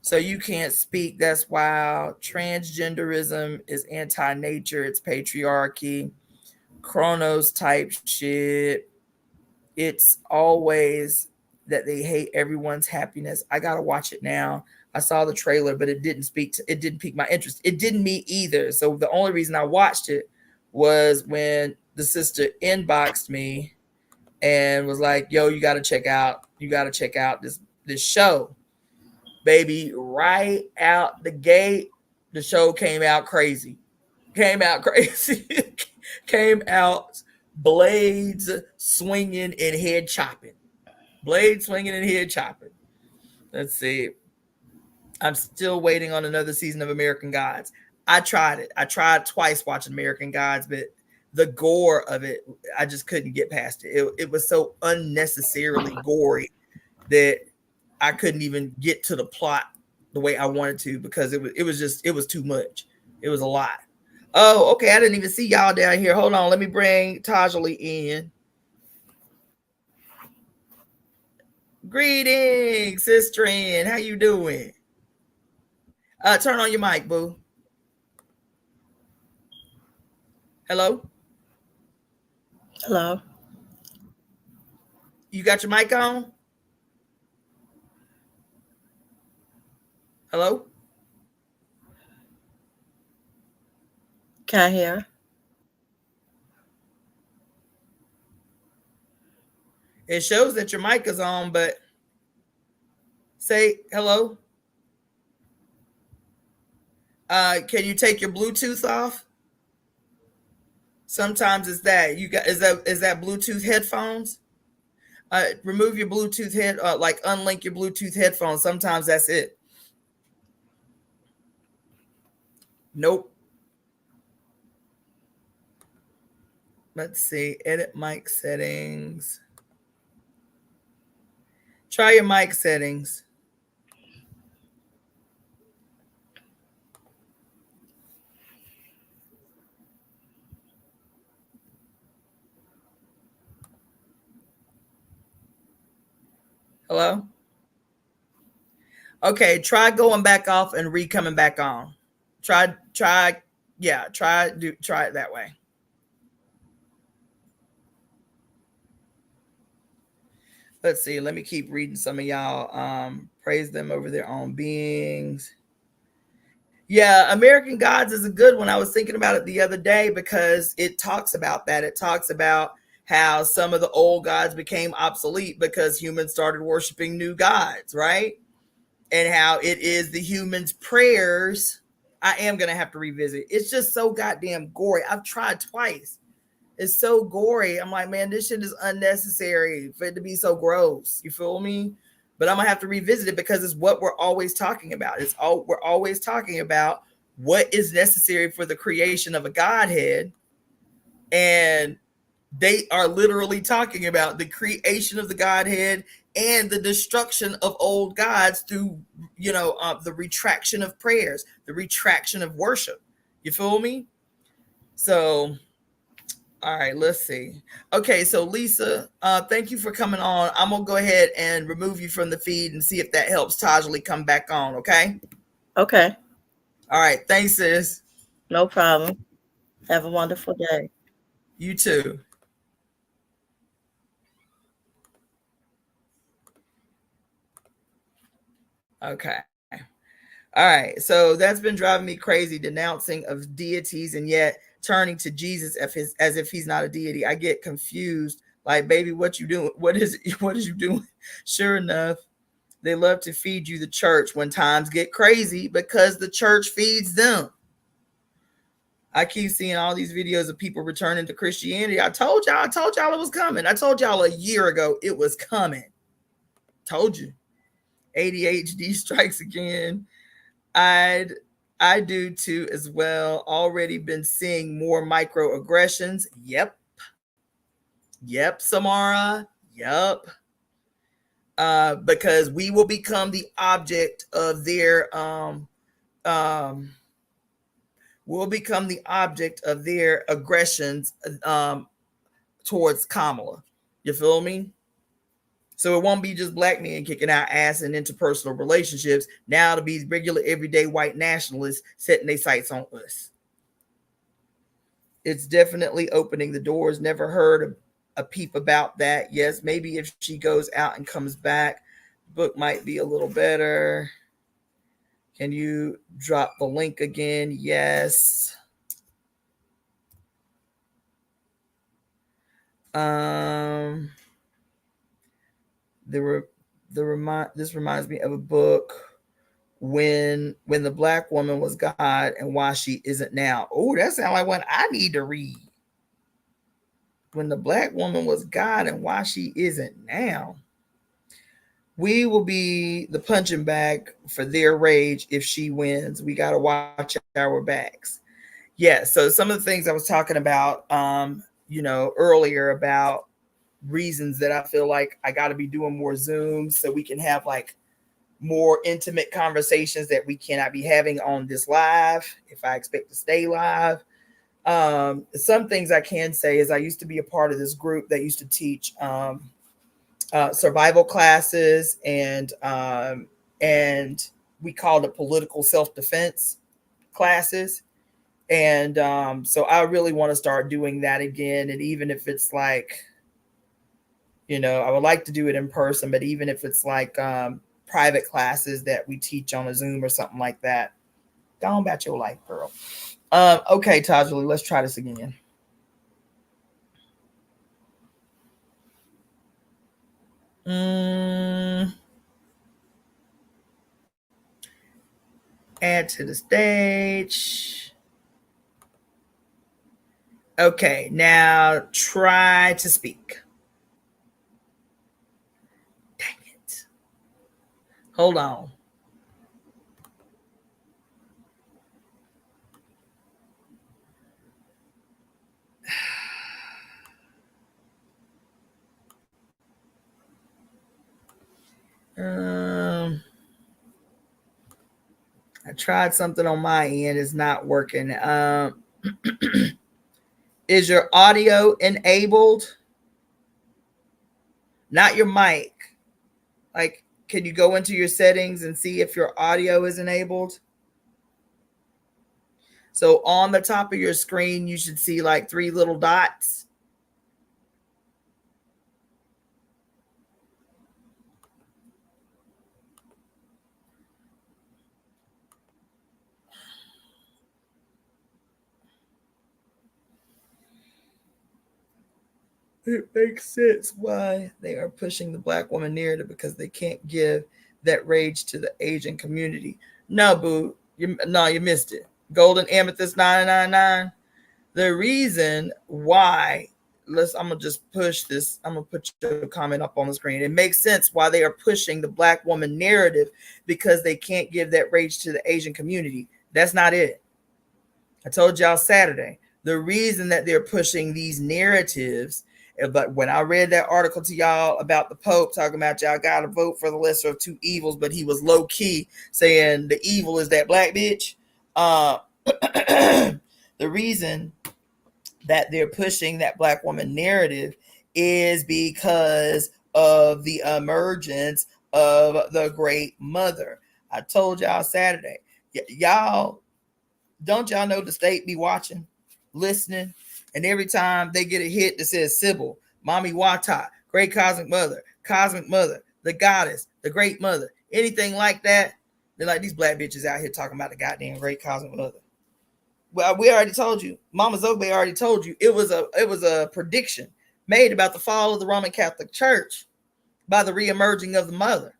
So you can't speak. That's wild. Transgenderism is anti-nature. It's patriarchy. Chronos type shit. It's always that they hate everyone's happiness. I gotta watch it now. I saw the trailer, but it didn't pique my interest. It didn't me either. So the only reason I watched it was when the sister inboxed me and was like, "Yo, you gotta check out this show." Baby, right out the gate, the show came out crazy. Came out crazy. Came out blades swinging and head chopping. Blades swinging and head chopping. Let's see. I'm still waiting on another season of American Gods. I tried it. I tried twice watching American Gods, but the gore of it, I just couldn't get past it. It was so unnecessarily gory that I couldn't even get to the plot the way I wanted to because it was too much. It was a lot. Oh, okay. I didn't even see y'all down here. Hold on. Let me bring Tajali in. Greetings, Sister Ann. How you doing? Turn on your mic, boo. Hello? Hello. You got your mic on? Hello? Can't hear. It shows that your mic is on, but say hello. Can you take your Bluetooth off? Sometimes it's that. Is that Bluetooth headphones? Remove your Bluetooth unlink your Bluetooth headphones. Sometimes that's it. Nope. Let's see. Edit mic settings. Try your mic settings. Hello? Okay, try going back off and coming back on. Try it that way. Let's see. Let me keep reading some of y'all. Praise them over their own beings. Yeah, American Gods is a good one. I was thinking about it the other day because it talks about that. It talks about how some of the old gods became obsolete because humans started worshiping new gods, right? And how it is the humans' prayers. I am going to have to revisit. It's just so goddamn gory. I've tried twice. It's so gory. I'm like, man, this shit is unnecessary for it to be so gross. You feel me? But I'm gonna have to revisit it because it's what we're always talking about. We're always talking about what is necessary for the creation of a godhead, and they are literally talking about the creation of the godhead and the destruction of old gods through, the retraction of prayers, the retraction of worship. You feel me? So. All right, let's see. Okay, so Lisa, thank you for coming on. I'm gonna go ahead and remove you from the feed and see if that helps Tajali come back on. Okay. Okay. All right. Thanks, sis. No problem. Have a wonderful day. You too. Okay. All right. So that's been driving me crazy, denouncing of deities and yet turning to Jesus as if he's not a deity. I get confused. Like, baby, what you doing? What is you doing? Sure enough, they love to feed you the church when times get crazy because the church feeds them. I keep seeing all these videos of people returning to Christianity. I told y'all it was coming. I told y'all a year ago it was coming. Told you. ADHD strikes again. I do too as well. Already been seeing more microaggressions. Yep, Samara. Yep. Because we will become the object of their will become the object of their aggressions towards Kamala. You feel me? So it won't be just black men kicking our ass in interpersonal relationships. Now it'll be regular, everyday white nationalists setting their sights on us. It's definitely opening the doors. Never heard a peep about that. Yes, maybe if she goes out and comes back, book might be a little better. Can you drop the link again? Yes. This reminds me of a book, when the black woman was God and why she isn't now. Oh, that sounds like one I need to read. When the black woman was God and why she isn't now. We will be the punching bag for their rage if she wins. We got to watch our backs. Yeah, so some of the things I was talking about, earlier about reasons that I feel like I got to be doing more Zooms so we can have like more intimate conversations that we cannot be having on this live if I expect to stay live. Some things I can say is I used to be a part of this group that used to teach survival classes, and we called it political self-defense classes. And so I really want to start doing that again. And even if it's like, I would like to do it in person, but even if it's like private classes that we teach on a Zoom or something like that. Go on about your life, girl. Okay, Tajali, let's try this again. Add to the stage. Okay, now try to speak. Dang it. Hold on. I tried something on my end. It's not working. Is your audio enabled? Not your mic. Like, can you go into your settings and see if your audio is enabled? So on the top of your screen, you should see like 3 little dots. It makes sense why they are pushing the black woman narrative, because they can't give that rage to the Asian community. No, boo. You missed it. Golden Amethyst 999. The reason why, I'm gonna just push this. I'm gonna put your comment up on the screen. It makes sense why they are pushing the black woman narrative, because they can't give that rage to the Asian community. That's not it. I told y'all Saturday. The reason that they're pushing these narratives, but when I read that article to y'all about the Pope talking about y'all gotta vote for the lesser of two evils, but he was low key saying the evil is that black bitch. The reason that they're pushing that black woman narrative is because of the emergence of the great mother. I told y'all Saturday. Y'all, don't y'all know the state be watching, listening, and every time they get a hit that says Sybil, Mommy Wata, Great Cosmic Mother, the Goddess, the Great Mother, anything like that, they're like, these black bitches out here talking about the goddamn Great Cosmic Mother. Well, we already told you. Mama Zobe already told you. It was a prediction made about the fall of the Roman Catholic Church by the reemerging of the mother.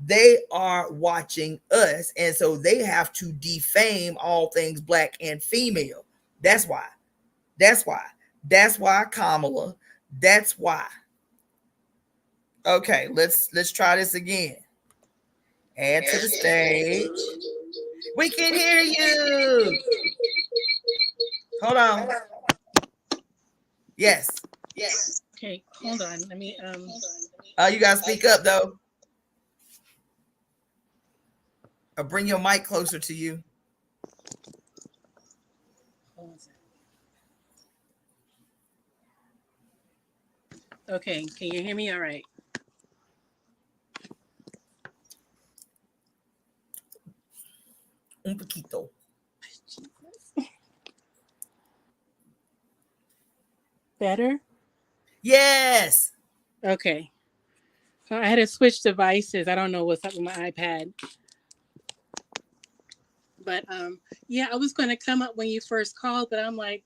They are watching us, and so they have to defame all things black and female. That's why. That's why, Kamala. That's why. Okay, let's try this again. Add to the stage. We can hear you. Hold on. Yes. Okay, hold on. Let me You gotta speak up though. Or bring your mic closer to you. Okay, can you hear me all right? Un poquito. Better? Yes. Okay. So I had to switch devices. I don't know what's up with my iPad. But yeah, I was going to come up when you first called, but I'm like,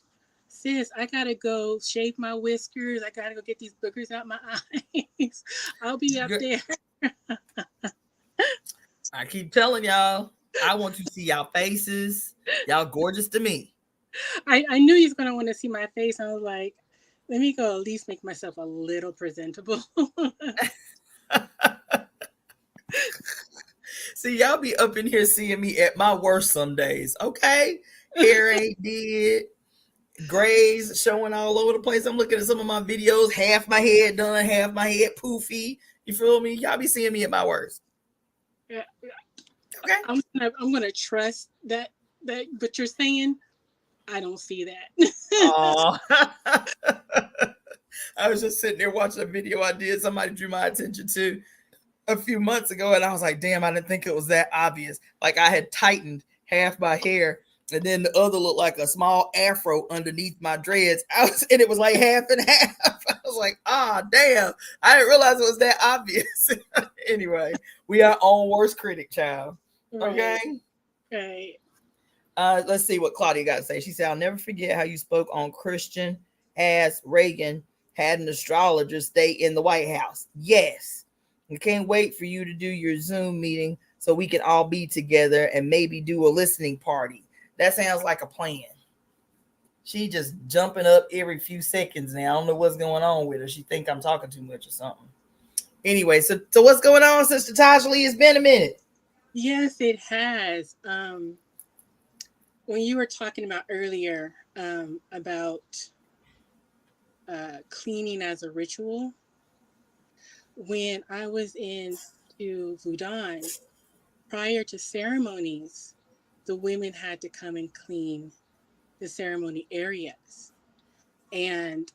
sis, I got to go shave my whiskers. I got to go get these boogers out my eyes. I'll be up there. I keep telling y'all, I want to see y'all faces. Y'all gorgeous to me. I knew he was going to want to see my face. I was like, let me go at least make myself a little presentable. See, y'all be up in here seeing me at my worst some days. Okay. Hair ain't did. Grays showing all over the place. I'm looking at some of my videos, half my head done, half my head poofy. You feel me? Y'all be seeing me at my worst. Yeah. Okay. I'm gonna trust that what you're saying. I don't see that. Oh. I was just sitting there watching a video I did. Somebody drew my attention to a few months ago, and I was like, damn, I didn't think it was that obvious. Like I had tightened half my hair, and then the other looked like a small afro underneath my dreads. And it was like half and half. I was like, damn. I didn't realize it was that obvious. Anyway, we are on worst critic, child. Okay. Right. Let's see what Claudia got to say. She said, I'll never forget how you spoke on Christian as Reagan had an astrologer stay in the White House. Yes. I can't wait for you to do your Zoom meeting so we can all be together and maybe do a listening party. That sounds like a plan. She just jumping up every few seconds now. I don't know what's going on with her. She think I'm talking too much or something. Anyway, so what's going on, Sister Tasha Lee? It's been a minute. Yes, it has. When you were talking about earlier about cleaning as a ritual, when I was into Voodoo, prior to ceremonies, the women had to come and clean the ceremony areas. And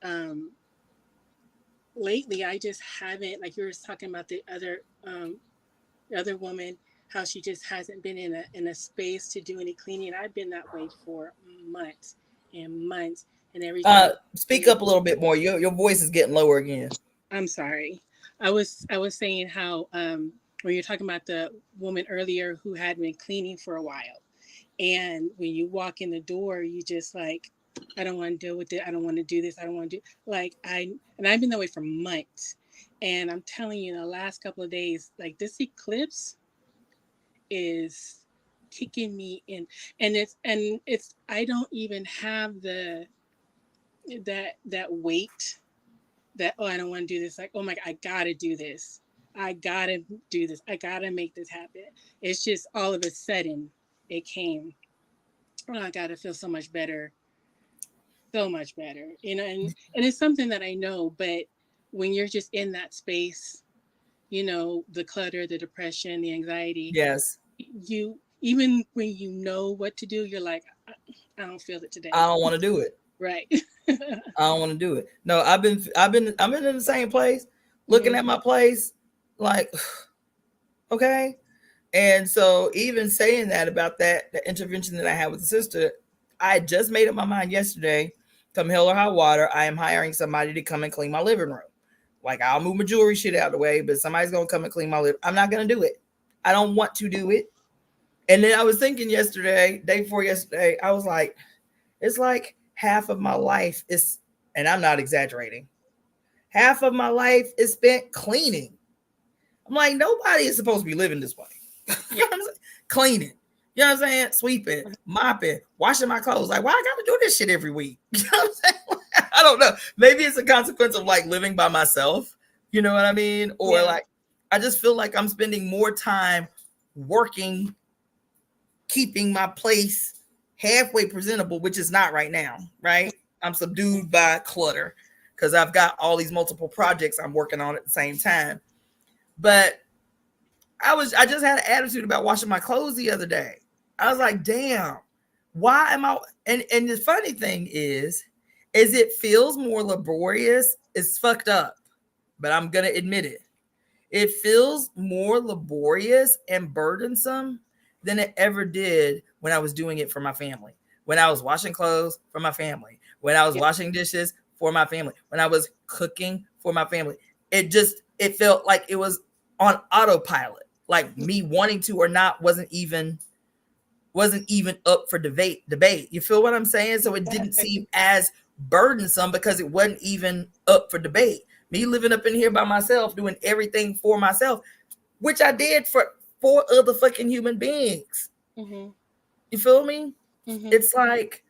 lately, I just haven't, like you were talking about the other woman, how she just hasn't been in a space to do any cleaning. I've been that way for months and months, and every time. Speak up a little bit more. Your voice is getting lower again. I'm sorry. I was saying how when you're talking about the woman earlier who had been cleaning for a while, and when you walk in the door, you just like, I don't want to deal with it. I don't want to do this. I don't want to do I've been that way for months. And I'm telling you, in the last couple of days, like this eclipse is kicking me in, and it's I don't even have that weight that, oh, I don't want to do this. Like, oh my God, I gotta do this. I gotta do this. I gotta make this happen. It's just all of a sudden it came. Oh, I gotta feel so much better. So much better. And it's something that I know, but when you're just in that space, the clutter, the depression, the anxiety. Yes. You, even when you know what to do, you're like, I don't feel it today. I don't want to do it. Right. I don't want to do it. No, I've been in the same place, looking at my place, like, okay. And so even saying that about the intervention that I had with the sister, I just made up my mind yesterday, come hell or high water, I am hiring somebody to come and clean my living room. Like, I'll move my jewelry shit out of the way, but somebody's going to come and clean my living. I'm not going to do it. I don't want to do it. And then I was thinking day before yesterday, I was like, it's like half of my life is, and I'm not exaggerating, half of my life is spent cleaning. I'm like, nobody is supposed to be living this way. You know what I'm saying? Cleaning. You know what I'm saying? Sweeping, mopping, washing my clothes. Like, why I got to do this shit every week? You know what I'm saying? I don't know. Maybe it's a consequence of like living by myself. You know what I mean? Or like, I just feel like I'm spending more time working, keeping my place halfway presentable, which is not right now, right? I'm subdued by clutter because I've got all these multiple projects I'm working on at the same time. But I just had an attitude about washing my clothes the other day. I was like, damn, why am I? And the funny thing is it feels more laborious. It's fucked up, but I'm going to admit it. It feels more laborious and burdensome than it ever did when I was doing it for my family. When I was washing clothes for my family, when I was washing dishes for my family, when I was cooking for my family, it felt like it was on autopilot. Like me wanting to or not wasn't even up for debate. You feel what I'm saying? So it didn't seem as burdensome because it wasn't even up for debate. Me living up in here by myself, doing everything for myself, which I did for 4 other fucking human beings. Mm-hmm. You feel me? Mm-hmm. It's like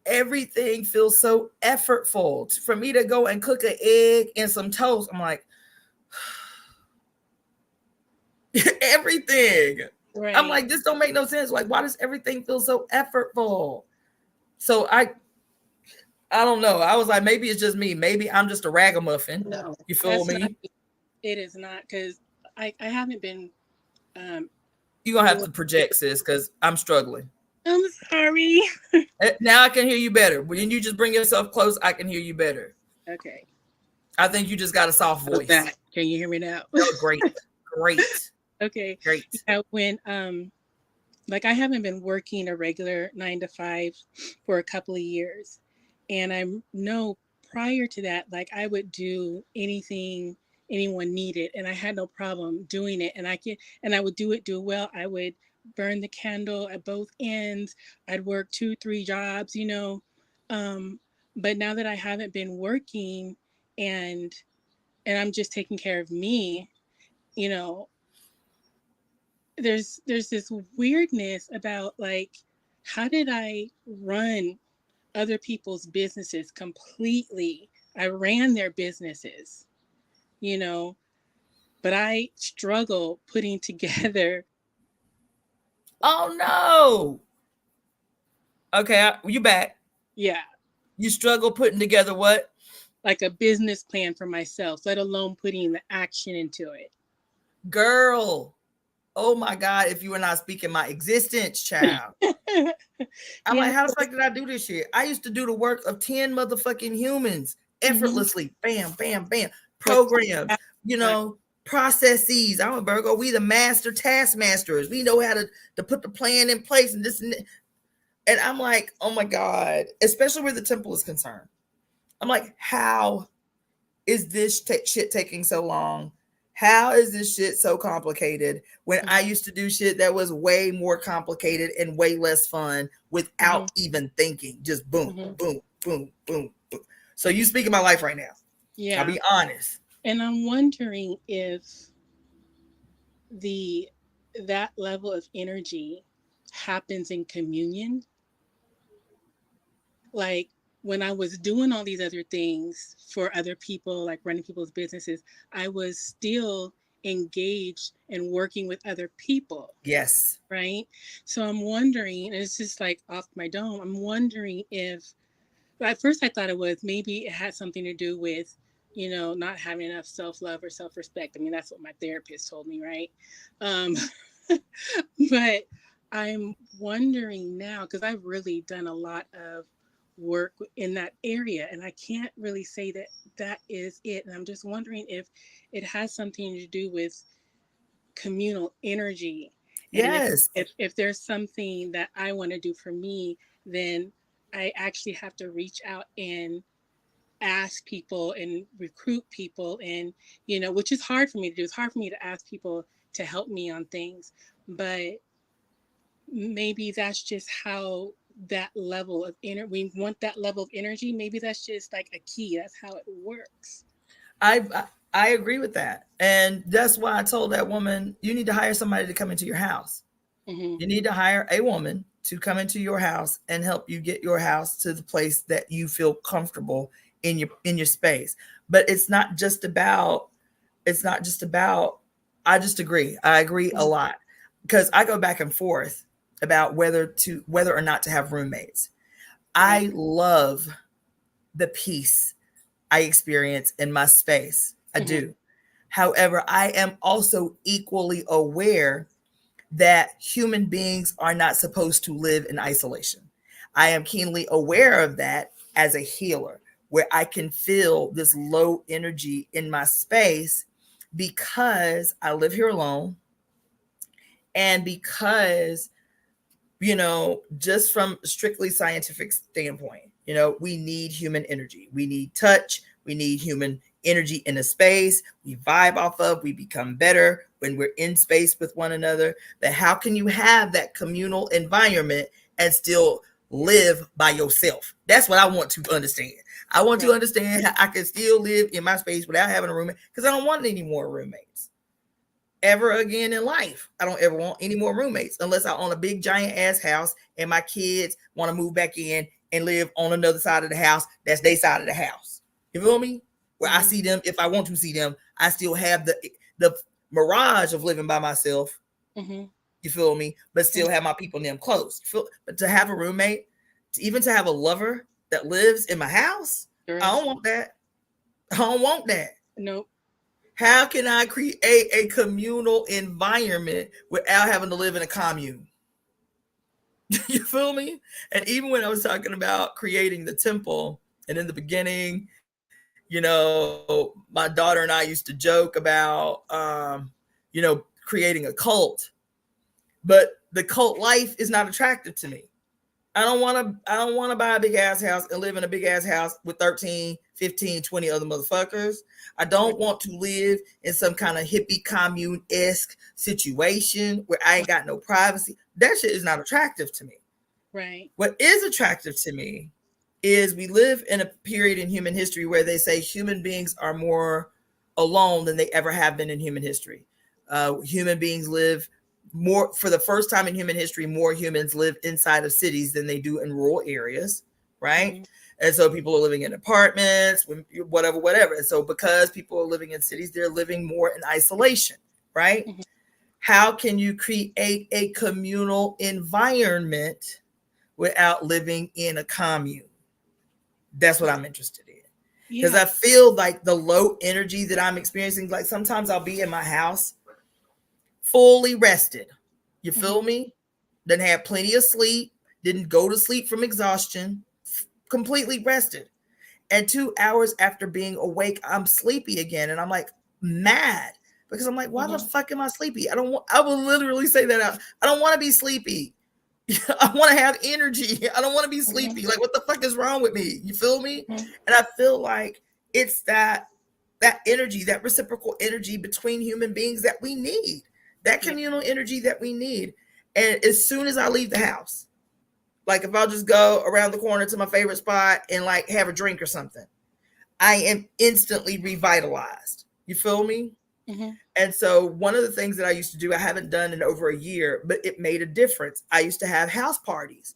everything feels so effortful. For me to go and cook an egg and some toast, I'm like, everything. Right. I'm like, this don't make no sense. Like, why does everything feel so effortful? So I don't know. I was like, maybe it's just me. Maybe I'm just a ragamuffin. No, You feel me? not, it is not, because I haven't been. You're going to have to project, sis, because I'm struggling. I'm sorry. Now I can hear you better. When you just bring yourself close, I can hear you better. Okay. I think you just got a soft voice. Can you hear me now? Oh, great. Okay. Great. Yeah, when like I haven't been working a regular 9 to 5 for a couple of years. And I know prior to that, like I would do anything anyone needed and I had no problem doing it. And I would do it well. I would burn the candle at both ends. I'd work 2-3 jobs, you know. But now that I haven't been working and I'm just taking care of me, you know, there's this weirdness about like, how did I run other people's businesses completely? I ran their businesses, you know, but I struggle putting together. Oh no. Okay, you back. Yeah. You struggle putting together what? Like a business plan for myself, let alone putting the action into it. Girl. Oh my God, if you were not speaking my existence, child. I'm like, how the fuck did I do this shit? I used to do the work of 10 motherfucking humans effortlessly. Bam, bam, bam. Programs, you know, processes. I'm a Virgo. We the master taskmasters. We know how to put the plan in place and this and that. And I'm like, oh my God, especially where the temple is concerned. I'm like, how is this shit taking so long? How is this shit so complicated when I used to do shit that was way more complicated and way less fun without even thinking? Just boom, boom, boom, boom, boom. So you speak in my life right now. Yeah. I'll be honest. And I'm wondering if that level of energy happens in communion. Like when I was doing all these other things for other people, like running people's businesses, I was still engaged and working with other people. Yes. Right. So I'm wondering, and it's just like off my dome, I'm wondering if, at first I thought it was maybe it had something to do with, you know, not having enough self-love or self-respect. I mean, that's what my therapist told me, right? But I'm wondering now, because I've really done a lot of work in that area, and I can't really say that is it. And I'm just wondering if it has something to do with communal energy. Yes. And if there's something that I want to do for me, then I actually have to reach out and ask people and recruit people, and, you know, which is hard for me to do. It's hard for me to ask people to help me on things, but maybe that's just how that level of we want that level of energy. Maybe that's just like a key. That's how it works. I agree with that. And that's why I told that woman, you need to hire somebody to come into your house. You need to hire a woman to come into your house and help you get your house to the place that you feel comfortable in your space. But it's not just about, I just agree. I agree a lot, because I go back and forth about whether or not to have roommates. I love the peace I experience in my space. I do. However, I am also equally aware that human beings are not supposed to live in isolation. I am keenly aware of that as a healer, where I can feel this low energy in my space because I live here alone, and because just from a strictly scientific standpoint, we need human energy. We need touch. We need human energy in a space we vibe off of. We become better when we're in space with one another. But how can you have that communal environment and still live by yourself? That's what I want to understand. I want to understand how I can still live in my space without having a roommate, because I don't want any more roommates ever again in life. I don't ever want any more roommates unless I own a big giant ass house and my kids want to move back in and live on another side of the house. That's their side of the house. You feel me? Where I see them, if I want to see them, I still have the mirage of living by myself. You feel me? But still have my people and them close. But to have a roommate, even to have a lover that lives in my house, I don't want that. I don't want that. Nope. How can I create a communal environment without having to live in a commune? You feel me? And even when I was talking about creating the temple, and in the beginning, my daughter and I used to joke about, creating a cult, but the cult life is not attractive to me. I don't want to buy a big ass house and live in a big ass house with 13, 15, 20 other motherfuckers. I don't want to live in some kind of hippie commune-esque situation where I ain't got no privacy. That shit is not attractive to me. Right. What is attractive to me is we live in a period in human history where they say human beings are more alone than they ever have been in human history. Human beings live more, for the first time in human history, more humans live inside of cities than they do in rural areas, right? And so people are living in apartments, whatever. And so because people are living in cities, they're living more in isolation, right? How can you create a communal environment without living in a commune? That's what I'm interested in. Because I feel like the low energy that I'm experiencing, like sometimes I'll be in my house fully rested. You feel me? Didn't have plenty of sleep, didn't go to sleep from exhaustion, completely rested. And 2 hours after being awake, I'm sleepy again. And I'm like mad because I'm like, why the fuck am I sleepy? I will literally say that out. I don't want to be sleepy. I want to have energy. I don't want to be sleepy. Like, what the fuck is wrong with me? You feel me? And I feel like it's that energy, that reciprocal energy between human beings that we need, that communal energy that we need. And as soon as I leave the house, like if I'll just go around the corner to my favorite spot and like have a drink or something, I am instantly revitalized. You feel me? And so one of the things that I used to do, I haven't done in over a year, but it made a difference. I used to have house parties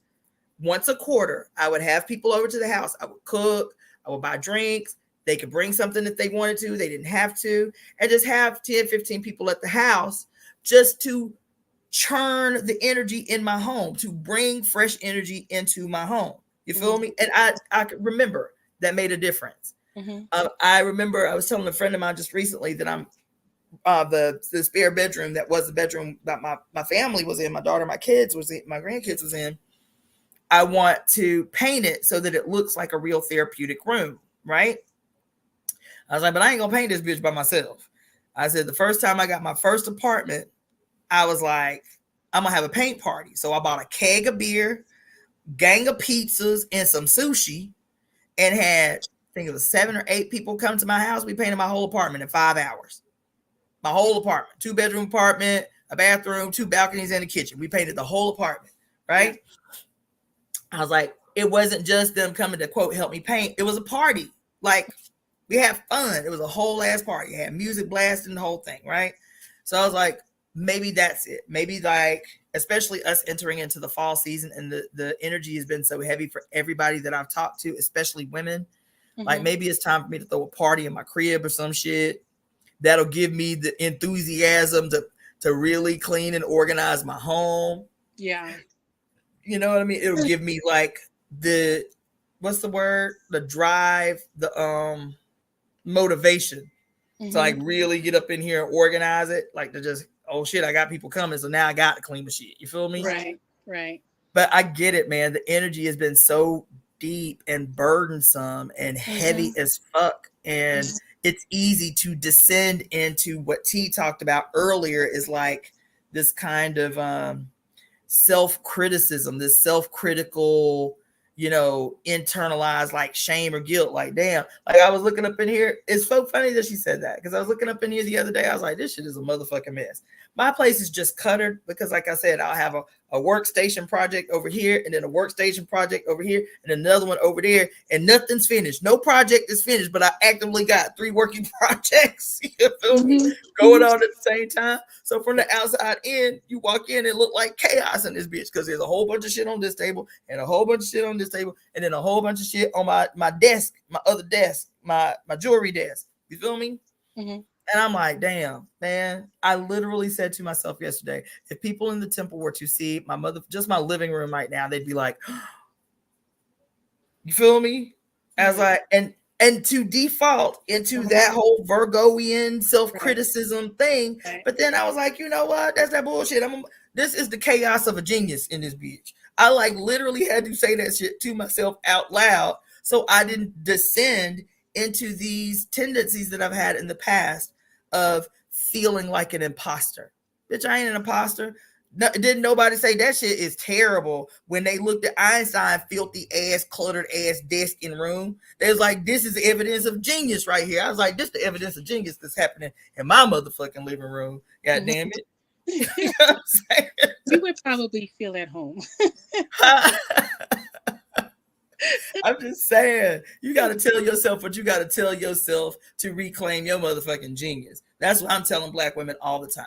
once a quarter. I would have people over to the house. I would cook. I would buy drinks. They could bring something if they wanted to. They didn't have to. And just have 10, 15 people at the house just to churn the energy in my home, to bring fresh energy into my home. You feel me? And I remember that made a difference. I remember I was telling a friend of mine just recently that I'm the spare bedroom that was the bedroom that my family was in, my daughter, my kids was in, my grandkids was in. I want to paint it so that it looks like a real therapeutic room, right? I was like, but I ain't gonna paint this bitch by myself. I said the first time I got my first apartment, I was like, I'm gonna have a paint party. So I bought a keg of beer, gang of pizzas, and some sushi, and had, I think it was 7 or 8 people come to my house. We painted my whole apartment in 5 hours. My whole apartment, 2-bedroom apartment, a bathroom, 2 balconies, and a kitchen. We painted the whole apartment, right? I was like, it wasn't just them coming to quote help me paint. It was a party. Like, we had fun. It was a whole ass party. It had music blasting, the whole thing, right? So I was like, maybe that's it. Maybe like, especially us entering into the fall season, and the energy has been so heavy for everybody that I've talked to, especially women. Like, maybe it's time for me to throw a party in my crib or some shit. That'll give me the enthusiasm to really clean and organize my home. Yeah. You know what I mean? It'll give me like what's the word? The drive, the motivation to like really get up in here and organize it. Like to just, oh shit, I got people coming. So now I got to clean the shit. You feel me? Right. But I get it, man. The energy has been so deep and burdensome and heavy as fuck. And it's easy to descend into what T talked about earlier, is like this kind of self-criticism, this self-critical, internalized like shame or guilt. Like, damn, like I was looking up in here. It's so funny that she said that, because I was looking up in here the other day. I was like, this shit is a motherfucking mess. My place is just cluttered because, like I said, I'll have a workstation project over here, and then a workstation project over here, and another one over there, and nothing's finished. No project is finished, but I actively got 3 working projects, you feel me, going on at the same time. So from the outside in, you walk in, it look like chaos in this bitch, because there's a whole bunch of shit on this table, and a whole bunch of shit on this table, and then a whole bunch of shit on my desk, my other desk, my jewelry desk. You feel me? Mm-hmm. And I'm like, damn, man. I literally said to myself yesterday, if people in the temple were to see just my living room right now, they'd be like, you feel me? As and to default into that whole Virgoian self-criticism thing. But then I was like, you know what? That's that bullshit. This is the chaos of a genius in this bitch. I like literally had to say that shit to myself out loud, so I didn't descend into these tendencies that I've had in the past of feeling like an imposter. Bitch, I ain't an imposter. No, didn't nobody say that shit is terrible when they looked at Einstein's filthy ass, cluttered ass desk in room? They was like, this is evidence of genius right here. I was like, this is the evidence of genius that's happening in my motherfucking living room. God damn it. You know what I'm saying? You would probably feel at home. I'm just saying, you got to tell yourself what you got to tell yourself to reclaim your motherfucking genius. That's what I'm telling Black women all the time.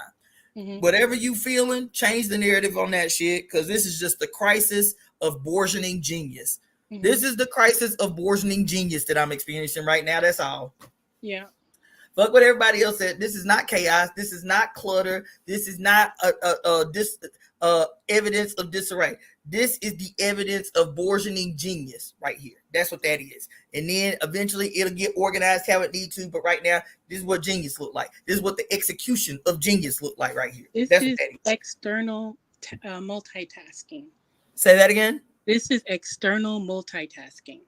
Mm-hmm. Whatever you feeling, change the narrative on that shit, because this is just the crisis of bourgeoning genius. Mm-hmm. This is the crisis of bourgeoning genius that I'm experiencing right now. That's all. Yeah. Fuck what everybody else said. This is not chaos. This is not clutter. This is not evidence of disarray. This is the evidence of bourgeoning genius right here. That's what that is. And then eventually it'll get organized how it needs to. But right now, this is what genius look like. This is what the execution of genius look like right here. That's what that is. External multitasking. Say that again. This is external multitasking.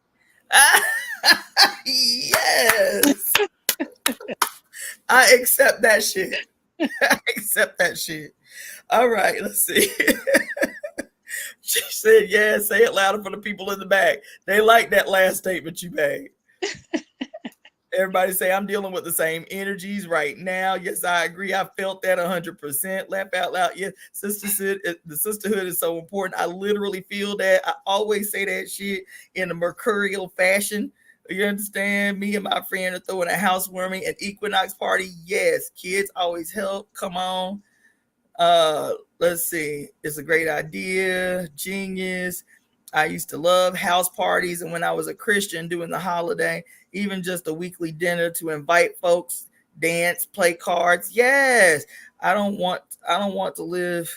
Yes. I accept that shit. I accept that shit. All right, let's see. She said, yeah, say it louder for the people in the back. They like that last statement you made. Everybody say, I'm dealing with the same energies right now. Yes, I agree. I felt that 100%. Laugh out loud. Yes, sisterhood. The sisterhood is so important. I literally feel that. I always say that shit in a mercurial fashion. You understand? Me and my friend are throwing a housewarming and equinox party. Yes, kids always help. Come on. Let's see. It's a great idea. Genius. I used to love house parties, and when I was a Christian doing the holiday, even just a weekly dinner to invite folks, dance, play cards. Yes. I don't want to live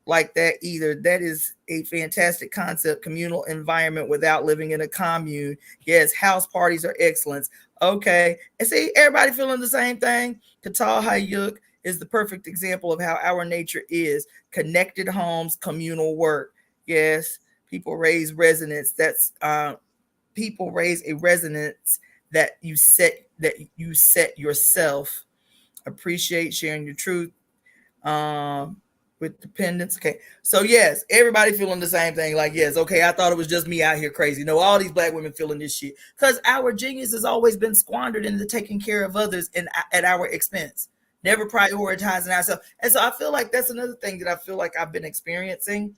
like that either. That is a fantastic concept. Communal environment without living in a commune. Yes, house parties are excellent. Okay. And see, everybody feeling the same thing. Katal Hayuk is the perfect example of how our nature is. Connected homes, communal work. Yes, people raise resonance. That's people raise a resonance that you set yourself. Appreciate sharing your truth. With dependence. Okay. So yes, everybody feeling the same thing. Like, yes, okay, I thought it was just me out here crazy. No, all these Black women feeling this shit. Because our genius has always been squandered into taking care of others at our expense. Never prioritizing ourselves. And so I feel like that's another thing that I feel like I've been experiencing.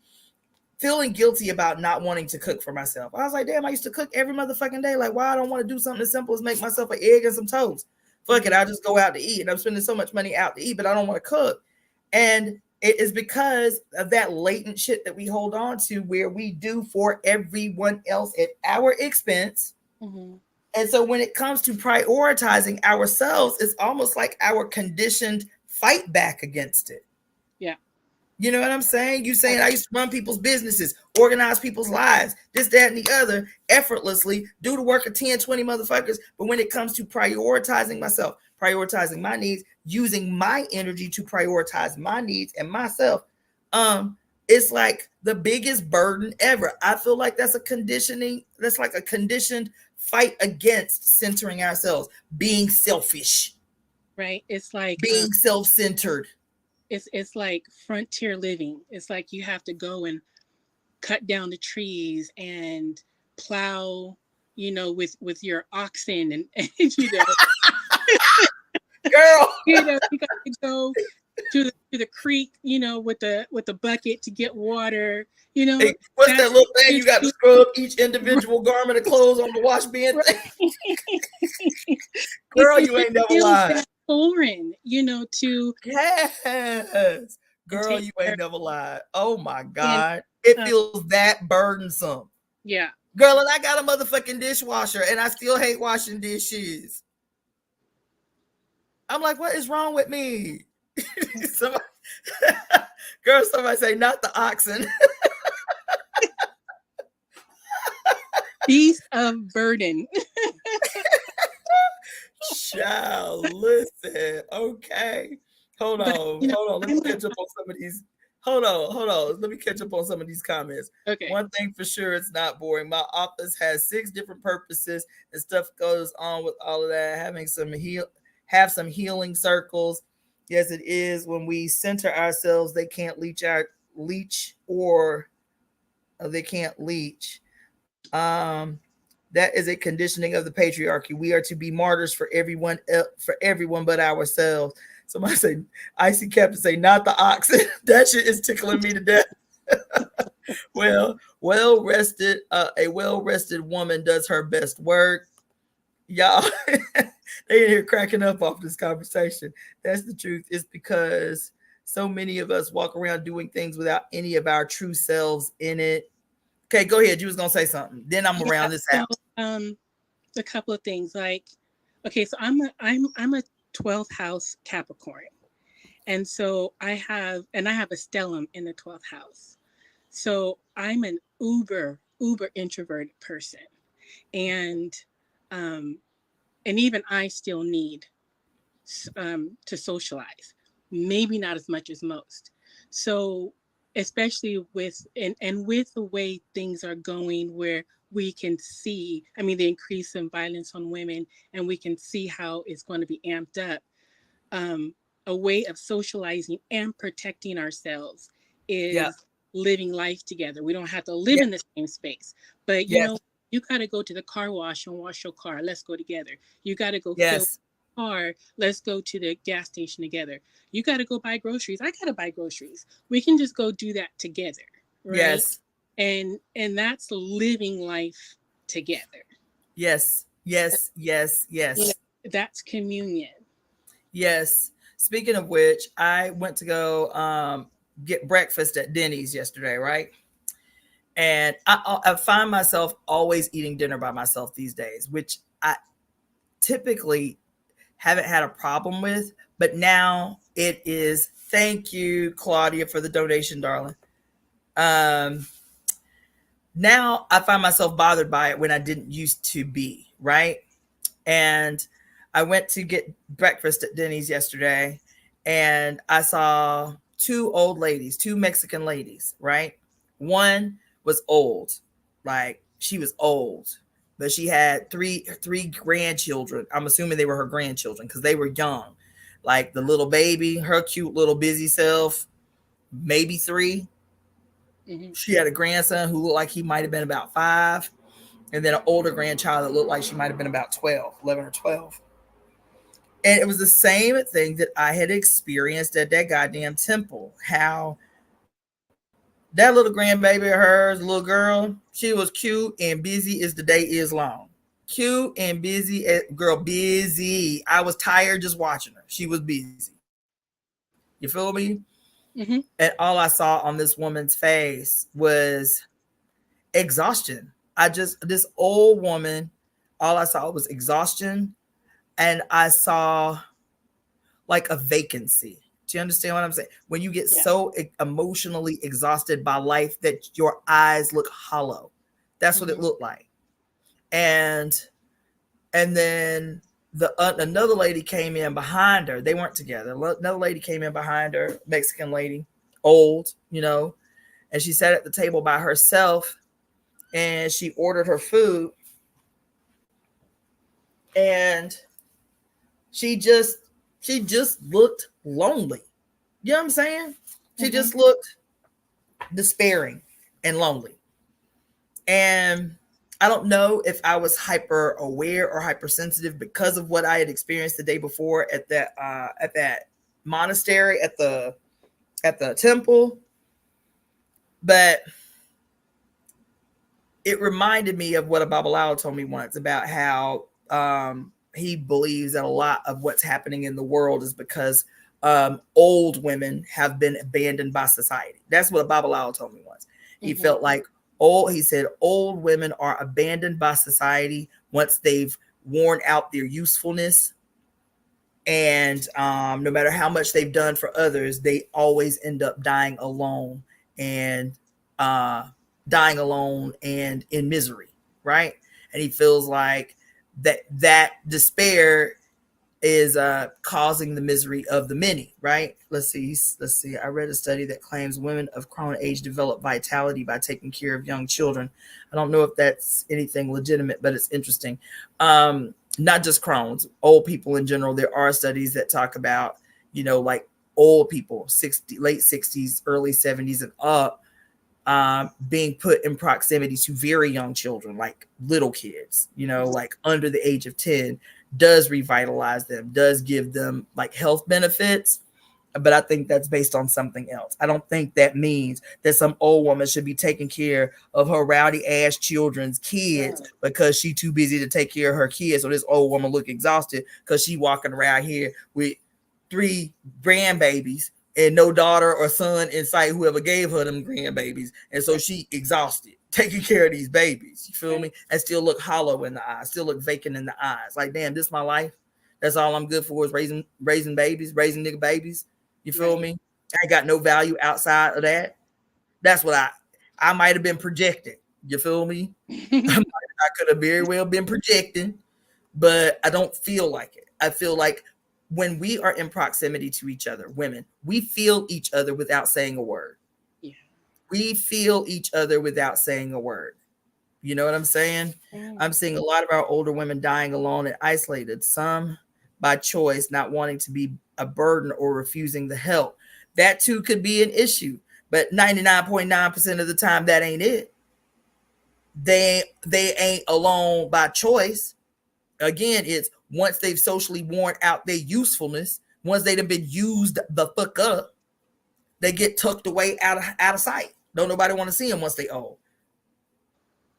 Feeling guilty about not wanting to cook for myself. I was like, damn, I used to cook every motherfucking day. Like, why I don't want to do something as simple as make myself an egg and some toast? Fuck it, I'll just go out to eat. And I'm spending so much money out to eat, but I don't want to cook. And it is because of that latent shit that we hold on to, where we do for everyone else at our expense. Mm-hmm. And so when it comes to prioritizing ourselves, it's almost like our conditioned fight back against it. Yeah. You know what I'm saying? You saying I used to run people's businesses, organize people's lives, this, that, and the other, effortlessly, do the work of 10, 20 motherfuckers. But when it comes to prioritizing myself, prioritizing my needs, using my energy to prioritize my needs and myself, it's like the biggest burden ever. I feel like that's like a conditioned fight against centering ourselves, being selfish. Right. It's like being self-centered. it's like frontier living. It's like you have to go and cut down the trees and plow, with your oxen and Girl. you got to go to the creek, with the bucket to get water. Hey, what's that little thing you got to scrub each individual garment of clothes on the wash bin thing? Girl, you ain't never lied. Foreign, to Yes. Girl, you ain't never lied. Oh my God. And, it feels that burdensome. Yeah. Girl, and I got a motherfucking dishwasher and I still hate washing dishes. I'm like, what is wrong with me? Somebody say, not the oxen. Beast of burden. Child, listen. Okay. Hold on. Let me catch up on some of these. Hold on. Let me catch up on some of these comments. Okay. One thing for sure, it's not boring. My office has 6 different purposes and stuff goes on with all of that. Have some healing circles. Yes, it is. When we center ourselves, they can't leech. That is a conditioning of the patriarchy. We are to be martyrs for everyone but ourselves. Somebody say, Icy Captain say, not the oxen. That shit is tickling me to death. A well-rested woman does her best work. Y'all, they in here cracking up off this conversation. That's the truth. It's because so many of us walk around doing things without any of our true selves in it. Okay, go ahead. You was gonna say something. Then I'm around this house. A couple of things. Like, okay, so I'm a 12th house Capricorn, and so I have a stellium in the 12th house. So I'm an uber introverted person, and even I still need to socialize. Maybe not as much as most. So especially with the way things are going, where we can see, the increase in violence on women, and we can see how it's going to be amped up. A way of socializing and protecting ourselves is living life together. We don't have to live in the same space, but you got to go to the car wash and wash your car. Let's go together. You got to go fill the car. Let's go to the gas station together. You got to go buy groceries. I got to buy groceries. We can just go do that together. Right? Yes. And that's living life together. Yes. That's communion. Yes. Speaking of which, I went to go get breakfast at Denny's yesterday, right? And I find myself always eating dinner by myself these days, which I typically haven't had a problem with. But now it is. Thank you, Claudia, for the donation, darling. Now I find myself bothered by it when I didn't used to be, right? And I went to get breakfast at Denny's yesterday, and I saw 2 old ladies, 2 Mexican ladies, right? One was old, like she was old, but she had three grandchildren. I'm assuming they were her grandchildren because they were young, like the little baby, her cute little busy self, maybe 3. Mm-hmm. She had a grandson who looked like he might have been about 5. And then an older grandchild that looked like she might have been about 11 or 12. And it was the same thing that I had experienced at that goddamn temple. How that little grandbaby of hers, little girl, she was cute and busy as the day is long. Cute and busy, girl, busy. I was tired just watching her. She was busy. You feel me? Mm-hmm. And all I saw on this woman's face was exhaustion. This old woman, all I saw was exhaustion, and I saw like a vacancy. Do you understand what I'm saying? When you get so emotionally exhausted by life that your eyes look hollow, that's what it looked like. And then another lady came in behind her. They weren't together. Another lady came in behind her, Mexican lady, old, and she sat at the table by herself. And she ordered her food, and she just looked lonely. You know what I'm saying? She Mm-hmm. just looked despairing and lonely. And I don't know if I was hyper aware or hypersensitive because of what I had experienced the day before at that monastery at the temple, but it reminded me of what a Babalao told me once about how he believes that a lot of what's happening in the world is because old women have been abandoned by society. That's what a Babalao told me once. He Mm-hmm. felt like he said old women are abandoned by society once they've worn out their usefulness. And no matter how much they've done for others, they always end up dying alone and uh, in misery, right? And he feels like that despair is causing the misery of the many, right? Let's see. I read a study that claims women of Crown age develop vitality by taking care of young children. I don't know if that's anything legitimate, but it's interesting. Not just Crohn's, old people in general. There are studies that talk about, like old people, late 60s, early 70s and up, being put in proximity to very young children, like little kids, like under the age of 10, does revitalize them, does give them like health benefits. But I think that's based on something else. I don't think that means that some old woman should be taking care of her rowdy ass children's kids because she too busy to take care of her kids. So this old woman look exhausted because she walking around here with 3 grandbabies and no daughter or son in sight, whoever gave her them grandbabies. And so she exhausted taking care of these babies. You feel me? And still look hollow in the eyes, still look vacant in the eyes. Like, damn, this is my life. That's all I'm good for is raising babies, raising nigga babies. You feel me? I ain't got no value outside of that. That's what I might have been projecting. You feel me? I could have very well been projecting, but I don't feel like it. I feel like when we are in proximity to each other, women, we feel each other without saying a word. Yeah. We feel each other without saying a word. You know what I'm saying? I'm seeing a lot of our older women dying alone and isolated, some by choice, not wanting to be a burden or refusing the help. That too could be an issue, but 99.9% of the time, that ain't it. They ain't alone by choice. Again, it's once they've socially worn out their usefulness, once they've been used the fuck up, they get tucked away out of sight. Don't nobody want to see them once they old.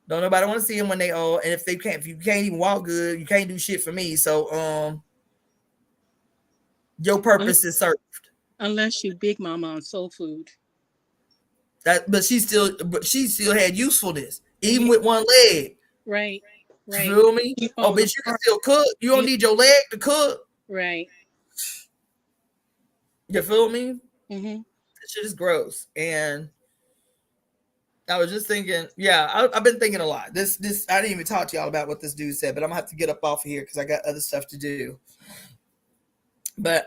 Don't nobody want to see them when they old. And if you can't even walk good, you can't do shit for me. So your purpose is served. Unless you Big Mama on soul food. But she still had usefulness, even with one leg. Right. You feel me? Oh, bitch, you can still cook. You don't need your leg to cook. Right. You feel me? Mm-hmm. That shit is gross. And I was just thinking, I've been thinking a lot. This I didn't even talk to y'all about what this dude said, but I'm gonna have to get up off of here because I got other stuff to do. But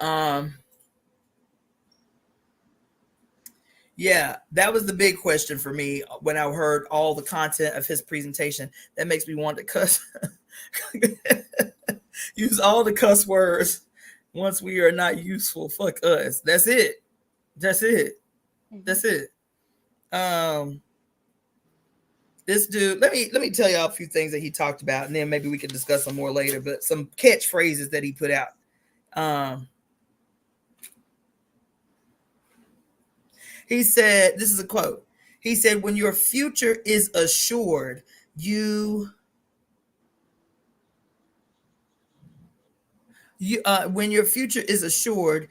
yeah, that was the big question for me when I heard all the content of his presentation. That makes me want to cuss. Use all the cuss words once we are not useful. Fuck us. That's it. That's it. That's it. This dude, let me tell y'all a few things that he talked about, and then maybe we can discuss some more later. But some catchphrases that he put out. He said, this is a quote. He said, when your future is assured, when your future is assured,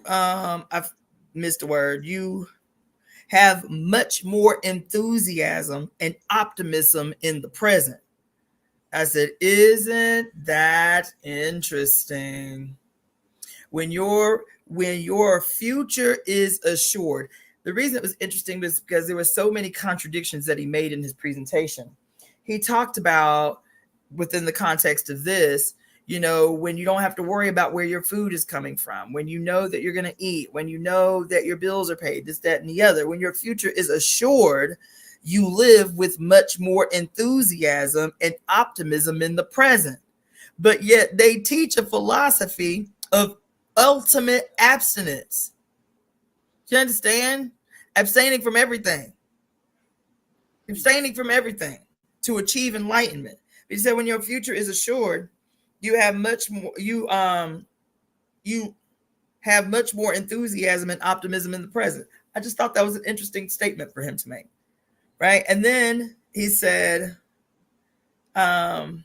I've missed a word. You have much more enthusiasm and optimism in the present. I said, isn't that interesting? When your future is assured. The reason it was interesting was because there were so many contradictions that he made in his presentation. He talked about, within the context of this, when you don't have to worry about where your food is coming from, when you know that you're going to eat, when you know that your bills are paid, this, that, and the other, when your future is assured, you live with much more enthusiasm and optimism in the present. But yet they teach a philosophy of ultimate abstinence. You understand? Abstaining from everything. Abstaining from everything to achieve enlightenment. He said when your future is assured, you have much more you have much more enthusiasm and optimism in the present. I just thought that was an interesting statement for him to make. Right? And then he said, listen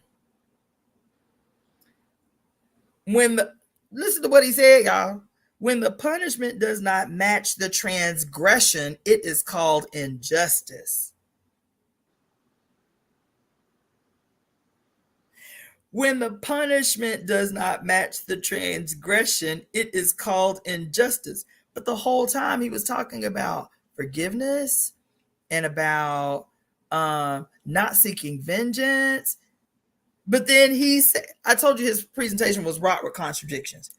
to what he said, y'all. When the punishment does not match the transgression, it is called injustice. When the punishment does not match the transgression, it is called injustice. But the whole time he was talking about forgiveness and about not seeking vengeance. But then he said, I told you his presentation was wrought with contradictions.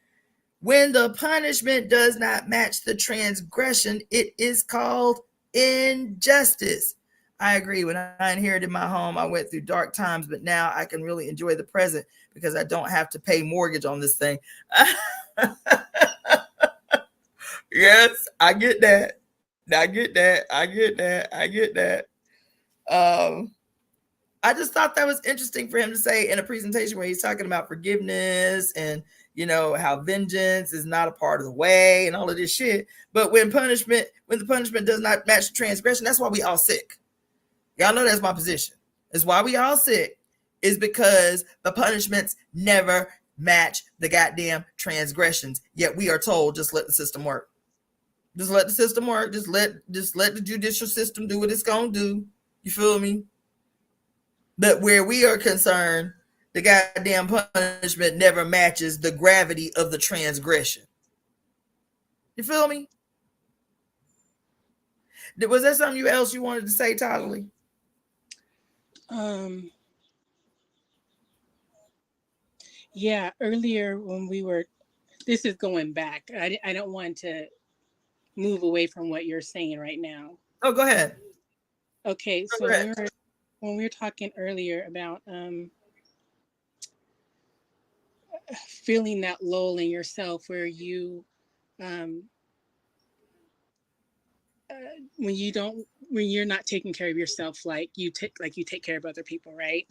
When the punishment does not match the transgression, it is called injustice. I agree. When I inherited my home, I went through dark times, but now I can really enjoy the present because I don't have to pay mortgage on this thing. Yes, I get that. I get that. I get that. I get that. I just thought that was interesting for him to say in a presentation where he's talking about forgiveness and, you know, how vengeance is not a part of the way and all of this shit. But when the punishment does not match the transgression, that's why we all sick. Y'all know that's my position. That's why we all sick, is because the punishments never match the goddamn transgressions. Yet we are told, just let the system work. Just let the system work. Just let the judicial system do what it's gonna do. You feel me? But where we are concerned, the goddamn punishment never matches the gravity of the transgression. You feel me? Was there something else you wanted to say, Totally? Yeah, earlier when we were, this is going back. I don't want to move away from what you're saying right now. Oh, go ahead. Okay, so when we were talking earlier about feeling that lull in yourself where you when you're not taking care of yourself like you take care of other people, right?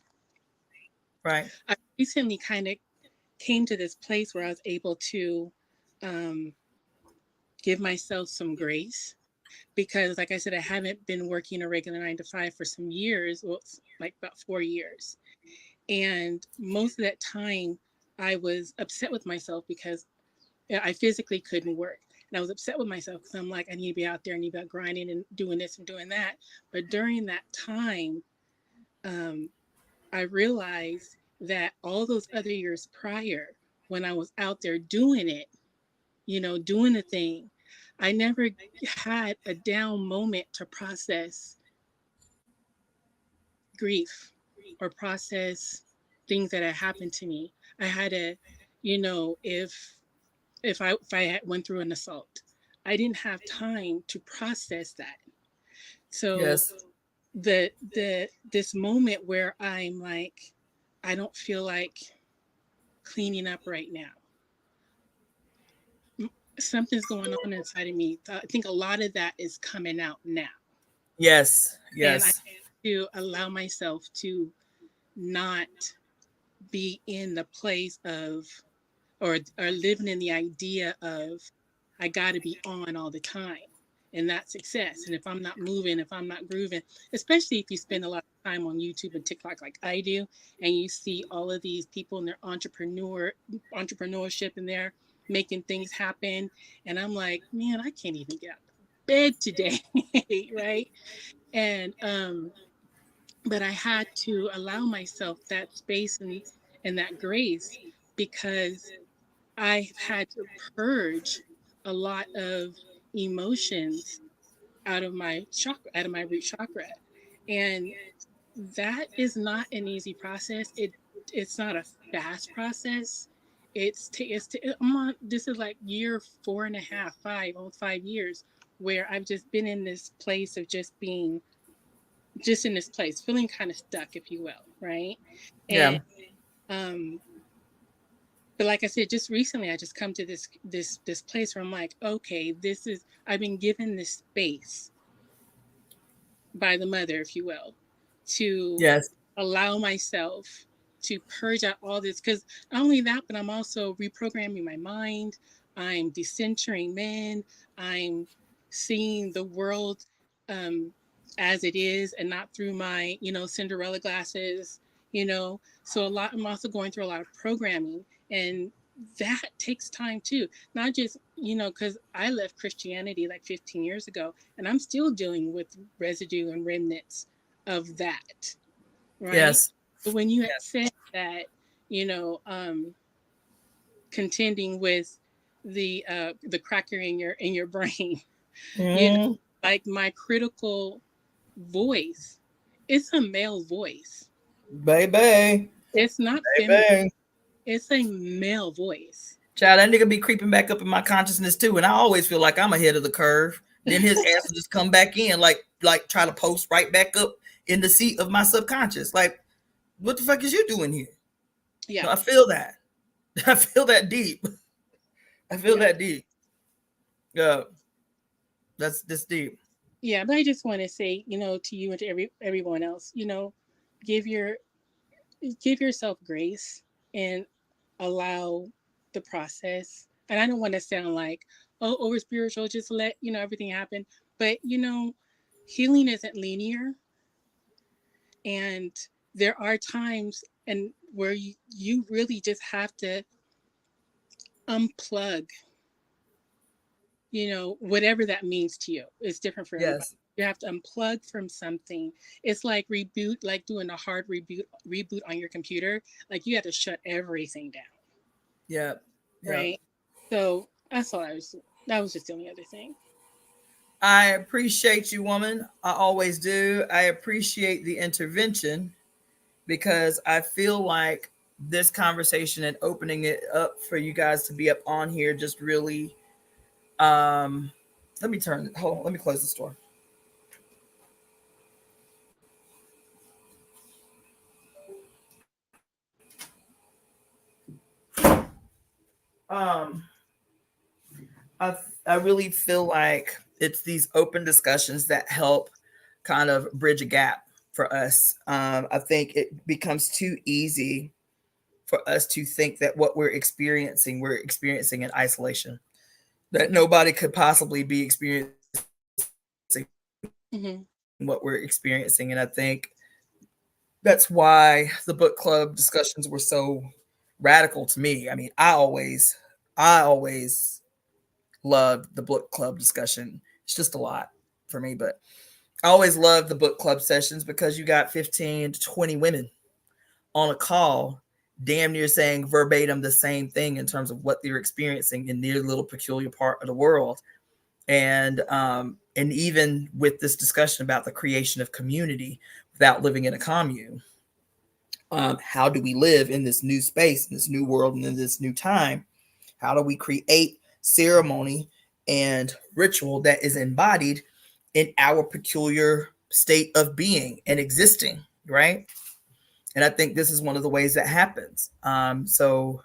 Right. I recently kind of came to this place where I was able to give myself some grace, because like I said, I haven't been working a regular 9 to 5 for some years, well, like about 4 years. And most of that time I was upset with myself because I physically couldn't work. And I was upset with myself because I'm like, I need to be out there, I need to be out grinding and doing this and doing that. But during that time, I realized that all those other years prior, when I was out there doing it, doing the thing, I never had a down moment to process grief or process things that had happened to me. I had to, if I had went through an assault, I didn't have time to process that. So Yes. this moment where I'm like, I don't feel like cleaning up right now. Something's going on inside of me. I think a lot of that is coming out now. Yes. And I Yes. have to allow myself to not be in the place of or living in the idea of I got to be on all the time, and that's success. And if I'm not moving, if I'm not grooving, especially if you spend a lot of time on YouTube and TikTok like I do, and you see all of these people in their entrepreneurship and they're making things happen, and I'm like, man, I can't even get out of bed today, right? And but I had to allow myself that space and that grace, because I've had to purge a lot of emotions out of my chakra, out of my root chakra. And that is not an easy process. It's not a fast process. This is like year 4.5, 5, almost 5 years, where I've just been in this place of just in this place, feeling kind of stuck, if you will, right? Yeah. And but like I said, just recently, I just come to this place where I'm like, okay, this is, I've been given this space by the mother, if you will, to Yes. allow myself to purge out all this. Because not only that, but I'm also reprogramming my mind. I'm decentering men. I'm seeing the world um, as it is and not through my, Cinderella glasses, So I'm also going through a lot of programming, and that takes time too. Not just, because I left Christianity like 15 years ago, and I'm still dealing with residue and remnants of that, right? Yes. But when you had Yes. said that, you know, contending with the cracker in your brain, you know, Mm, like my critical voice, it's a male voice. baby. It's not feminine. Baby. It's a male voice. Child, that nigga be creeping back up in my consciousness too, and I always feel like I'm ahead of the curve. Then his ass will just come back in, like try to post right back up in the seat of my subconscious. Like, what the fuck is you doing here? Yeah, No, I feel that. I feel that deep. I feel yeah, that deep. Yeah, that's this deep. yeah. But I just want to say, to you and to everyone else, give your give yourself grace and allow the process. And I don't want to sound like, oh, over spiritual, just let, everything happen. But, healing isn't linear. And there are times and where you really just have to unplug, whatever that means to you. It's different for everybody. Yes. You have to unplug from something. It's like reboot, like doing a hard reboot on your computer. Like you have to shut everything down. Yeah. Yeah. Right. So that's all that was just the only other thing. I appreciate you, woman. I always do. I appreciate the intervention because I feel like this conversation and opening it up for you guys to be up on here just really let me hold on, let me close the door. Um I I really feel like it's these open discussions that help kind of bridge a gap for us. I think it becomes too easy for us to think that what we're experiencing in isolation, that nobody could possibly be experiencing Mm-hmm. what we're experiencing. And I think that's why the book club discussions were so radical to me. I mean, I always loved the book club discussion. It's just a lot for me, but I always loved the book club sessions because you got 15 to 20 women on a call, damn near saying verbatim the same thing in terms of what they're experiencing in their little peculiar part of the world. And even with this discussion about the creation of community without living in a commune, how do we live in this new space, in this new world, and in this new time? How do we create ceremony and ritual that is embodied in our peculiar state of being and existing, right? And I think this is one of the ways that happens. So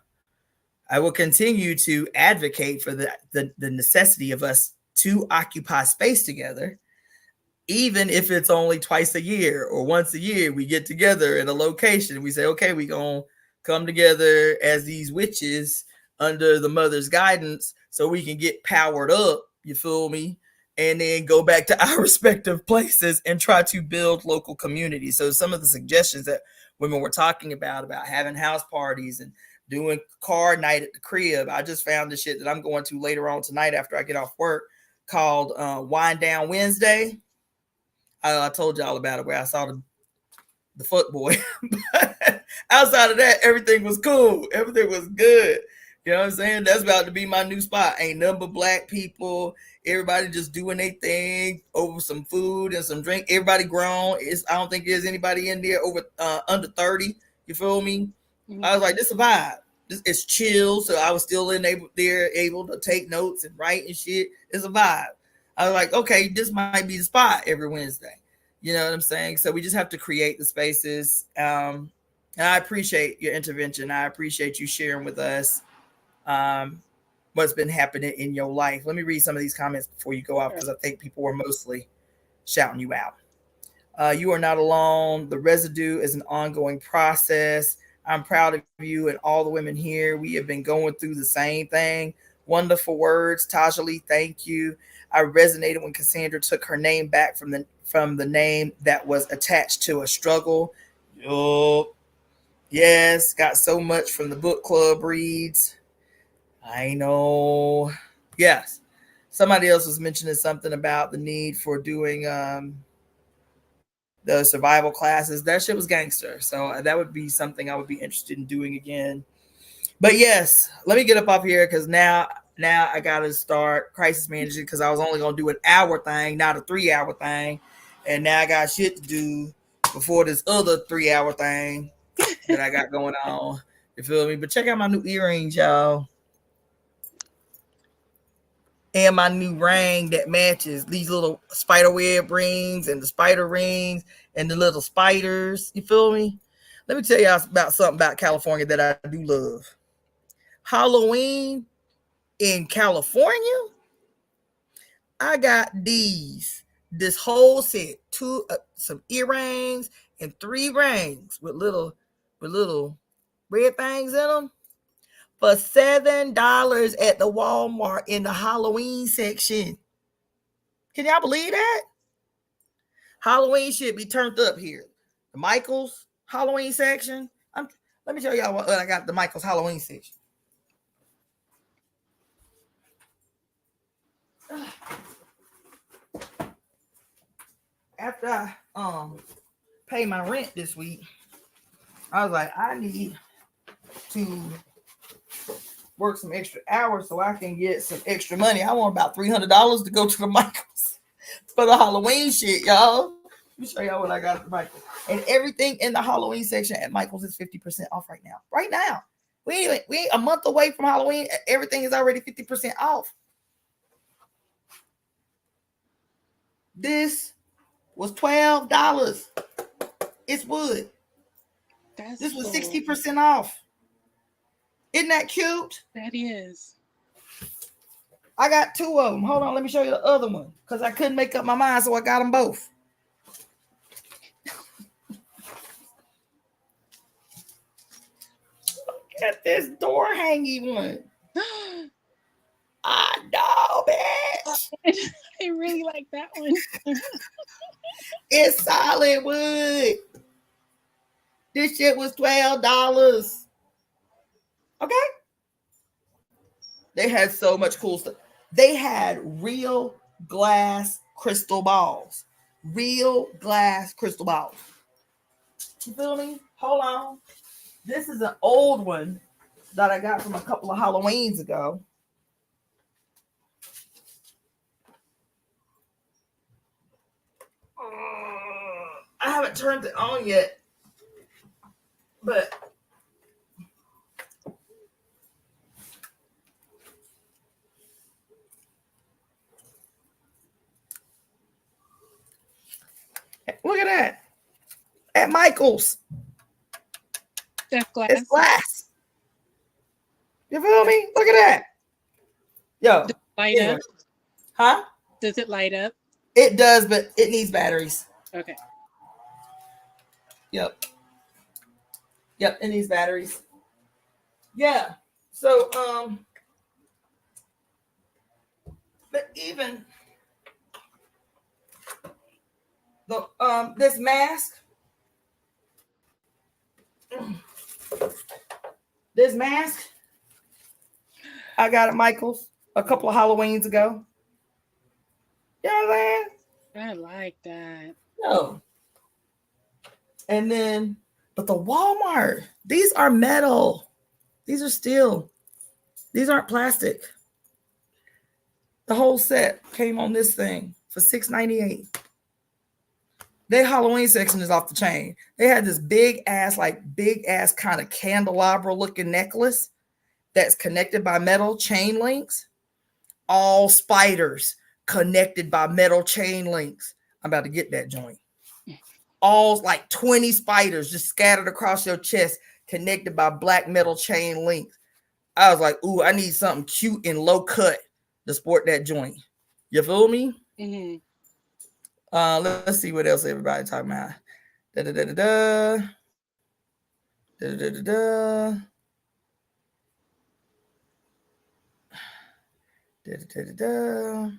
I will continue to advocate for the necessity of us to occupy space together, even if it's only twice a year or once a year. We get together in a location. We say, okay, we're going to come together as these witches under the mother's guidance so we can get powered up. You feel me? And then go back to our respective places and try to build local communities. So some of the suggestions that women were talking about having house parties and doing car night at the crib. I just found the shit that I'm going to later on tonight after I get off work called Wind Down Wednesday. I told y'all about it where I saw the fuck boy. Outside of that, everything was cool. Everything was good. You know what I'm saying? That's about to be my new spot. Ain't nothing but black people. Everybody just doing their thing over some food and some drink. Everybody grown. I don't think there's anybody in there over under 30. You feel me? Mm-hmm. I was like, this is a vibe. It's chill. So I was still able to take notes and write and shit. It's a vibe. I was like, okay, this might be the spot every Wednesday. You know what I'm saying? So we just have to create the spaces. And I appreciate your intervention. I appreciate you sharing with us what's been happening in your life. Let me read some of these comments before you go off, because I think people were mostly shouting you out. You are not alone. The residue is an ongoing process. I'm proud of you and all the women here. We have been going through the same thing. Wonderful words, Taja Lee. Thank you. I resonated when Cassandra took her name back from the name that was attached to a struggle. Yup. Yes, got so much from the book club reads. I know. Yes. Somebody else was mentioning something about the need for doing the survival classes. That shit was gangster. So that would be something I would be interested in doing again. But yes, let me get up off here, because now I gotta start crisis managing, because I was only gonna do an hour thing, not a 3-hour thing, and now I got shit to do before this other 3-hour thing that I got going on. You feel me? But check out my new earrings, y'all. And my new ring that matches these little spider web rings and the spider rings and the little spiders. You feel me? Let me tell y'all about something about California that I do love. Halloween in California, I got this whole set, some earrings and 3 rings with little red things in them for $7 at the Walmart in the Halloween section. Can y'all believe that? Halloween should be turned up here. The Michaels Halloween section. Let me show y'all what I got at the Michaels Halloween section. After I pay my rent this week, I was like, I need to work some extra hours so I can get some extra money. I want about $300 to go to the Michaels for the Halloween shit, y'all. Let me show y'all what I got at the Michaels. And everything in the Halloween section at Michaels is 50% off right now. Right now. We ain't a month away from Halloween. Everything is already 50% off. This was $12. It's wood. This was 60% off. Isn't that cute? That is. I got 2 of them. Hold on, let me show you the other one, because I couldn't make up my mind, so I got them both. Look at this door hangy one. I know, bitch. I really like that one. It's solid wood. This shit was $12. Okay. They had so much cool stuff. They had real glass crystal balls. Real glass crystal balls. You feel me? Hold on. This is an old one that I got from a couple of Halloweens ago. I haven't turned it on yet, but look at that. At Michael's. That's glass. It's glass. You feel me? Look at that. Yo. Does it light up? Huh? Does it light up? It does, but it needs batteries. Okay. Yep, it needs batteries. Yeah. So but even the this mask. This mask I got at Michael's a couple of Halloweens ago. You know what I'm saying? I like that. No. And then, but the Walmart, these are metal. These are steel. These aren't plastic. The whole set came on this thing for $6.98. Their Halloween section is off the chain. They had this big ass kind of candelabra looking necklace that's connected by metal chain links. All spiders connected by metal chain links. I'm about to get that joint. All like 20 spiders just scattered across your chest, connected by black metal chain links. I was like, ooh, I need something cute and low cut to sport that joint. You feel me? Mm-hmm. Let's see what else everybody talking about. Da da da da da. Da da da da. Da da da da.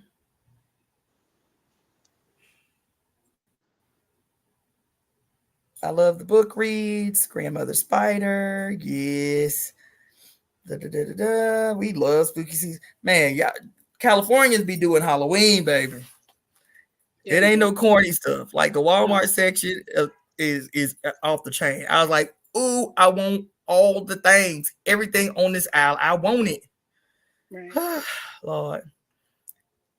I love the book reads. Grandmother Spider. Yes. Da, da, da, da, da. We love spooky season. Man, y'all, Californians be doing Halloween, baby. Yeah, It we ain't do. no corny stuff. Like the No. Walmart section is off the chain. I was like, ooh, I want all the things. Everything on this aisle. I want it. Right. Lord.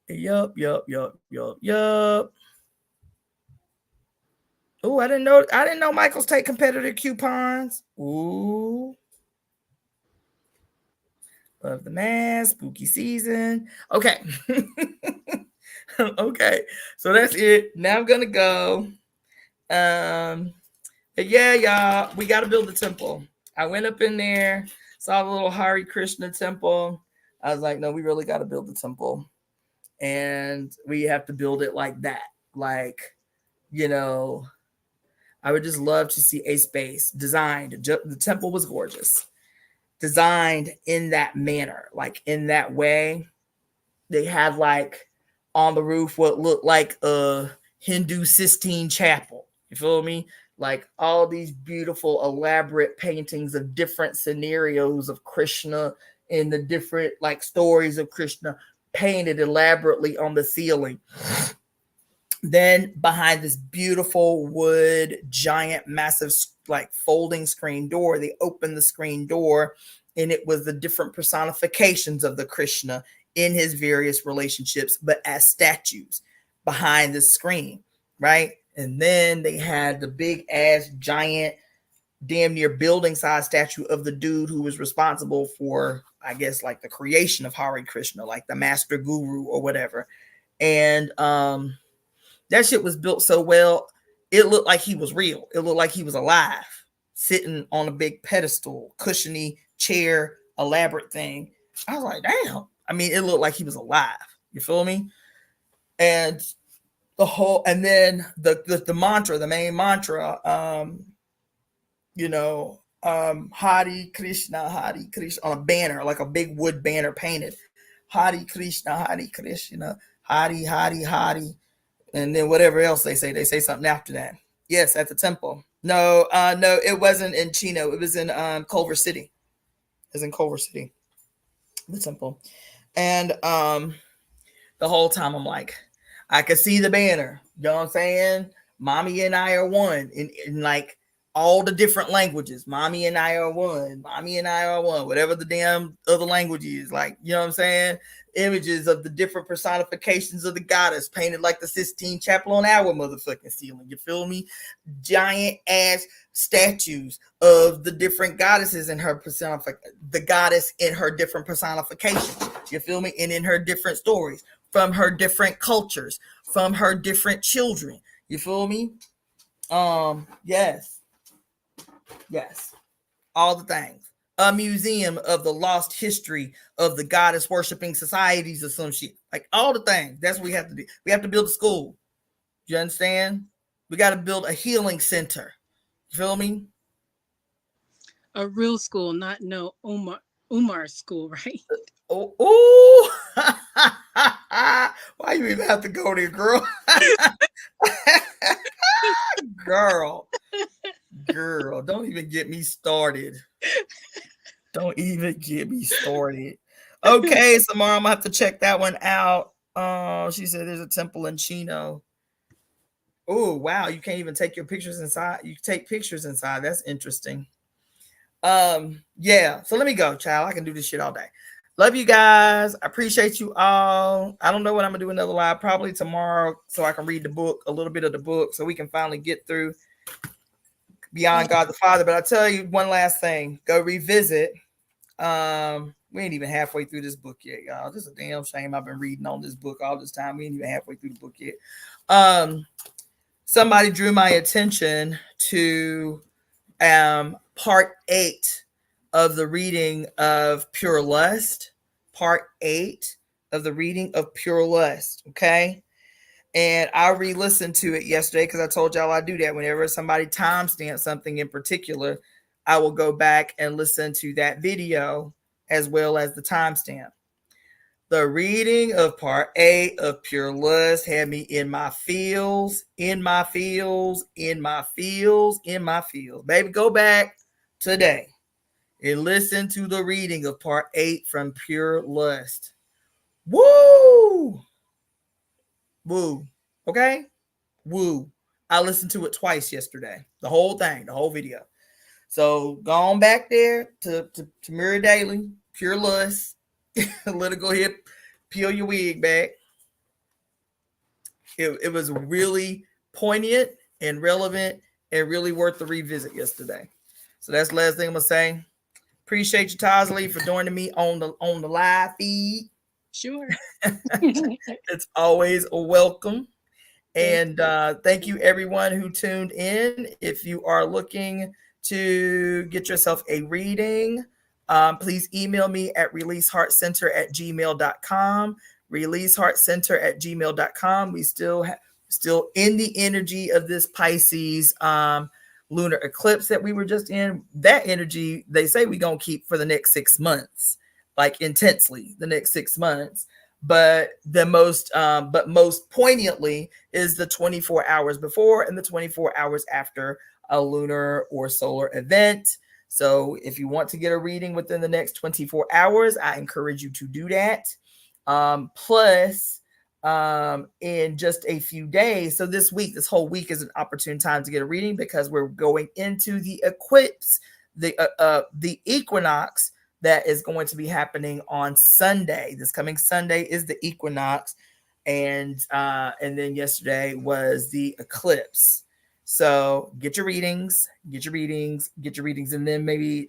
Yup, yup, yup, yup, yup. Ooh, I didn't know Michael's take competitor coupons. Ooh. Love the mask, spooky season. Okay. Okay. So that's it. Now I'm gonna go. But yeah, y'all, we gotta build a temple. I went up in there, saw the little Hare Krishna temple. I was like, no, we really gotta build a temple. And we have to build it like that. Like, you know, I would just love to see a space designed. The temple was gorgeous, designed in that manner, like in that way. They had like on the roof what looked like a Hindu Sistine chapel. You feel me? Like all these beautiful, elaborate paintings of different scenarios of Krishna and the different like stories of Krishna painted elaborately on the ceiling. Then behind this beautiful wood, giant, massive, like folding screen door, they opened the screen door and it was the different personifications of the Krishna in his various relationships, but as statues behind the screen, right? And then they had the big ass, giant, damn near building size statue of the dude who was responsible for, I guess, like the creation of Hare Krishna, like the master guru or whatever. And that shit was built so well, it looked like he was real. It looked like he was alive, sitting on a big pedestal, cushiony chair, elaborate thing. I was like, damn. I mean, it looked like he was alive. You feel me? And and then the mantra, the main mantra, Hare Krishna, on a banner, like a big wood banner painted. Hare Krishna, Hare, Hare. And then whatever else they say something after that. Yes, at the temple. No, it wasn't in Chino. It was in Culver City. It was in Culver City, the temple. And the whole time I'm like, I could see the banner. You know what I'm saying? Mommy and I are one in like all the different languages. Mommy and I are one. Mommy and I are one. Whatever the damn other language is. Like, you know what I'm saying? Images of the different personifications of the goddess painted like the Sistine Chapel on our motherfucking ceiling. You feel me? Giant ass statues of the different goddesses in her the goddess in her different personifications. You feel me? And in her different stories, from her different cultures, from her different children. You feel me? Yes. All the things. A museum of the lost history of the goddess worshiping societies or some shit. Like all the things. That's what we have to do. We have to build a school. You understand? We got to build a healing center. You feel me? A real school, not no Umar school, right? Oh, why you even have to go there, girl? Girl, don't even get me started. Don't even get me started. Okay, Samara, I'm gonna have to check that one out. She said there's a temple in Chino. Oh, wow, you can't even take your pictures inside. You take pictures inside. That's interesting. Yeah. So let me go, child. I can do this shit all day. Love you guys. I appreciate you all. I don't know when I'm gonna do another live, probably tomorrow, so I can read the book, a little bit of the book, so we can finally get through Beyond God the Father. But I'll tell you one last thing. Go revisit. We ain't even halfway through this book yet, y'all. This is a damn shame. I've been reading on this book all this time. We ain't even halfway through the book yet. Somebody drew my attention to part 8 of the reading of Pure Lust, part 8 of the reading of Pure Lust. Okay. And I re-listened to it yesterday because I told y'all I do that. Whenever somebody timestamps something in particular, I will go back and listen to that video as well as the timestamp. The reading of part 8 of Pure Lust had me in my feels, in my feels, in my feels, in my feels. Baby, go back today and listen to the reading of part 8 from Pure Lust. Woo! Woo. Okay? Woo. I listened to it twice yesterday. The whole thing, the whole video. So go on back there to Mirror Daily, Pure Lust. Let it go ahead, peel your wig back. It was really poignant and relevant and really worth the revisit yesterday. So that's the last thing I'm gonna say. Appreciate you, Tosley, for joining me on the live feed. Sure. It's always a welcome. And thank you, everyone who tuned in. If you are looking to get yourself a reading, please email me at releaseheartcenter@gmail.com. Releaseheartcenter@gmail.com. We still in the energy of this Pisces lunar eclipse that we were just in. That energy, they say we're going to keep for the next 6 months, like intensely the next 6 months. But most poignantly is the 24 hours before and the 24 hours after a lunar or solar event. So if you want to get a reading within the next 24 hours, I encourage you to do that. Plus, in just a few days, so this whole week is an opportune time to get a reading because we're going into the eclipse, the equinox that is going to be happening on Sunday. This coming Sunday is the equinox, and then yesterday was the eclipse. So get your readings, and then maybe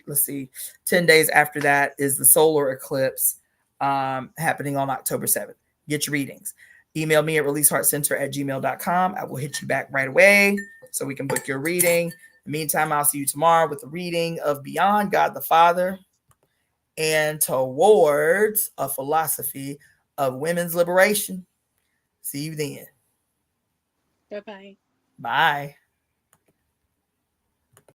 10 days after that is the solar eclipse happening on October 7th. Get your readings. Email me at releaseheartcenter@gmail.com. I will hit you back right away so we can book your reading. In the meantime, I'll see you tomorrow with the reading of Beyond God the Father and Towards a Philosophy of Women's Liberation. See you then. Bye-bye. Bye.